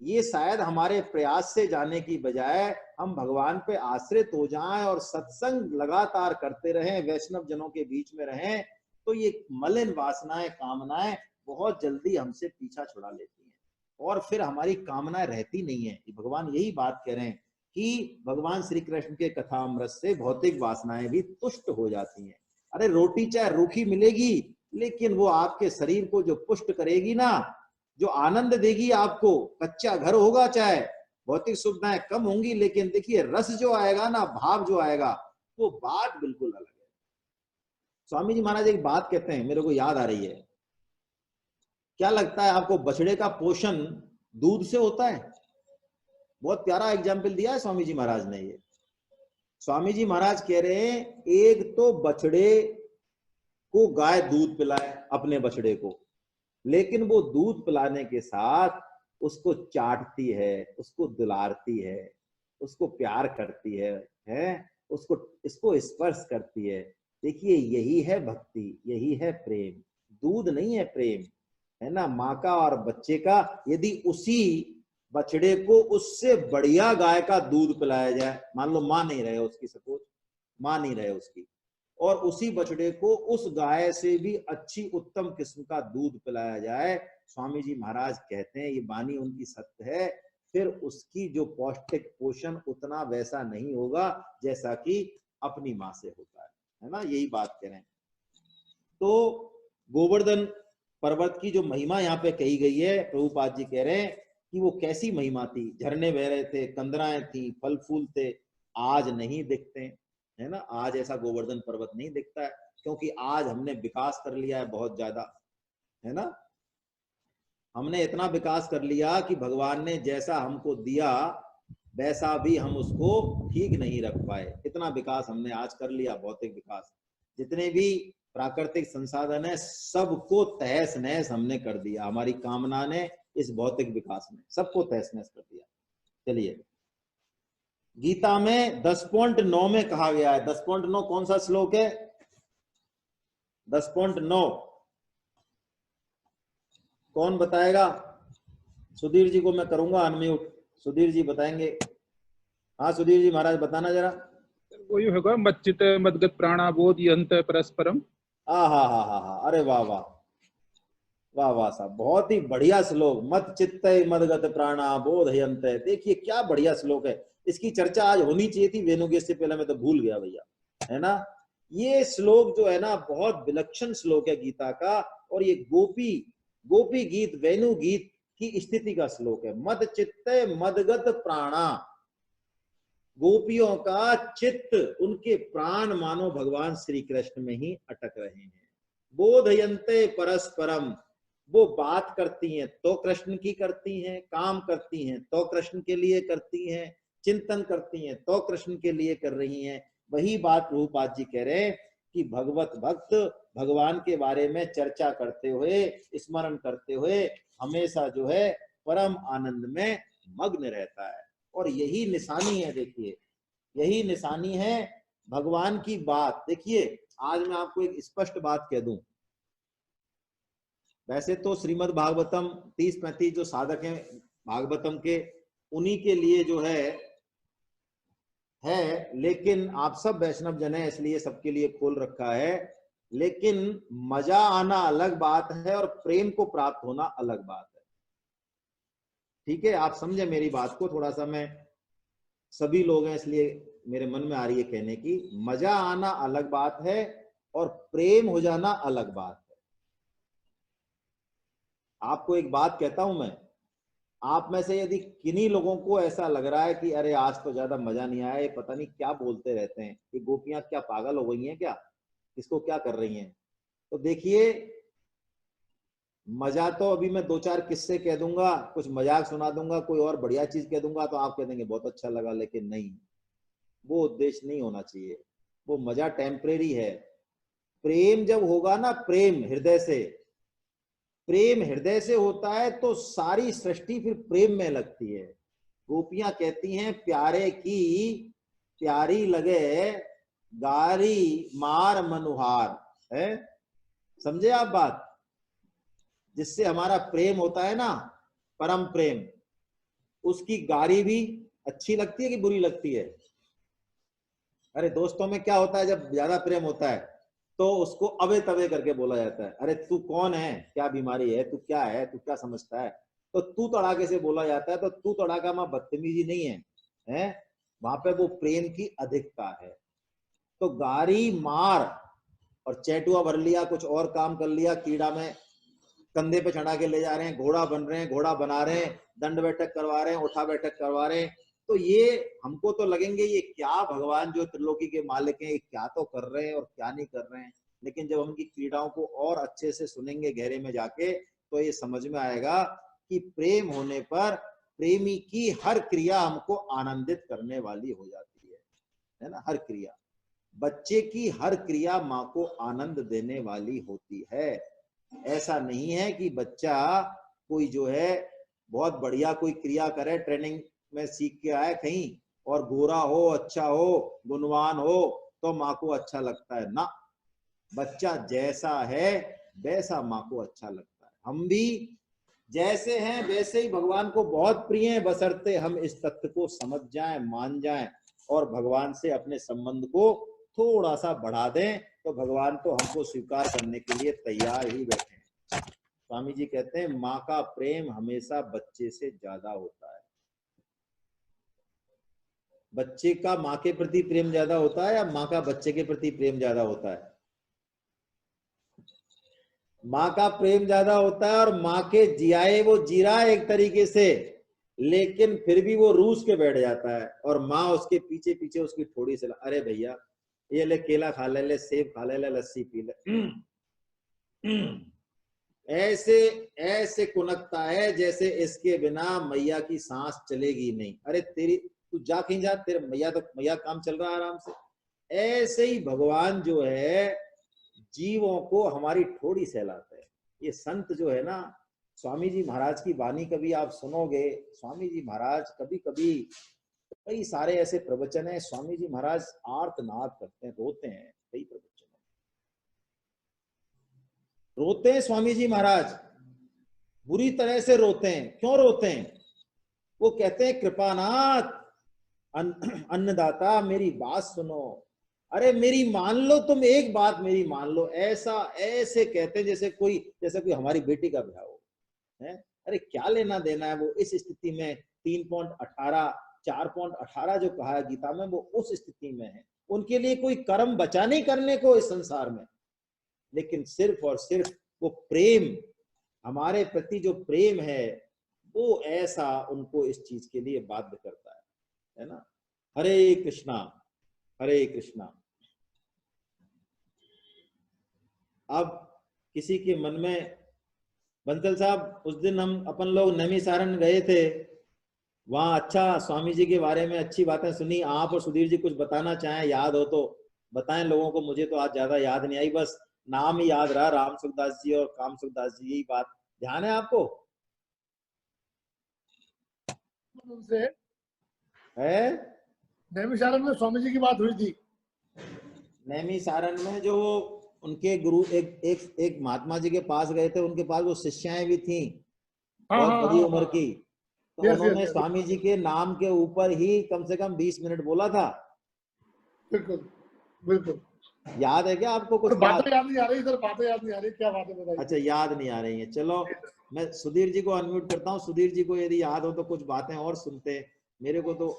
ये शायद हमारे प्रयास से जाने की बजाय हम भगवान पे आश्रित हो जाएं और सत्संग लगातार करते रहें, वैष्णव जनों के बीच में रहें, तो ये मलिन वासनाएं, कामनाएं बहुत जल्दी हमसे पीछा छुड़ा लेती हैं और फिर हमारी कामनाएं रहती नहीं है। भगवान यही बात कह रहे हैं कि भगवान श्री कृष्ण के कथामृत से भौतिक वासनाएं भी तुष्ट हो जाती हैं। अरे रोटी चाहे रूखी मिलेगी, लेकिन वो आपके शरीर को जो पुष्ट करेगी ना, जो आनंद देगी आपको, कच्चा घर होगा चाहे, भौतिक सुविधाएं कम होंगी, लेकिन देखिए रस जो आएगा ना, भाव जो आएगा, वो बात बिल्कुल अलग है। स्वामी जी महाराज एक बात कहते हैं, मेरे को याद आ रही है, क्या लगता है आपको बछड़े का पोषण दूध से होता है? बहुत प्यारा एग्जाम्पल दिया है स्वामी जी महाराज ने। ये स्वामी जी महाराज कह रहे हैं, एक तो बछड़े को गाय दूध पिलाए अपने बछड़े को, लेकिन वो दूध पिलाने के साथ उसको चाटती है, उसको दुलारती है, उसको प्यार करती है, इसको स्पर्श करती है। देखिए यही है भक्ति, यही है प्रेम। दूध नहीं है प्रेम, है ना, माँ का और बच्चे का। यदि उसी बछड़े को उससे बढ़िया गाय का दूध पिलाया जाए, मान लो माँ नहीं रहे उसकी, सपोज माँ नहीं रहे उसकी, और उसी बछड़े को उस गाय से भी अच्छी उत्तम किस्म का दूध पिलाया जाए, स्वामी जी महाराज कहते हैं, ये वाणी उनकी सत्य है, फिर उसकी जो पौष्टिक पोषण उतना वैसा नहीं होगा जैसा कि अपनी माँ से होता है ना, यही बात कह रहे हैं। तो गोवर्धन पर्वत की जो महिमा यहाँ पे कही गई है, प्रभुपाद जी कह रहे हैं कि वो कैसी महिमा थी, झरने बह रहे थे, कंदराएं थी, फल फूल थे, आज नहीं दिखते, है ना, आज ऐसा गोवर्धन पर्वत नहीं दिखता है, क्योंकि आज हमने विकास कर लिया है बहुत ज्यादा, है ना, हमने इतना विकास कर लिया कि भगवान ने जैसा हमको दिया वैसा भी हम उसको ठीक नहीं रख पाए। इतना विकास हमने आज कर लिया, भौतिक विकास, जितने भी प्राकृतिक संसाधन है सबको तहस नहस हमने कर दिया, हमारी कामना ने, इस भौतिक विकास ने सबको तहस नहस कर दिया। चलिए, गीता में 10.9 में कहा गया है, 10.9 कौन सा श्लोक है? 10.9 कौन बताएगा? सुधीर जी को मैं करूंगा अनम्यूट, सुधीर जी बताएंगे। हाँ सुधीर जी महाराज बताना जरा। वही होगा, मच्चित मदगत प्राणाबोध यंत परस्परम। हा, अरे वाह वाह वाह वाह साहब, बहुत ही बढ़िया श्लोक, मत चित्तय मदगत प्राणा बोधयंत। देखिए क्या बढ़िया श्लोक है, इसकी चर्चा आज होनी चाहिए थी वेणुगीत से पहले, मैं तो भूल गया भैया, है ना। ये श्लोक जो है ना बहुत विलक्षण श्लोक है गीता का, और ये गोपी गीत, वेणु गीत की स्थिति का श्लोक है। मद चित्ते मदगत प्राणा, गोपियों का चित्त, उनके प्राण मानो भगवान श्री कृष्ण में ही अटक रहे हैं। बोधयन्ते परस्परम, वो बात करती हैं तो कृष्ण की करती हैं, काम करती हैं तो कृष्ण के लिए करती हैं, चिंतन करती हैं तो कृष्ण के लिए कर रही हैं। वही बात प्रभुपाद जी कह रहे हैं कि भगवत भक्त भगवान के बारे में चर्चा करते हुए, स्मरण करते हुए हमेशा जो है परम आनंद में मग्न रहता है। और यही निशानी है, देखिए यही निशानी है भगवान की बात। देखिए आज मैं आपको एक स्पष्ट बात कह दूं, वैसे तो श्रीमद् भागवतम 30-35 जो साधक हैं भागवतम के, उन्हीं के लिए जो है, लेकिन आप सब वैष्णव जन है इसलिए सबके लिए खोल रखा है। लेकिन मजा आना अलग बात है और प्रेम को प्राप्त होना अलग बात है। ठीक है, आप समझे मेरी बात को थोड़ा सा, मैं सभी लोग हैं इसलिए मेरे मन में आ रही है कहने की, मजा आना अलग बात है और प्रेम हो जाना अलग बात है। आपको एक बात कहता हूं मैं, आप में से यदि किन्हीं लोगों को ऐसा लग रहा है कि अरे आज तो ज्यादा मजा नहीं आया, ये पता नहीं क्या बोलते रहते हैं, कि गोपियां क्या पागल हो गई हैं क्या, इसको क्या कर रही हैं, तो देखिए मजा तो अभी मैं 2-4 किस्से कह दूंगा, कुछ मजाक सुना दूंगा, कोई और बढ़िया चीज कह दूंगा तो आप कह देंगे बहुत अच्छा लगा, लेकिन नहीं, वो उद्देश्य नहीं होना चाहिए। वो मजा टेम्परेरी है। प्रेम जब होगा ना, प्रेम हृदय से, प्रेम हृदय से होता है तो सारी सृष्टि फिर प्रेम में लगती है। गोपियां कहती हैं प्यारे की प्यारी लगे गारी मार मनुहार, है, समझे आप बात। जिससे हमारा प्रेम होता है ना, परम प्रेम, उसकी गारी भी अच्छी लगती है कि बुरी लगती है। अरे दोस्तों में क्या होता है, जब ज्यादा प्रेम होता है तो उसको अबे तबे करके बोला जाता है, अरे तू कौन है, क्या बीमारी है, तू क्या है, तू क्या समझता है, तो तू तड़ाके से बोला जाता है। तो तू तड़ाका में बदतमीजी नहीं है, हैं, वहां पे वो प्रेम की अधिकता है। तो गारी मार और चैटुआ भर लिया, कुछ और काम कर लिया, कीड़ा में कंधे पे चढ़ा के ले जा रहे हैं, घोड़ा बन रहे हैं, घोड़ा बना रहे हैं, दंड बैठक करवा रहे हैं, उठा बैठक करवा रहे हैं, तो ये हमको तो लगेंगे ये क्या भगवान जो त्रिलोकी के मालिक हैं, ये क्या तो कर रहे हैं और क्या नहीं कर रहे हैं। लेकिन जब हम इनकी क्रीड़ाओं को और अच्छे से सुनेंगे गहरे में जाके, तो ये समझ में आएगा कि प्रेम होने पर प्रेमी की हर क्रिया हमको आनंदित करने वाली हो जाती है ना, हर क्रिया। बच्चे की हर क्रिया माँ को आनंद देने वाली होती है। ऐसा नहीं है कि बच्चा कोई जो है बहुत बढ़िया कोई क्रिया करे, ट्रेनिंग में सीख के आए कहीं, और गोरा हो, अच्छा हो, गुणवान हो तो माँ को अच्छा लगता है ना। बच्चा जैसा है वैसा माँ को अच्छा लगता है। हम भी जैसे हैं वैसे ही भगवान को बहुत प्रिय हैं, बशर्ते हम इस तथ्य को समझ जाएं, मान जाएं और भगवान से अपने संबंध को थोड़ा सा बढ़ा दें, तो भगवान तो हमको स्वीकार करने के लिए तैयार ही बैठे हैं। स्वामी जी कहते हैं माँ का प्रेम हमेशा बच्चे से ज्यादा होता है। बच्चे का माँ के प्रति प्रेम ज्यादा होता है या माँ का बच्चे के प्रति प्रेम ज्यादा होता है? माँ का प्रेम ज्यादा होता है, और माँ के जियाए वो जी रहा है एक तरीके से, लेकिन फिर भी वो रूस के बैठ जाता है और माँ उसके पीछे पीछे उसकी थोड़ी सी, अरे भैया ये ले केला खा ले, सेब खा ले, लस्सी पी ले, ऐसे ऐसे कुनकता है जैसे इसके बिना मैया की सांस चलेगी नहीं। अरे तेरी तू जा कहीं जा, तेरे मैया काम चल रहा है आराम से। ऐसे ही भगवान जो है जीवों को हमारी ठोड़ी सहलाता है। ये संत जो है ना, स्वामी जी महाराज की वाणी कभी आप सुनोगे, स्वामी जी महाराज कभी कभी कई सारे ऐसे प्रवचन है, स्वामी जी महाराज आर्तनाद करते हैं, रोते हैं, कई प्रवचन रोते हैं स्वामी जी महाराज, बुरी तरह से रोते हैं। क्यों रोते हैं? वो कहते हैं कृपानाथ अन्नदाता मेरी बात सुनो, अरे मेरी मान लो, तुम एक बात मेरी मान लो। ऐसा ऐसे कहते हैं जैसे कोई हमारी बेटी का ब्याह हो है। अरे क्या लेना देना है वो इस स्थिति में, 3.18 4.18 जो कहा है गीता में, वो उस स्थिति में है। उनके लिए कोई कर्म बचा नहीं करने को इस संसार में, लेकिन सिर्फ और सिर्फ वो प्रेम, हमारे प्रति जो प्रेम है, वो ऐसा उनको इस चीज के लिए बाध्य करता है ना। हरे कृष्णा हरे कृष्णा। अब किसी के मन में, बंसल साहब उस दिन हम अपन लोग नैमिषारण्य गए थे, वहां अच्छा स्वामी जी के बारे में अच्छी बातें सुनी। आप और सुधीर जी कुछ बताना चाहें, याद हो तो बताएं लोगों को। मुझे तो आज ज्यादा याद नहीं आई, बस नाम ही याद रहा, राम सुखदास जी और काम सुखदास जी, यही बात ध्यान है आपको? उनसे है नैमिषारण्य में स्वामी जी की बात हुई थी। नैमिषारण्य में जो उनके गुरु एक महात्मा जी के पास गए थे, उनके पास वो शिष्याएं भी थी बहुत बड़ी उम्र की, तो उन्होंने स्वामी जी के नाम के ऊपर ही कम से कम 20 मिनट बोला था। बिल्कुल बिल्कुल याद है क्या आपको कुछ? बातें याद नहीं आ रही, इधर बातें याद नहीं आ रही, क्या बातें बताइए। अच्छा, याद नहीं आ रही है। चलो मैं सुधीर जी को अनम्यूट करता हूँ, सुधीर जी को यदि याद हो तो कुछ बातें और सुनते हैं। मेरे को तो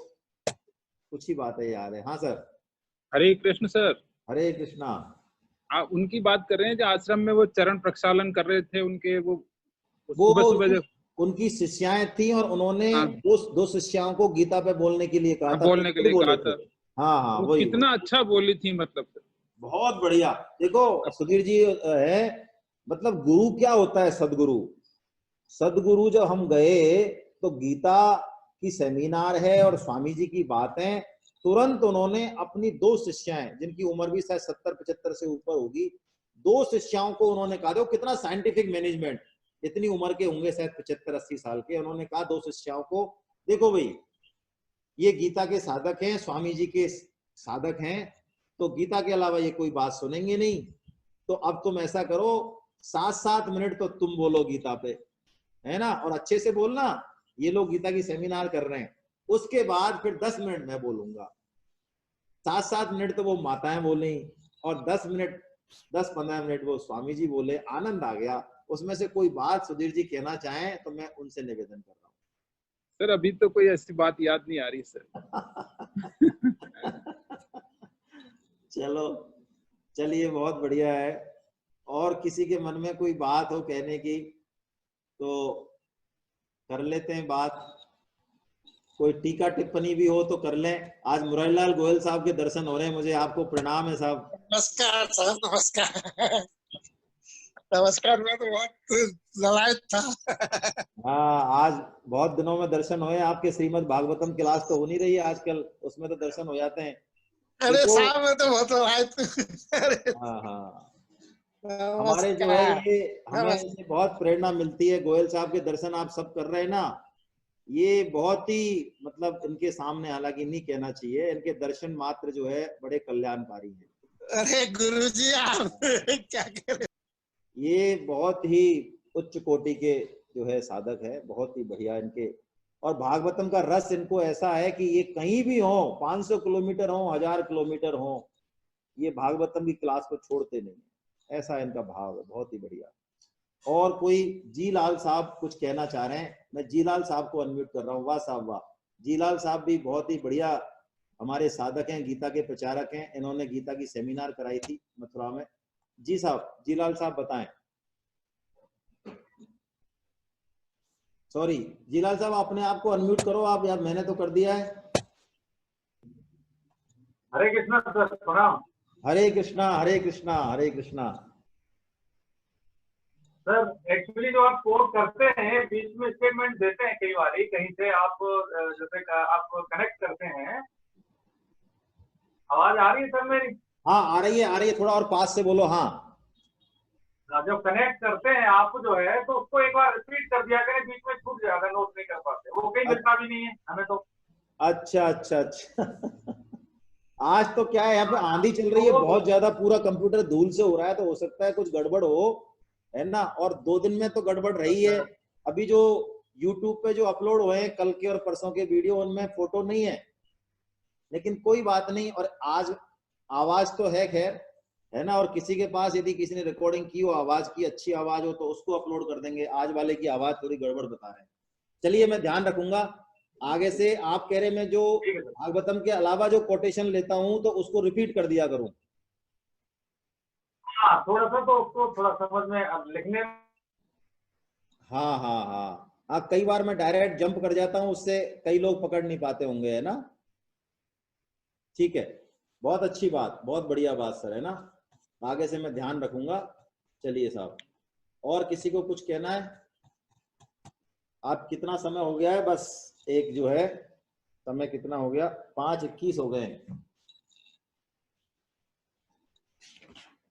कुछ ही बातें याद है। हाँ सर। हरे कृष्ण सर। हरे कृष्णा। आप उनकी बात कर रहे हैं जो आश्रम में वो चरण प्रक्षालन कर रहे थे, उनके वो सुबह सुबह उनकी शिष्याएं थी और उन्होंने दो शिष्याओं को गीता पे बोलने के लिए कहा था, बोलने के लिए कहा था। हाँ हाँ, वो वही कितना अच्छा बोली थी, मतलब बहुत बढ़िया। देखो सुधीर जी है, मतलब गुरु क्या होता है? सदगुरु। सदगुरु जब हम गए तो गीता की सेमिनार है और स्वामी जी की बातें, तुरंत उन्होंने अपनी दो शिष्याएं, जिनकी उम्र भी शायद 70-75 से ऊपर होगी, दो शिष्याओं को उन्होंने कहा, देखो कितना साइंटिफिक मैनेजमेंट, इतनी उम्र के होंगे शायद 75-80 साल के। उन्होंने कहा दो शिष्याओं को, देखो भाई ये गीता के साधक हैं, स्वामी जी के साधक हैं, तो गीता के अलावा ये कोई बात सुनेंगे नहीं, तो अब तुम ऐसा करो 7-7 मिनट तो तुम बोलो गीता पे, है ना, और अच्छे से बोलना। ये लोग गीता की सेमिनार कर रहे हैं, उसके बाद फिर 10 मिनट मैं बोलूंगा। 7-7 मिनट तो वो माताएं बोली और 10-15 मिनट वो स्वामी जी बोले। आनंद आ गया। उसमें से कोई बात सुधीर जी कहना चाहें तो मैं उनसे निवेदन कर रहा हूँ। सर अभी तो कोई ऐसी बात याद नहीं आ रही सर। चलो चलिए, बहुत बढ़िया है। और किसी के मन में कोई बात हो कहने की तो कर लेते हैं बात। कोई टीका टिप्पणी भी हो तो कर लें। आज मुरारीलाल गोयल साहब के दर्शन हो रहे हैं मुझे। आपको प्रणाम है साहब। नमस्कार साहब, नमस्कार। नमस्कार, मैं तो बहुत ललायत था। हाँ, आज बहुत दिनों में दर्शन हुए आपके। श्रीमद् भागवतम क्लास तो हो नहीं रही है आजकल, उसमें तो दर्शन हो जाते हैं। अरे साहब मैं तो बहुत ललायत। हाँ हाँ, हमारे जो है ये, हमें इससे बहुत प्रेरणा मिलती है। गोयल साहब के दर्शन आप सब कर रहे हैं ना, ये बहुत ही मतलब इनके सामने हालांकि नहीं कहना चाहिए, इनके दर्शन मात्र जो है बड़े कल्याणकारी हैं। अरे गुरुजी आप क्या करें, ये बहुत ही उच्च कोटि के जो है साधक है, बहुत ही बढ़िया इनके। और भागवतम का रस इनको ऐसा है कि ये कहीं भी हो, 500 किलोमीटर हो, 1000 किलोमीटर हो, ये भागवतम की क्लास को छोड़ते नहीं, ऐसा इनका भाव है। बहुत ही बढ़िया। और कोई जी लाल साहब कुछ कहना चाह रहे हैं? मैं जी लाल साहब को अनम्यूट कर रहा हूँ। वाह साहब वाह। जी लाल साहब भी बहुत ही बढ़िया हमारे साधक हैं, गीता के प्रचारक हैं। इन्होंने गीता की सेमिनार कराई थी मथुरा में। जी साहब, जी लाल साहब बताएं। सॉरी जीलाल साहब, अपने आप को अनम्यूट करो आप यार, मैंने तो कर दिया है। हरे कृष्णा सर, प्रणाम। हरे कृष्णा हरे कृष्णा हरे कृष्णा। सर एक्चुअली जो आप कोट करते हैं, बीच में स्टेटमेंट देते हैं कई बार, कहीं से आप जैसे आप कनेक्ट करते हैं। आवाज आ रही है सर मेरी? हाँ आ रही है, थोड़ा और पास से बोलो। हाँ, जब कनेक्ट करते हैं आप जो है तो उसको एक बार रिपीट कर दिया करें, बीच में छूट जाएगा, नोट नहीं कर पाते, वो कहीं मिलता भी नहीं है हमें तो। अच्छा अच्छा अच्छा। आज तो क्या है, यहाँ पे आंधी चल रही है बहुत ज्यादा, पूरा कंप्यूटर धूल से हो रहा है, तो हो सकता है कुछ गड़बड़ हो, है ना। और 2 दिन में तो गड़बड़ रही है। अभी जो YouTube पे जो अपलोड हुए हैं कल के और परसों के वीडियो, उनमें फोटो नहीं है, लेकिन कोई बात नहीं। और आज आवाज तो है खैर, है ना। और किसी के पास यदि किसी ने रिकॉर्डिंग की हो, आवाज की अच्छी आवाज हो, तो उसको अपलोड कर देंगे। आज वाले की आवाज थोड़ी गड़बड़ बता रहे हैं। चलिए मैं ध्यान रखूंगा आगे से। आप कह रहे मैं जो भागवतम के अलावा जो कोटेशन लेता हूं तो उसको रिपीट कर दिया करूं। हाँ थोड़ा सा तो उसको थोड़ा समझ में, अब लिखने में। हाँ हाँ हाँ, हाँ, कई बार मैं डायरेक्ट जंप कर जाता हूँ, उससे कई लोग पकड़ नहीं पाते होंगे, है ना। ठीक है, बहुत अच्छी बात, बहुत बढ़िया बात सर, है ना। आगे से मैं ध्यान रखूंगा। चलिए साहब, और किसी को कुछ कहना है? आप कितना समय हो गया है? बस एक जो है समय कितना हो गया, 5:21 हो गए।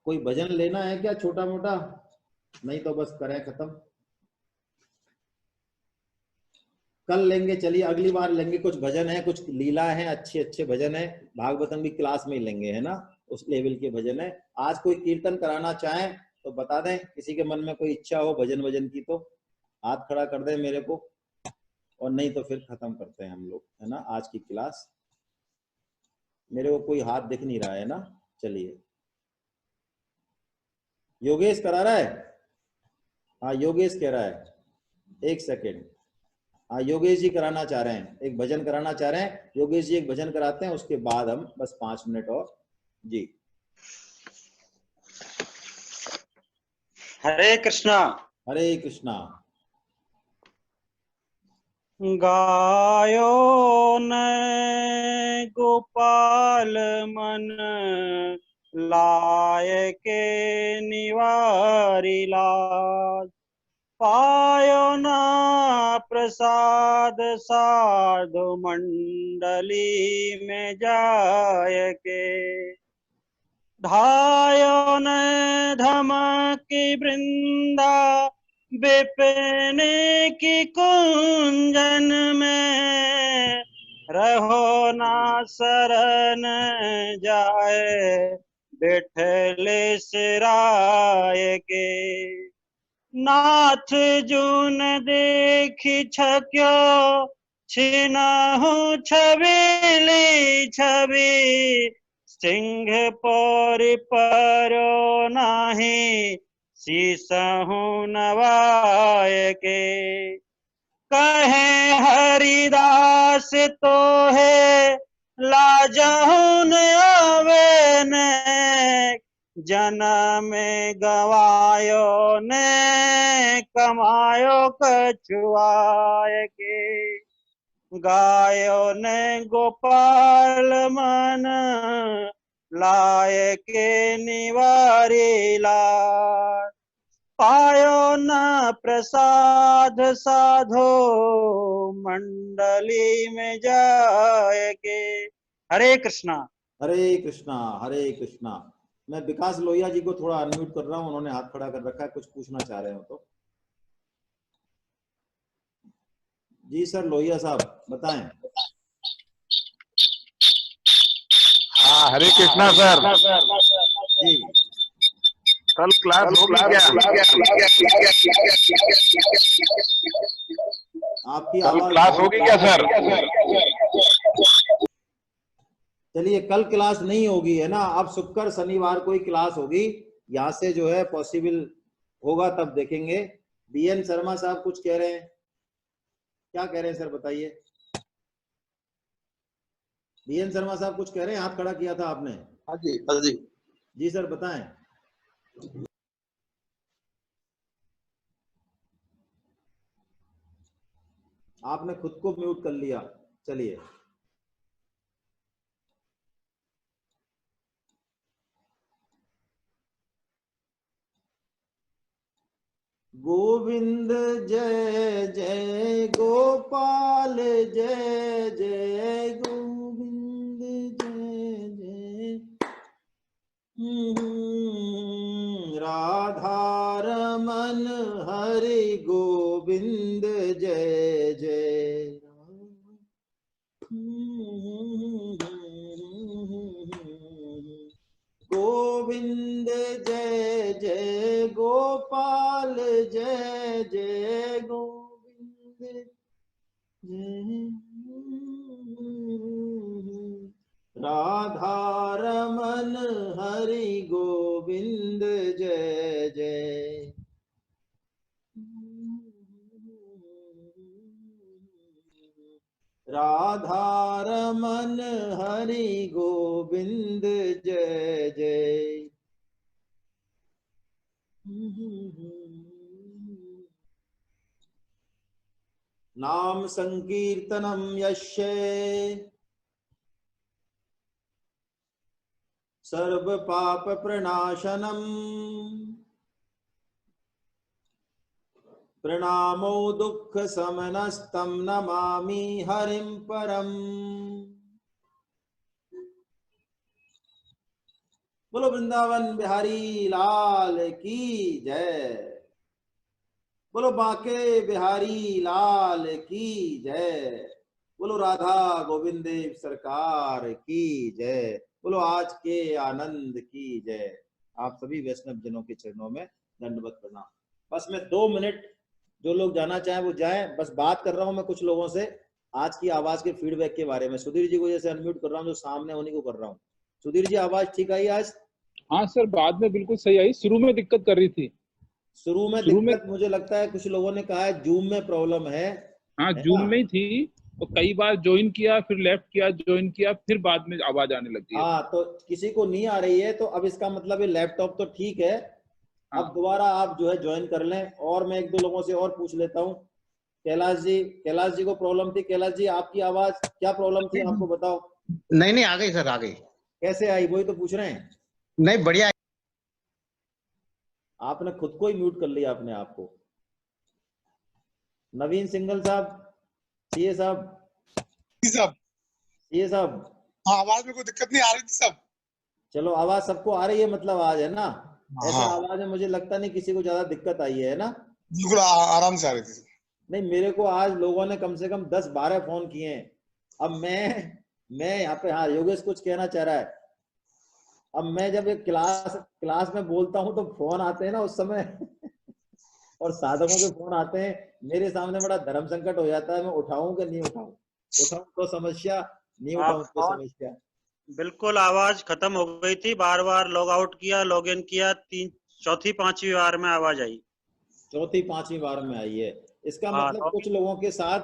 कोई भजन लेना है क्या छोटा मोटा? नहीं तो बस करें खत्म। कल लेंगे, चलिए अगली बार लेंगे। कुछ भजन है, कुछ लीला है, अच्छे अच्छे भजन है। भागवतम भी क्लास में ही लेंगे, है ना, उस लेवल के भजन है। आज कोई कीर्तन कराना चाहें तो बता दें, किसी के मन में कोई इच्छा हो भजन वजन की तो हाथ खड़ा कर दें मेरे को, और नहीं तो फिर खत्म करते हैं हम लोग, है ना, आज की क्लास। मेरे को कोई हाथ दिख नहीं रहा है ना। चलिए, योगेश करा रहा है? हाँ, योगेश कह रहा है, एक सेकेंड। हाँ, योगेश जी कराना चाह रहे हैं, एक भजन कराना चाह रहे हैं। योगेश जी एक भजन कराते हैं, उसके बाद हम बस 5 मिनट और। जी, हरे कृष्णा। हरे कृष्णा। गायो न गोपाल मन लाय के निवारी लाज, पायो ना प्रसाद साधु मंडली में जाय के, धायो न धमकी वृंदा विपिन की कुंजन में, रहो ना शरण जाए बिठले सिराय के, नाथ जून देखी छक्यो छिनाहु छबीली छवि, सिंह पौरी परो नाही सीसहु नवाय के, कहे हरिदास तो है लाजहु न आवे ने, जन्म गवायो ने कमायो कछुआय के, गायो ने गोपाल मन लाय के निवारी लाज, पायो न प्रसाद साधो मंडली में जाय के। हरे कृष्णा। हरे कृष्णा, हरे कृष्णा। मैं विकास लोहिया जी को थोड़ा अनम्यूट कर रहा हूँ, उन्होंने हाथ खड़ा कर रखा है, कुछ पूछना चाह रहे हो तो। जी सर, लोहिया साहब बताएं। हाँ, हरे कृष्णा सर। जी, कल क्लास होगी क्या? आपकी कल आवाज क्लास होगी क्या सर? चलिए, कल क्लास नहीं होगी, है ना। अब शुक्र शनिवार को ही क्लास होगी, यहाँ से जो है पॉसिबल होगा तब देखेंगे। बीएन शर्मा साहब कुछ कह रहे हैं, क्या कह रहे हैं सर बताइए। बीएन शर्मा साहब कुछ कह रहे हैं, हाथ खड़ा किया था आपने। हाँ जी, हाँ जी। जी सर बताएं। आपने खुद को म्यूट कर लिया। चलिए, गोविंद जय जय गोपाल जय जय गोविंद जय जय, राधा रमन हरि गोविंद जय जय, गोविंद जय जय गोपाल जय जय गोविंद जय, राधा रमन हरि गोविंद जय जय, राधा रमन हरि गोविंद जय जय, नाम संकीर्तनम यस्य सर्व पाप प्रणाशनम प्रणामो दुख समनस्तम नमामि हरिम परम। बोलो वृंदावन बिहारी लाल की जय। बोलो बांके बिहारी लाल की जय। बोलो राधा गोविंद देव सरकार की जय। बोलो आज के आनंद की जय। आप सभी वैष्णव जनों के चरणों में दंडवत प्रणाम। बस मैं 2 मिनट, जो लोग जाना चाहें वो जाएं। बस बात कर रहा हूं मैं कुछ लोगों से आज की आवाज के फीडबैक के बारे में। सुधीर जी को जैसे अनम्यूट कर रहा हूं, जो सामने उन्हीं को कर रहा हूं। सुधीर जी आवाज ठीक आई आज? हाँ सर, बाद में बिल्कुल सही आई, शुरू में दिक्कत कर रही थी। शुरू में दिक्कत मुझे लगता है कुछ लोगों ने कहा है जूम में प्रॉब्लम है। हाँ, जूम में ही थी, तो कई बार ज्वाइन किया, फिर लेफ्ट किया, ज्वाइन किया, फिर बाद में आवाज आने लगी है। हाँ, तो किसी को नहीं आ रही है तो अब इसका मतलब है लैपटॉप तो ठीक है। हाँ। अब दोबारा आप जो है ज्वाइन कर लें। और मैं 1-2 लोगों से और पूछ लेता हूँ। कैलाश जी को प्रॉब्लम थी। कैलाश जी आपकी आवाज क्या प्रॉब्लम थी, आपको बताओ। नहीं आ गई सर, आ गई। कैसे आई, वही तो पूछ रहे हैं। नहीं, बढ़िया। आपने खुद को ही म्यूट कर लिया अपने आप को। नवीन सिंघल साहब, सीए साहब, सीए साहब। हाँ, आवाज में कोई दिक्कत नहीं आ रही थी सब। चलो, आवाज सबको आ रही है मतलब आज, है ना? ऐसा हाँ। आवाज है, मुझे लगता नहीं किसी को ज्यादा दिक्कत आई है ना? बिल्कुल आराम से आ रही थी। नहीं, मेरे को आज लोगों ने कम से कम 10-12 फोन किए हैं। अब मैं यहाँ पे, हाँ योगेश कुछ कहना चाह रहा है। अब मैं जब एक क्लास में बोलता हूँ तो फोन आते हैं ना उस समय और साधकों के फोन आते हैं, मेरे सामने बड़ा धर्म संकट हो जाता है। मैं उठाऊं कि नहीं उठाऊं? उठाऊं तो समस्या, नहीं उठाऊं तो समस्या। बिल्कुल आवाज खत्म हो गई थी, बार बार लॉग आउट किया, लॉग इन किया, 4-5वीं बार में आवाज आई। 4-5वीं बार में आई है। इसका हाँ, मतलब कुछ लोगों के साथ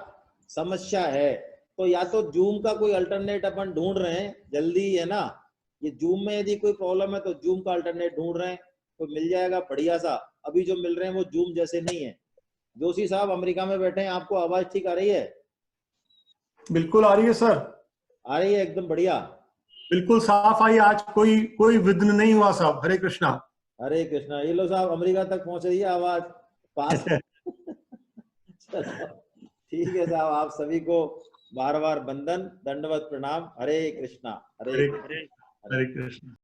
समस्या है। तो या तो जूम का कोई अल्टरनेट अपन ढूंढ रहे हैं, जल्दी, है ना? ये जूम में यदि कोई प्रॉब्लम है तो जूम का अल्टरनेट ढूंढ रहे हैं तो मिल जाएगा बढ़िया सा। अभी जो मिल रहे हैं वो जूम जैसे नहीं है। जोशी साहब अमेरिका में बैठे हैं, आपको आवाज ठीक आ रही है? बिल्कुल आ रही है सर। आ रही है एकदम बढ़िया, बिल्कुल साफ आई। आज कोई विघ्न नहीं हुआ साहब। हरे कृष्णा। हरे कृष्णा। ये लो साहब, अमेरिका तक पहुंच रही है आवाज पास। ठीक है साहब, आप सभी को बार बार वंदन, दंडवत प्रणाम। हरे कृष्णा। हरे कृष्णा।